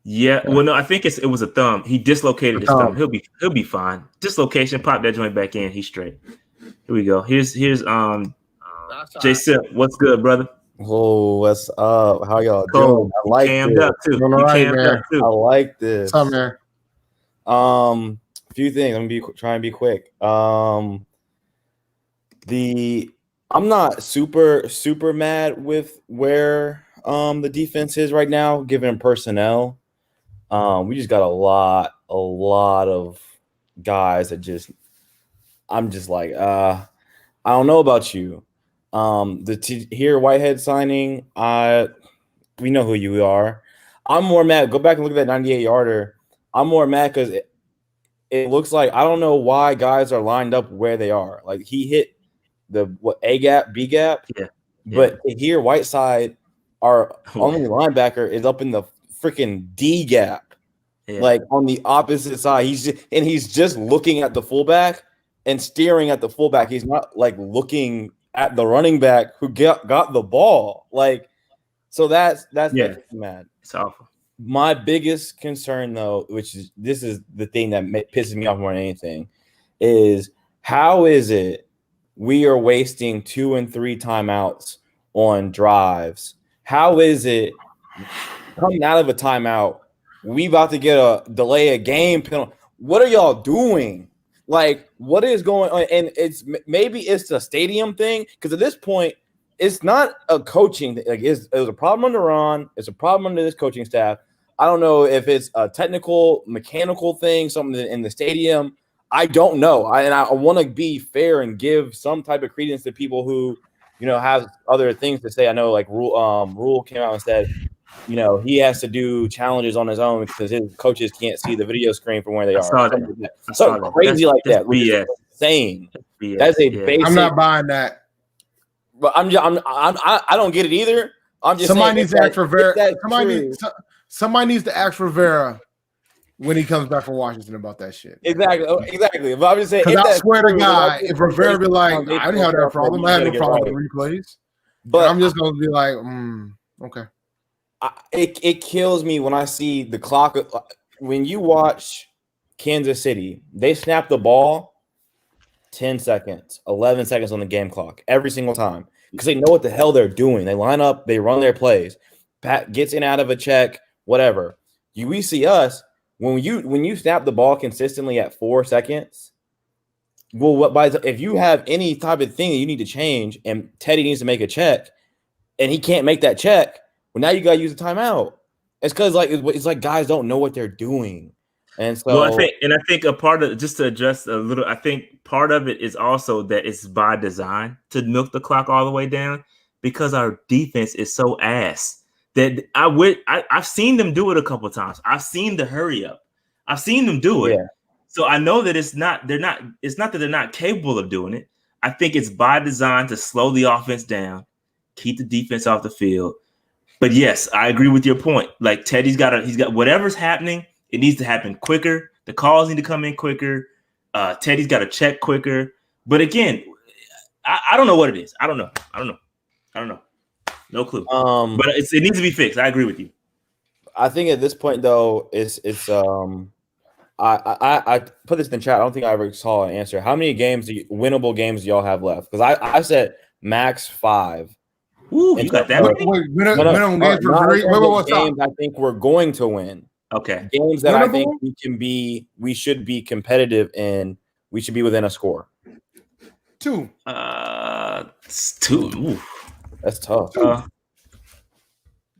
Speaker 7: Yeah, well, no, I think it was a thumb. He dislocated his thumb. He'll be fine. Dislocation, pop that joint back in. He's straight. Here we go. Here's Jay Sip. What's good, brother?
Speaker 8: Oh, what's up? How y'all doing? I like
Speaker 7: cammed
Speaker 8: this.
Speaker 7: Up too.
Speaker 8: I like this.
Speaker 6: What's up, man?
Speaker 8: A few things. I'm gonna try and be quick. I'm not super mad with where the defense is right now, given personnel. We just got a lot of guys that I'm just like, I don't know about you. Here Whitehead signing, we know who you are. I'm more mad. Go back and look at that 98-yarder. I'm more mad because it looks like I don't know why guys are lined up where they are. Like he hit the A gap, B gap, but here Whiteside, our only linebacker, is up in the freaking D gap, like on the opposite side. He's just looking at the fullback and staring at the fullback. He's not like looking at the running back who got the ball. Like, so that's mad.
Speaker 7: It's awful.
Speaker 8: My biggest concern, though, this is the thing that pisses me off more than anything, is how is it we are wasting 2 and 3 timeouts on drives? How is it coming out of a timeout, we about to get a delay a game penalty? What are y'all doing? Like, what is going on? And maybe it's a stadium thing, because at this point, it's not a coaching thing. Like, it was a problem under Ron. It's a problem under this coaching staff. I don't know if it's a technical, mechanical thing, something in the stadium. I don't know. I want to be fair and give some type of credence to people who, have other things to say. I know, like Rule came out and said, he has to do challenges on his own because his coaches can't see the video screen from where they are. Something crazy like that.
Speaker 7: BS.
Speaker 8: Insane. That's a basic.
Speaker 6: I'm not buying that.
Speaker 8: But I don't get it either. I'm just
Speaker 6: somebody
Speaker 8: saying,
Speaker 6: needs to ask for Vera. Somebody needs to ask for Vera when he comes back from Washington about that shit.
Speaker 8: Exactly. But I'm just saying,
Speaker 6: because I swear to God, if Rivera be like, I didn't have that problem. I had no problem with replays. But I'm just gonna be like, okay.
Speaker 8: It kills me when I see the clock. When you watch Kansas City, they snap the ball 10 seconds, 11 seconds on the game clock every single time because they know what the hell they're doing. They line up, they run their plays. Pat gets in out of a check, whatever. We see us when you snap the ball consistently at 4 seconds. Well, if you have any type of thing that you need to change, and Teddy needs to make a check, and he can't make that check, well, now you gotta use a timeout. It's because it's like guys don't know what they're doing. And so,
Speaker 7: I think a part of, just to address a little, I think part of it is also that it's by design to milk the clock all the way down because our defense is so ass that I've seen them do it a couple of times. I've seen the hurry up. I've seen them do it. Yeah. So I know that it's not that they're not capable of doing it. I think it's by design to slow the offense down, keep the defense off the field. But yes, I agree with your point. Like Teddy's got whatever's happening. It needs to happen quicker. The calls need to come in quicker. Teddy's got to check quicker. But again, I don't know what it is. I don't know. No clue. But it needs to be fixed. I agree with you.
Speaker 8: I think at this point though, I put this in the chat. I don't think I ever saw an answer. How many winnable games do y'all have left? Because I said max 5.
Speaker 7: Ooh, you got that many?
Speaker 6: Minimum games for free. What's
Speaker 8: games I think we're going to win.
Speaker 7: Okay.
Speaker 8: Games that I think we should be competitive in. We should be within a score.
Speaker 6: 2.
Speaker 7: 2. Ooh.
Speaker 8: That's tough.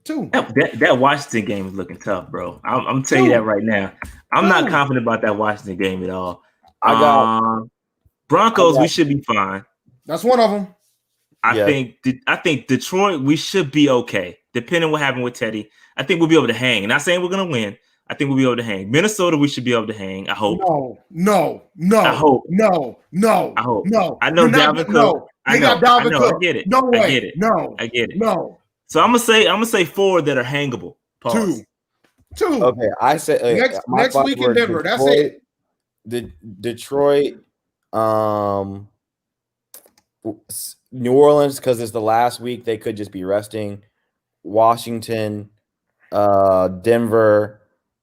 Speaker 6: 2.
Speaker 7: That Washington game is looking tough, bro. I'm telling you that right now. I'm not confident about that Washington game at all.
Speaker 8: I got
Speaker 7: Broncos. We should be fine.
Speaker 6: That's one of them.
Speaker 7: I think Detroit. We should be okay, depending on what happened with Teddy. I think we'll be able to hang. Not saying we're gonna win. I think we'll be able to hang. Minnesota, we should be able to hang. I hope.
Speaker 6: No.
Speaker 7: I hope.
Speaker 6: No.
Speaker 7: I hope.
Speaker 6: No.
Speaker 7: I know Dalvin Cook.
Speaker 6: I got Dalvin Cook.
Speaker 7: I get it.
Speaker 6: No way.
Speaker 7: I get it.
Speaker 6: No.
Speaker 7: I get it.
Speaker 6: No.
Speaker 7: So I'm gonna say 4 that are hangable. Pause.
Speaker 6: 2.
Speaker 8: Okay, I said
Speaker 6: next week in Denver. That's it.
Speaker 8: Detroit, New Orleans, because it's the last week, they could just be resting. Washington, Denver,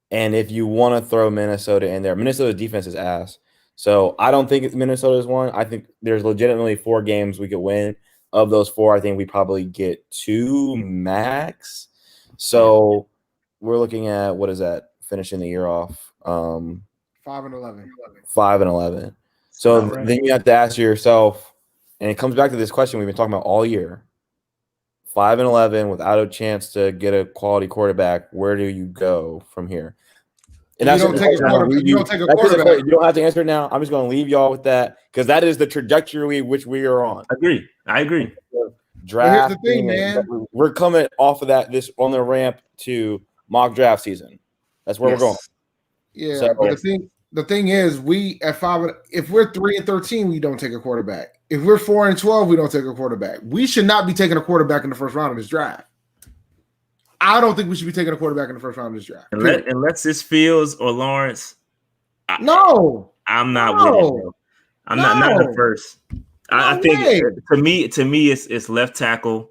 Speaker 8: and if you want to throw Minnesota in there, Minnesota's defense is ass. So I don't think Minnesota's one. I think there's legitimately 4 games we could win. Of those 4, I think we probably get 2 max. So we're looking at, what is that? Finishing the year off.
Speaker 6: 5-11.
Speaker 8: 5-11. So then you have to ask yourself, and it comes back to this question we've been talking about all year. 5-11 without a chance to get a quality quarterback. Where do you go from here? And
Speaker 6: you don't take a quarterback.
Speaker 8: You don't have to answer it now. I'm just going to leave y'all with that because that is the trajectory which we are on.
Speaker 7: I agree.
Speaker 8: Draft.
Speaker 6: Here's the thing, man.
Speaker 8: We're coming off of that. This on the ramp to mock draft season. That's where we're going.
Speaker 6: Yeah, but the thing is, we at 5. If we're 3-13, we don't take a quarterback. If we're 4-12, we don't take a quarterback. We should not be taking a quarterback in the first round of this draft. I don't think we should be taking a quarterback in the first round of this draft.
Speaker 7: Unless it's Fields or Lawrence.
Speaker 6: I'm
Speaker 7: not with it, bro. I'm not in the first. I think to me, it's left tackle,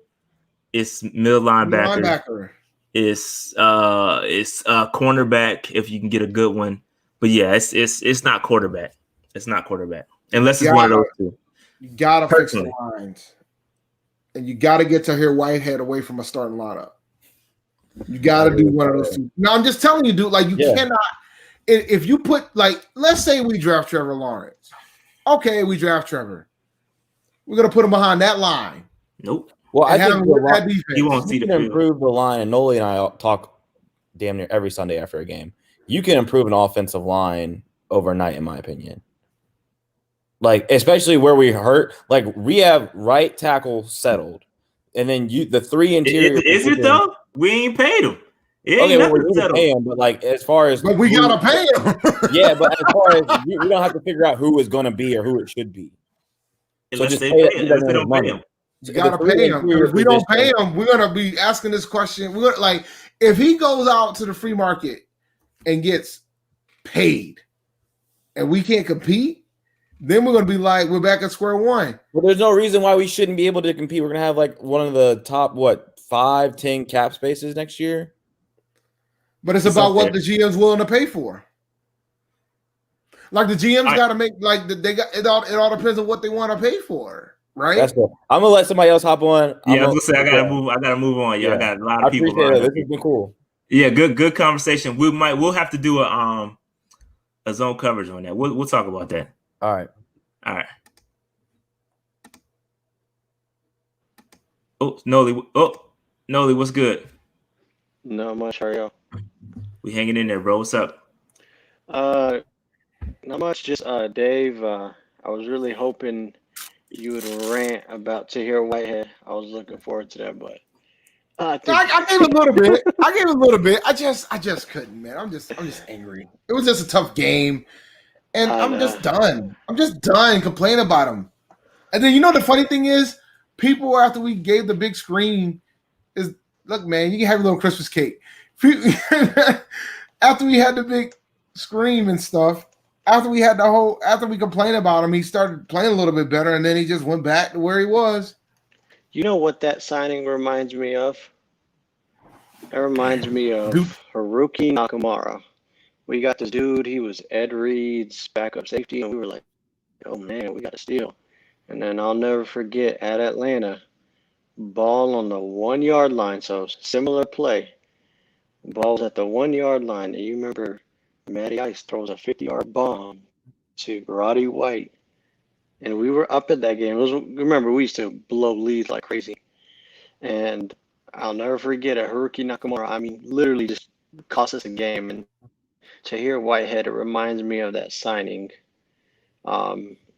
Speaker 7: it's middle linebacker. It's cornerback if you can get a good one. But yeah, it's not quarterback. It's not quarterback. Unless it's one of those two.
Speaker 6: You gotta fix the lines. And you gotta get to hear Whitehead away from a starting lineup. You gotta do one of those two. No, I'm just telling you, dude, like you cannot if you put like let's say we draft Trevor Lawrence. Okay, we draft Trevor. We're gonna put him behind that line.
Speaker 8: Nope. Well, I think
Speaker 7: you won't see the
Speaker 8: improve the line, and Noli and I talk damn near every Sunday after a game. You can improve an offensive line overnight, in my opinion. Like, especially where we hurt. Like, we have right tackle settled, and then the 3 interior.
Speaker 7: Is it though? We ain't paid him.
Speaker 8: Okay, well, we need to pay him, but like as far as
Speaker 6: we gotta pay him.
Speaker 8: Yeah, but as far as we don't have to figure out who is going to be or who it should be.
Speaker 7: Unless they don't pay him.
Speaker 6: You gotta pay him. If we don't pay him, we're gonna be asking this question. We're gonna, like, if he goes out to the free market and gets paid, and we can't compete, then we're gonna be like, we're back at square one.
Speaker 8: Well, there's no reason why we shouldn't be able to compete. We're gonna have like one of the top 5-10 cap spaces next year.
Speaker 6: But it's about what the GM's willing to pay for. Like the GM's got to make like it all depends on what they want to pay for, right?
Speaker 8: That's cool. I'm gonna let somebody else hop on.
Speaker 7: I was gonna say I gotta move on. Yeah, I got a lot of people.
Speaker 8: This has been cool.
Speaker 7: Yeah, good conversation. We'll have to do a zone coverage on that. We'll talk about that.
Speaker 8: All right.
Speaker 7: Oh, Noli, what's good?
Speaker 9: Not much. How are y'all?
Speaker 7: We hanging in there, bro. What's up?
Speaker 9: Not much. Just Dave. I was really hoping you would rant about Tahir Whitehead. I was looking forward to that, but
Speaker 6: I gave a little bit. I just couldn't, man. I'm just angry. It was just a tough game, and I'm just done. I'm just done complaining about him. And then the funny thing is, people after we gave the big screen is look, man. You can have a little Christmas cake. After we had the big scream and stuff, after we complained about him, he started playing a little bit better, and then he just went back to where he was.
Speaker 9: You know what that signing reminds me of? It reminds me of Haruki Nakamura. We got this dude, he was Ed Reed's backup safety, and we were like, oh man, we got to steal. And then I'll never forget at Atlanta, ball on the 1 yard line, so similar play. Ball's at the 1 yard line, and you remember Matty Ice throws a 50-yard bomb to Roddy White, and we were up at that game. Remember, we used to blow leads like crazy, and I'll never forget it. Haruki Nakamura, I mean, literally just cost us a game. And Tahir Whitehead, it reminds me of that signing.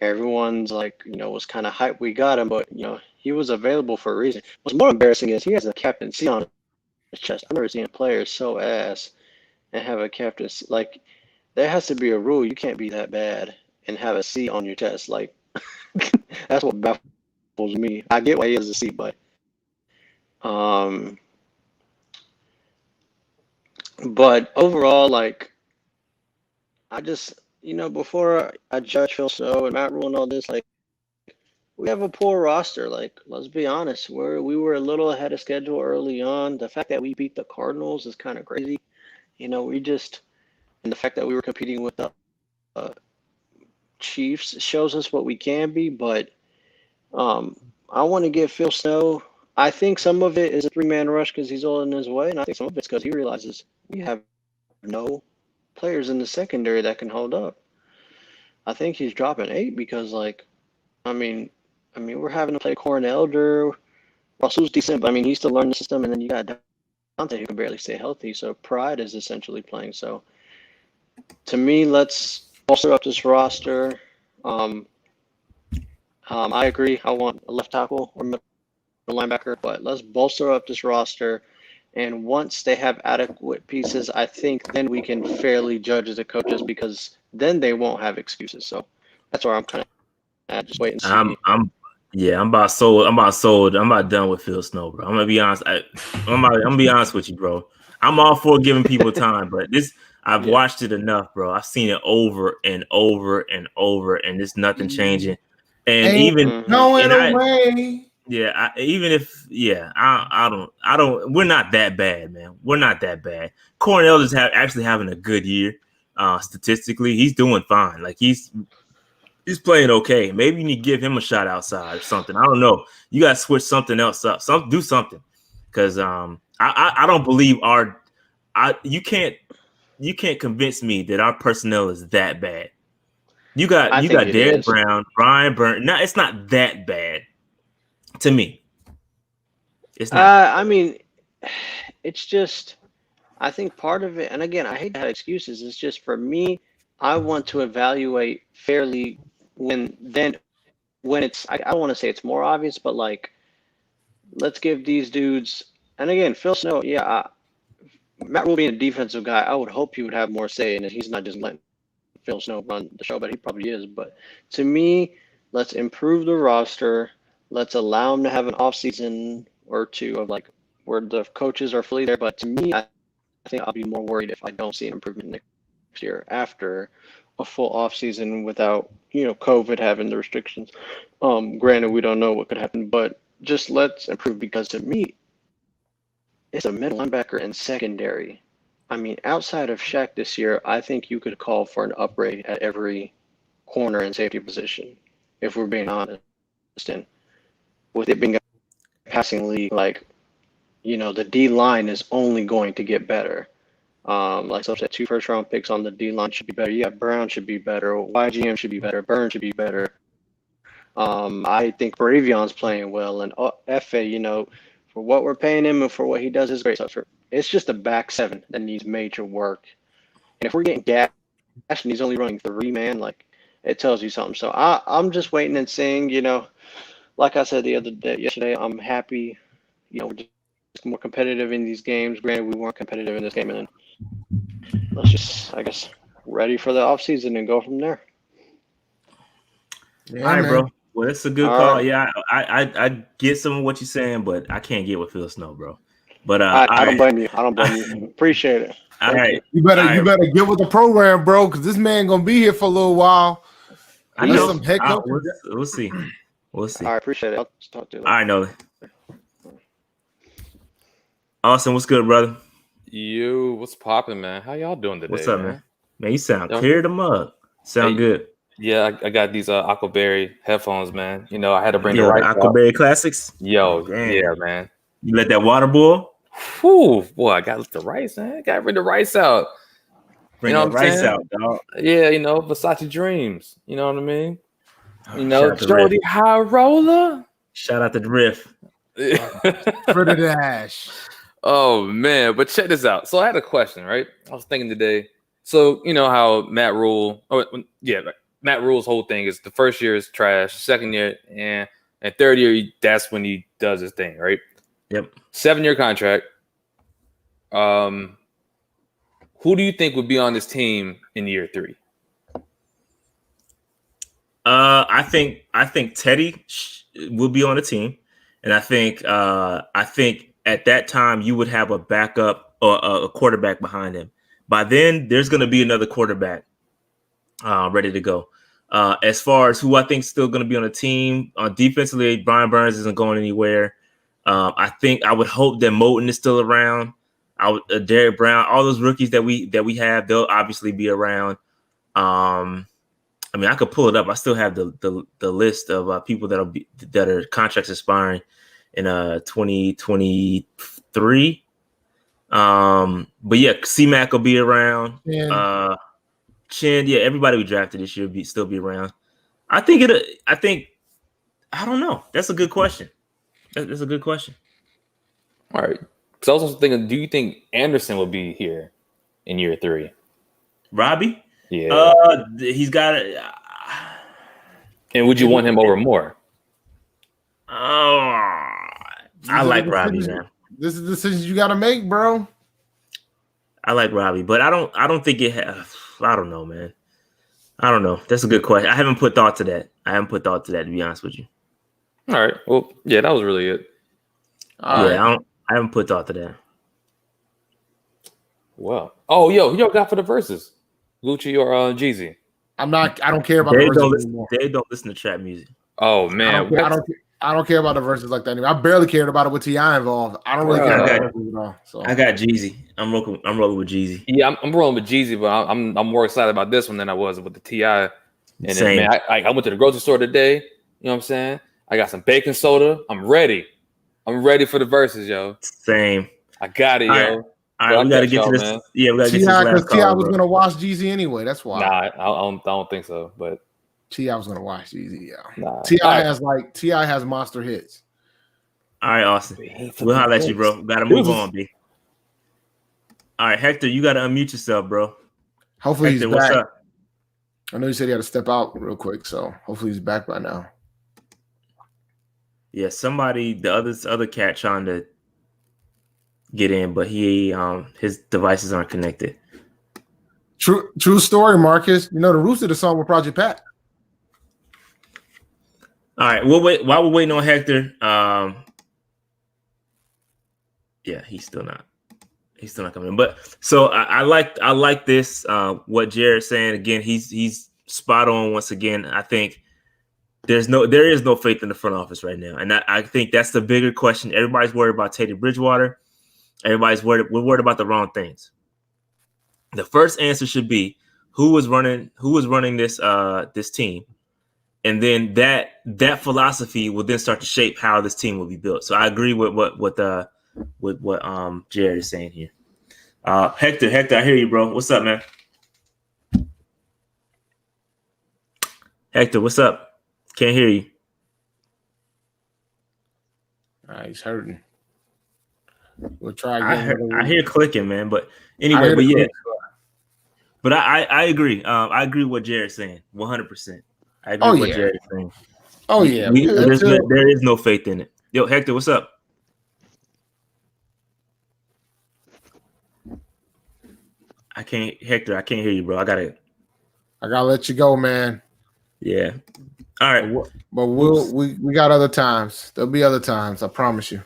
Speaker 9: Everyone's like, was kind of hyped we got him, but he was available for a reason. What's more embarrassing is he has a captaincy on his chest. I've never seen a player so ass and have a captain. Like, there has to be a rule. You can't be that bad and have a C on your chest. Like, that's what baffles me. I get why he has a C, but overall, like, I just, before I judge Phil Snow and Matt Rule and all this, like, we have a poor roster. Like, let's be honest. We were a little ahead of schedule early on. The fact that we beat the Cardinals is kind of crazy. And the fact that we were competing with the Chiefs shows us what we can be. But I want to give Phil Snow, I think some of it is a 3-man rush because he's all in his way. And I think some of it's because he realizes we have no players in the secondary that can hold up. I think he's dropping 8 because, like, I mean, we're having to play Corn Elder. Russell's decent, but he's still learning the system. And then you got Dante who can barely stay healthy. So Pride is essentially playing. So to me, let's bolster up this roster. I agree. I want a left tackle or middle linebacker, but let's bolster up this roster. And once they have adequate pieces, I think then we can fairly judge as a coaches because then they won't have excuses. So that's where I'm kind of at. Just wait and see.
Speaker 7: I'm about sold. I'm about sold. I'm about done with Phil Snow, bro. I'm gonna be honest. I'm gonna be honest with you, bro. I'm all for giving people time, but I've watched it enough, bro. I've seen it over and over and over, and there's nothing changing. And
Speaker 6: Away.
Speaker 7: I don't. We're not that bad, man. We're not that bad. Cornell is actually having a good year. Statistically, he's doing fine. Like he's playing okay. Maybe you need to give him a shot outside or something. I don't know. You got to switch something else up. Do something, because I don't believe you can't convince me that our personnel is that bad. You got Derek Brown, Brian Burns. No, it's not that bad to me. It's not.
Speaker 9: I mean, it's just, I think part of it, and again, I hate to have excuses. It's just for me, I want to evaluate fairly when it's, I don't want to say it's more obvious, but like, let's give these dudes, and again, Phil Snow, Matt Rule being a defensive guy, I would hope he would have more say in it. He's not just letting Phil Snow run the show, but he probably is. But to me, let's improve the roster. Let's allow him to have an offseason or two of like where the coaches are fully there. But to me, I think I'll be more worried if I don't see an improvement next year after a full offseason without, COVID having the restrictions. Granted, we don't know what could happen, but just let's improve, because to me, it's a middle linebacker and secondary. I mean, outside of Shaq this year, I think you could call for an upgrade at every corner and safety position, if we're being honest. And with it being a passing league, like, the D line is only going to get better. Like I said, 2 first-round picks on the D line should be better. Yeah, Brown should be better. YGM should be better. Burns should be better. I think Bravion's playing well, and FA, for what we're paying him and for what he does is great. So it's just a back 7 that needs major work. And if we're getting gashed and he's only running 3-man, like, it tells you something. So I'm just waiting and seeing, like I said yesterday, I'm happy, we're just more competitive in these games. Granted, we weren't competitive in this game, and then let's just, I guess, ready for the offseason and go from there.
Speaker 7: Yeah, all right, bro. Well, it's a good call. Right. Yeah, I get some of what you're saying, but I can't get with Phil Snow, bro. But
Speaker 9: I don't blame you. I don't blame you. Appreciate it.
Speaker 7: All right.
Speaker 6: You better get with the program, bro, because this man gonna be here for a little while.
Speaker 7: I know. Some hiccups. We'll see. We'll see.
Speaker 9: All right, appreciate it. I'll talk to you later.
Speaker 7: All right, Nolan. Austin, what's good, brother?
Speaker 10: You, what's popping, man? How y'all doing today?
Speaker 7: What's up, man? Man, you sound clear to mug. Sound good.
Speaker 10: Yeah, I got these Aquaberry headphones, man. I had to bring the rice
Speaker 7: Aquaberry out. Classics.
Speaker 10: Yo, yeah, man.
Speaker 7: You let that water boil?
Speaker 10: Whew, boy, I got the rice, man. Got to bring the rice out.
Speaker 7: Bring the rice out, dog.
Speaker 10: Yeah, Versace Dreams. You know what I mean? Jody High Roller.
Speaker 7: Shout out to the Riff.
Speaker 6: For the dash.
Speaker 10: Oh man, but check this out. So I had a question, right? I was thinking today. So how Matt Rule? Matt Rule's whole thing is the first year is trash, second year and third year that's when he does his thing, right?
Speaker 7: Yep.
Speaker 10: 7-year contract. Who do you think would be on this team in year 3?
Speaker 7: I think Teddy will be on the team, and I think at that time you would have a backup or a quarterback behind him. By then, there's going to be another quarterback ready to go. As far as who I think is still going to be on the team, defensively, Brian Burns isn't going anywhere. I would hope that Moten is still around. Derek Brown, all those rookies that we have, they'll obviously be around. I mean, I could pull it up. I still have the list of people that are contracts expiring in 2023. But yeah, C-Mac will be around. Yeah. Chin, yeah, everybody we drafted this year still be around. I don't know. That's a good question. That's a good question.
Speaker 10: All right. Because I was also thinking, do you think Anderson will be here in year 3?
Speaker 7: Robbie?
Speaker 10: Yeah.
Speaker 7: He's got it.
Speaker 10: And would you want him over Moore?
Speaker 7: Oh, I like Robbie, man.
Speaker 6: This is the decisions you got to make, bro.
Speaker 7: I like Robbie, but I don't think it has. I don't know, man. I don't know. That's a good question. I haven't put thought to that. To be honest with you.
Speaker 10: All right. Well, yeah, that was really it.
Speaker 6: All right.
Speaker 7: I haven't put thought to that.
Speaker 10: Well, oh, yo, who y'all got for the verses? Gucci or Jeezy?
Speaker 6: I don't care about the verses anymore.
Speaker 7: They don't listen to trap music.
Speaker 10: Oh man,
Speaker 6: I don't care about the verses like that anymore. I barely cared about it with T.I. involved. I don't really care about the verses at all. So
Speaker 7: I got Jeezy. I'm rolling with Jeezy.
Speaker 10: Yeah, I'm rolling with Jeezy, but I'm more excited about this one than I was with the T.I. And
Speaker 7: Same.
Speaker 10: then, man, I went to the grocery store today. You know what I'm saying? I got some baking soda. I'm ready. I'm ready for the verses, yo.
Speaker 7: Same.
Speaker 10: I got it, yo.
Speaker 7: All right, we got to get to this.
Speaker 10: Man.
Speaker 7: Yeah, we got to get to this
Speaker 6: T.I.
Speaker 7: last
Speaker 6: because T.I.
Speaker 7: call,
Speaker 6: was
Speaker 7: bro.
Speaker 6: going to watch Jeezy anyway. That's why.
Speaker 10: Nah, I don't think so. But
Speaker 6: T.I. was going to watch Jeezy. Yeah.
Speaker 10: Nah.
Speaker 6: T.I. has monster hits.
Speaker 7: All right, Austin. We'll holler at you, bro. Got to move on, B. All right, Hector, you got to unmute yourself, bro.
Speaker 6: Hopefully
Speaker 7: Hector,
Speaker 6: he's back.
Speaker 7: what's up?
Speaker 6: I know you said he had to step out real quick, so hopefully he's back by now.
Speaker 7: Yeah, somebody, the other cat trying to get in, but his devices aren't connected.
Speaker 6: True story, Marcus. You know the Roots did a song with Project Pat.
Speaker 7: All right, we'll wait while we're waiting on Hector. Yeah, he's still not coming in. But so I like this. What Jared's saying again, he's spot on once again. I think there is no faith in the front office right now, and I think that's the bigger question. Everybody's worried about Teddy Bridgewater. We're worried about the wrong things. The first answer should be who was running this team, and then that philosophy will then start to shape how this team will be built. So I agree with what Jared is saying here. Hector, I hear you, bro. What's up, man? Hector, what's up? Can't hear you.
Speaker 6: He's hurting. We'll try again.
Speaker 7: I hear clicking, man. But anyway, but yeah. But I agree. I agree with what Jared's saying. 100%. I agree with what Jared's saying.
Speaker 6: Oh yeah.
Speaker 7: There is no faith in it. Yo, Hector, what's up? Hector, I can't hear you, bro. I gotta
Speaker 6: let you go, man.
Speaker 7: Yeah. All right.
Speaker 6: But we got other times. There'll be other times, I promise you.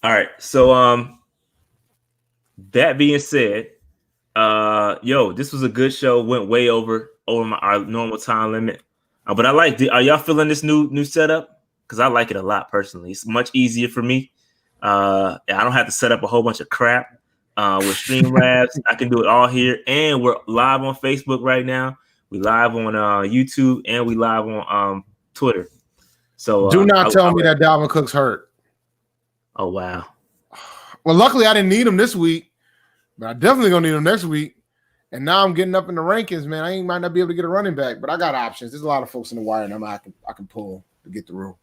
Speaker 7: All right. So that being said, this was a good show. Went way over our normal time limit. But are y'all feeling this new setup? Because I like it a lot personally. It's much easier for me. I don't have to set up a whole bunch of crap with Streamlabs. I can do it all here. And we're live on Facebook right now. We live on YouTube and we live on Twitter. So
Speaker 6: do not tell me that Dalvin Cook's hurt.
Speaker 7: Oh wow.
Speaker 6: Well, luckily I didn't need him this week, but I definitely gonna need him next week. And now I'm getting up in the rankings, man. I might not be able to get a running back, but I got options. There's a lot of folks in the wire, and I can pull to get the room.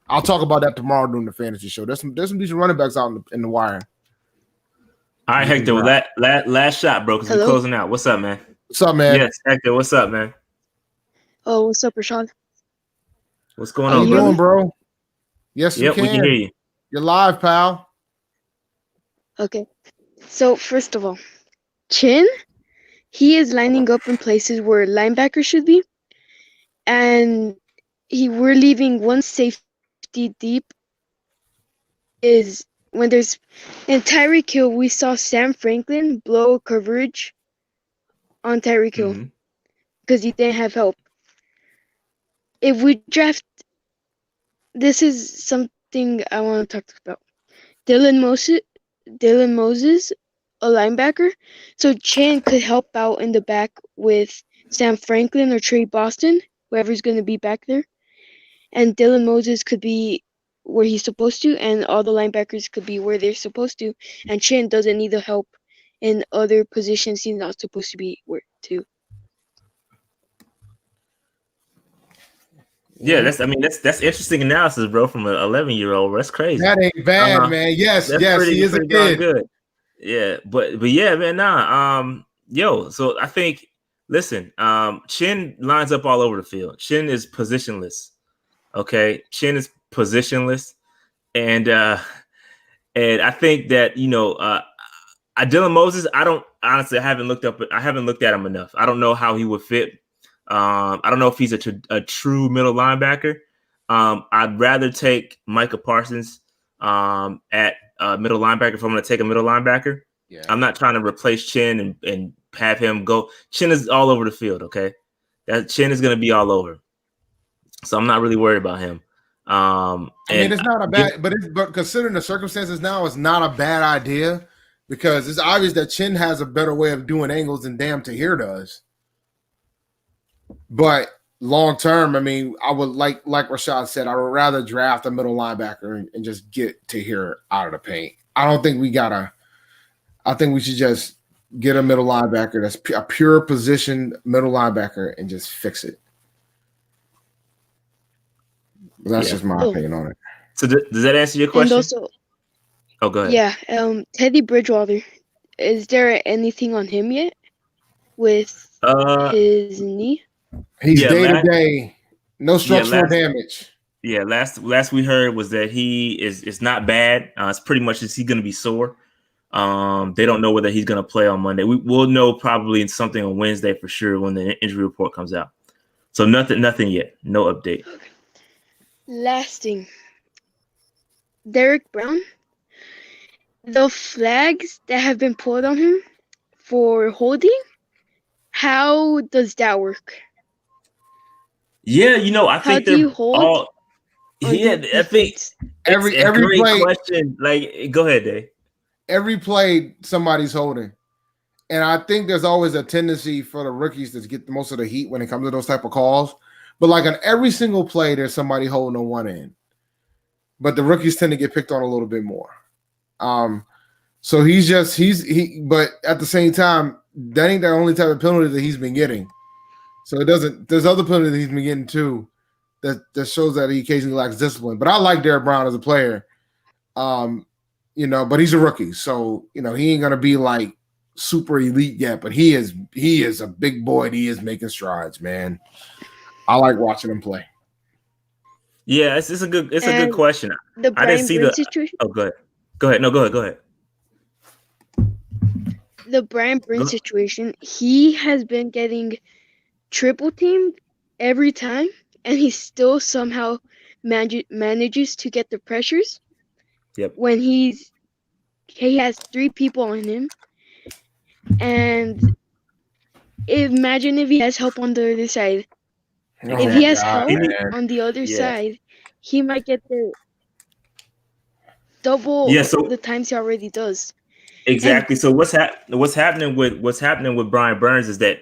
Speaker 6: I'll talk about that tomorrow during the fantasy show. There's some decent running backs out in the wire.
Speaker 7: All right, Hector. Last shot, bro. Because we're closing out. What's up, man?
Speaker 6: What's up, man?
Speaker 7: Yes, Hector. What's up, man?
Speaker 11: Oh, what's up, Rashad?
Speaker 7: What's going
Speaker 6: How
Speaker 7: on,
Speaker 6: you doing, bro? Yes,
Speaker 7: we can hear you.
Speaker 6: You're live, pal.
Speaker 11: Okay. So first of all, Chin, he is lining up in places where linebackers should be, and we're leaving one safety deep. Is when there's in Tyreek Hill, we saw Sam Franklin blow coverage on Tyreek Hill because he didn't have help. If we draft, this is something I want to talk about. Dylan Moses, a linebacker. So Chan could help out in the back with Sam Franklin or Trey Boston, whoever's going to be back there. And Dylan Moses could be where he's supposed to, and all the linebackers could be where they're supposed to. And Chan doesn't need the help in other positions he's not supposed to be where to.
Speaker 7: Yeah, that's interesting analysis, bro, from an 11-year-old. That's crazy.
Speaker 6: That ain't bad, man. Yes, he is a kid.
Speaker 7: Good. Yeah, but yeah, man, nah. So I think, listen, Chin lines up all over the field. Chin is positionless. Okay, Chin is positionless, and And I think that Dylan Moses, I haven't looked at him enough. I don't know how he would fit. I don't know if he's a true middle linebacker. I'd rather take Micah Parsons at middle linebacker if I'm going to take a middle linebacker.
Speaker 6: Yeah.
Speaker 7: I'm not trying to replace Chin and have him go. Chin is all over the field, okay? That Chin is going to be all over. So I'm not really worried about him.
Speaker 6: I mean, it's not a bad, but considering the circumstances now, it's not a bad idea because it's obvious that Chin has a better way of doing angles than damn Tahir does. But long term, I mean, I would like Rashad said, I would rather draft a middle linebacker and just get Tahir out of the paint. I don't think we gotta. I think we should just get a middle linebacker that's a pure position middle linebacker and just fix it. That's just my opinion on it.
Speaker 7: So does that answer your question?
Speaker 11: And also,
Speaker 7: go ahead.
Speaker 11: Yeah, Teddy Bridgewater. Is there anything on him yet with his knee?
Speaker 6: He's day to day, no structural damage.
Speaker 7: Yeah, last we heard was that he is not bad. It's pretty much is he going to be sore. They don't know whether he's going to play on Monday. We'll know probably something on Wednesday for sure when the injury report comes out. So nothing yet. No update.
Speaker 11: Okay. Last thing, Derek Brown. The flags that have been put on him for holding, how does that work?
Speaker 7: Yeah, I think
Speaker 11: do you hold?
Speaker 7: I think
Speaker 6: every
Speaker 7: great
Speaker 6: play
Speaker 7: question. Like, go ahead, Dave.
Speaker 6: Every play somebody's holding, and I think there's always a tendency for the rookies to get most of the heat when it comes to those type of calls. But like on every single play, there's somebody holding on one end. But the rookies tend to get picked on a little bit more. So but at the same time, that ain't the only type of penalty that he's been getting. So there's other penalties that he's been getting too that shows that he occasionally lacks discipline. But I like Derek Brown as a player. But he's a rookie. So, he ain't gonna be like super elite yet, but he is a big boy and he is making strides, man. I like watching him play.
Speaker 7: Yeah, it's a good question.
Speaker 11: I didn't see the situation.
Speaker 7: Oh, go ahead. No, go ahead.
Speaker 11: The Brian Burns situation, he has been getting triple teamed every time, and he still somehow manages to get the pressures.
Speaker 7: Yep.
Speaker 11: When he has 3 people on him, and imagine if he has help on the other side. If he has help on the other side, he might get the double the times he already does.
Speaker 7: Exactly. So what's happening with Brian Burns is that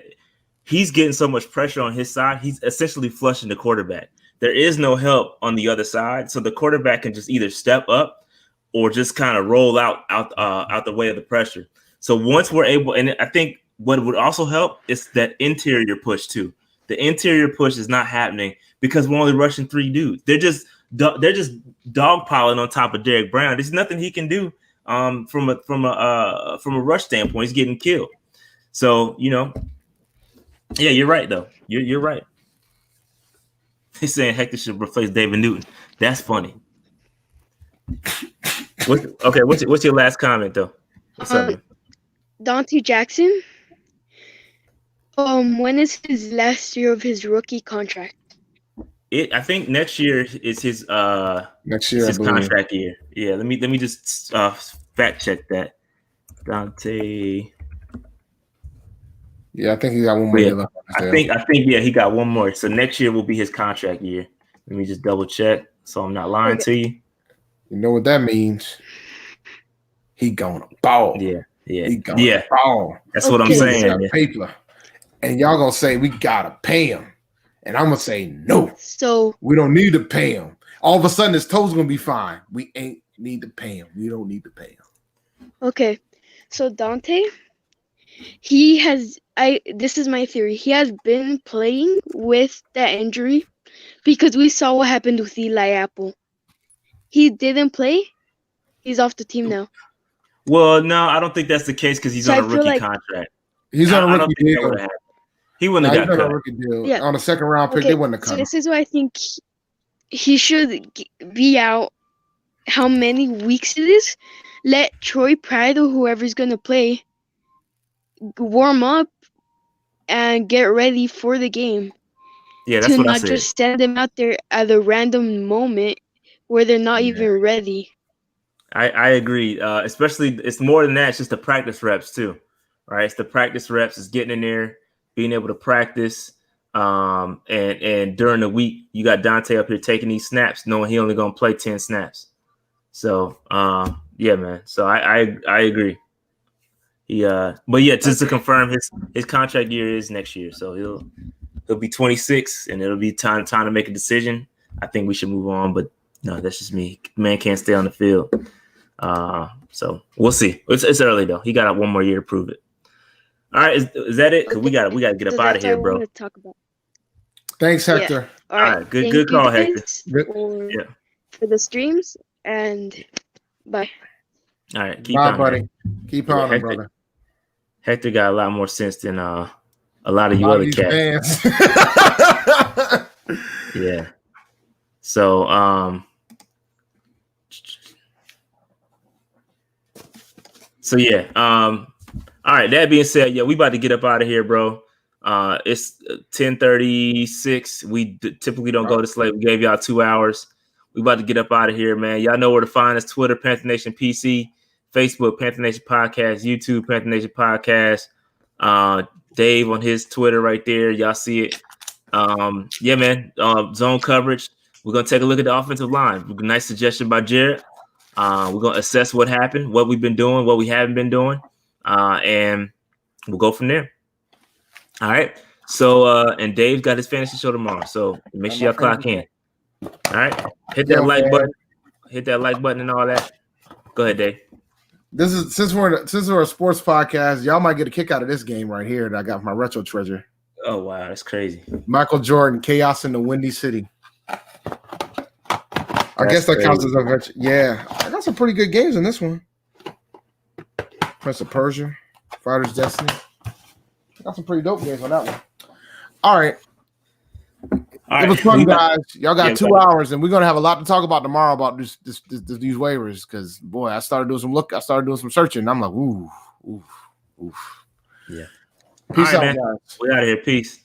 Speaker 7: he's getting so much pressure on his side. He's essentially flushing the quarterback. There is no help on the other side, so the quarterback can just either step up or just kind of roll out the way of the pressure. So once we're able, and I think what would also help is that interior push too. The interior push is not happening because we're only rushing 3 dudes. They're just dogpiling on top of Derek Brown. There's nothing he can do from a rush standpoint. He's getting killed. So yeah, you're right though. You're right. He's saying Hector should replace David Newton. That's funny. What's your last comment though? What's up?
Speaker 11: Dante Jackson. When is his last year of his rookie contract?
Speaker 7: I think next year is his contract year. Yeah, let me just fact check that. Dante.
Speaker 6: Yeah, I think he got one more year left.
Speaker 7: I think he got one more. So next year will be his contract year. Let me just double check so I'm not lying to you.
Speaker 6: You know what that means? He gonna ball.
Speaker 7: Yeah.
Speaker 6: He gonna ball.
Speaker 7: That's what I'm saying.
Speaker 6: Paper. And y'all gonna say we gotta pay him. And I'm gonna say no.
Speaker 11: So
Speaker 6: we don't need to pay him. All of a sudden his toes gonna be fine. We ain't need to pay him. We don't need to pay him.
Speaker 11: Okay. So Dante, this is my theory. He has been playing with that injury because we saw what happened with Eli Apple. He didn't play. He's off the team now.
Speaker 7: Well, no, I don't think that's the case because he's on a rookie contract.
Speaker 6: He's on a rookie deal.
Speaker 7: He wouldn't have got cut.
Speaker 6: A rookie deal. Yeah. On a second round pick, they wouldn't have cut.
Speaker 11: So this is why I think he should be out how many weeks it is, let Troy Pride or whoever's gonna play warm up and get ready for the game.
Speaker 7: Yeah, that's
Speaker 11: To
Speaker 7: what I
Speaker 11: not
Speaker 7: said.
Speaker 11: just send them out there at a random moment where they're not even ready.
Speaker 7: I agree. Especially, it's more than that. It's just the practice reps too, right? It's the practice reps. It's getting in there, being able to practice. And during the week, you got Dante up here taking these snaps, knowing he only gonna play 10 snaps. So, yeah, man. So I agree. But yeah, just to confirm, his contract year is next year, so he'll be 26, and it'll be time to make a decision. I think we should move on, but no, that's just me. Man can't stay on the field. So we'll see. It's early though. He got one more year to prove it. All right, is that it? Because we got to get up out of here, bro.
Speaker 11: To talk about.
Speaker 6: Thanks, Hector.
Speaker 11: Yeah. All right.
Speaker 7: Good call, Hector.
Speaker 11: For the streams, and bye.
Speaker 7: All right, keep
Speaker 6: bye,
Speaker 7: on,
Speaker 6: buddy.
Speaker 7: man.
Speaker 6: Keep on, brother.
Speaker 7: Hector got a lot more sense than a lot of you other cats. Yeah. So yeah. All right. That being said, yeah, we about to get up out of here, bro. It's 10:36. We typically don't go this late. We gave y'all 2 hours. We about to get up out of here, man. Y'all know where to find us: Twitter, Panther Nation PC, Facebook, Panther Nation Podcast, YouTube, Panther Nation Podcast. Dave on his Twitter right there. Y'all see it. Yeah, man. Zone coverage. We're gonna take a look at the offensive line. Nice suggestion by Jared. We're gonna assess what happened, what we've been doing, what we haven't been doing, and we'll go from there. All right. So and Dave's got his fantasy show tomorrow. So make sure y'all clock in. All right. Hit that like button. Hit that like button and all that. Go ahead, Dave.
Speaker 6: This is since we're a sports podcast, y'all might get a kick out of this game right here that I got my retro treasure.
Speaker 7: Oh wow, that's crazy.
Speaker 6: Michael Jordan, Chaos in the Windy City. I guess that counts as a retro. Yeah, I got some pretty good games in this one. Prince of Persia, Fighter's Destiny. I got some pretty dope games on that one. All right. It was fun, guys. Y'all got 2 hours, and we're gonna have a lot to talk about tomorrow about these waivers. Because boy, I started doing some searching. I'm like, ooh.
Speaker 7: Yeah.
Speaker 6: Peace out,
Speaker 7: man.
Speaker 6: guys.
Speaker 7: We out of here. Peace.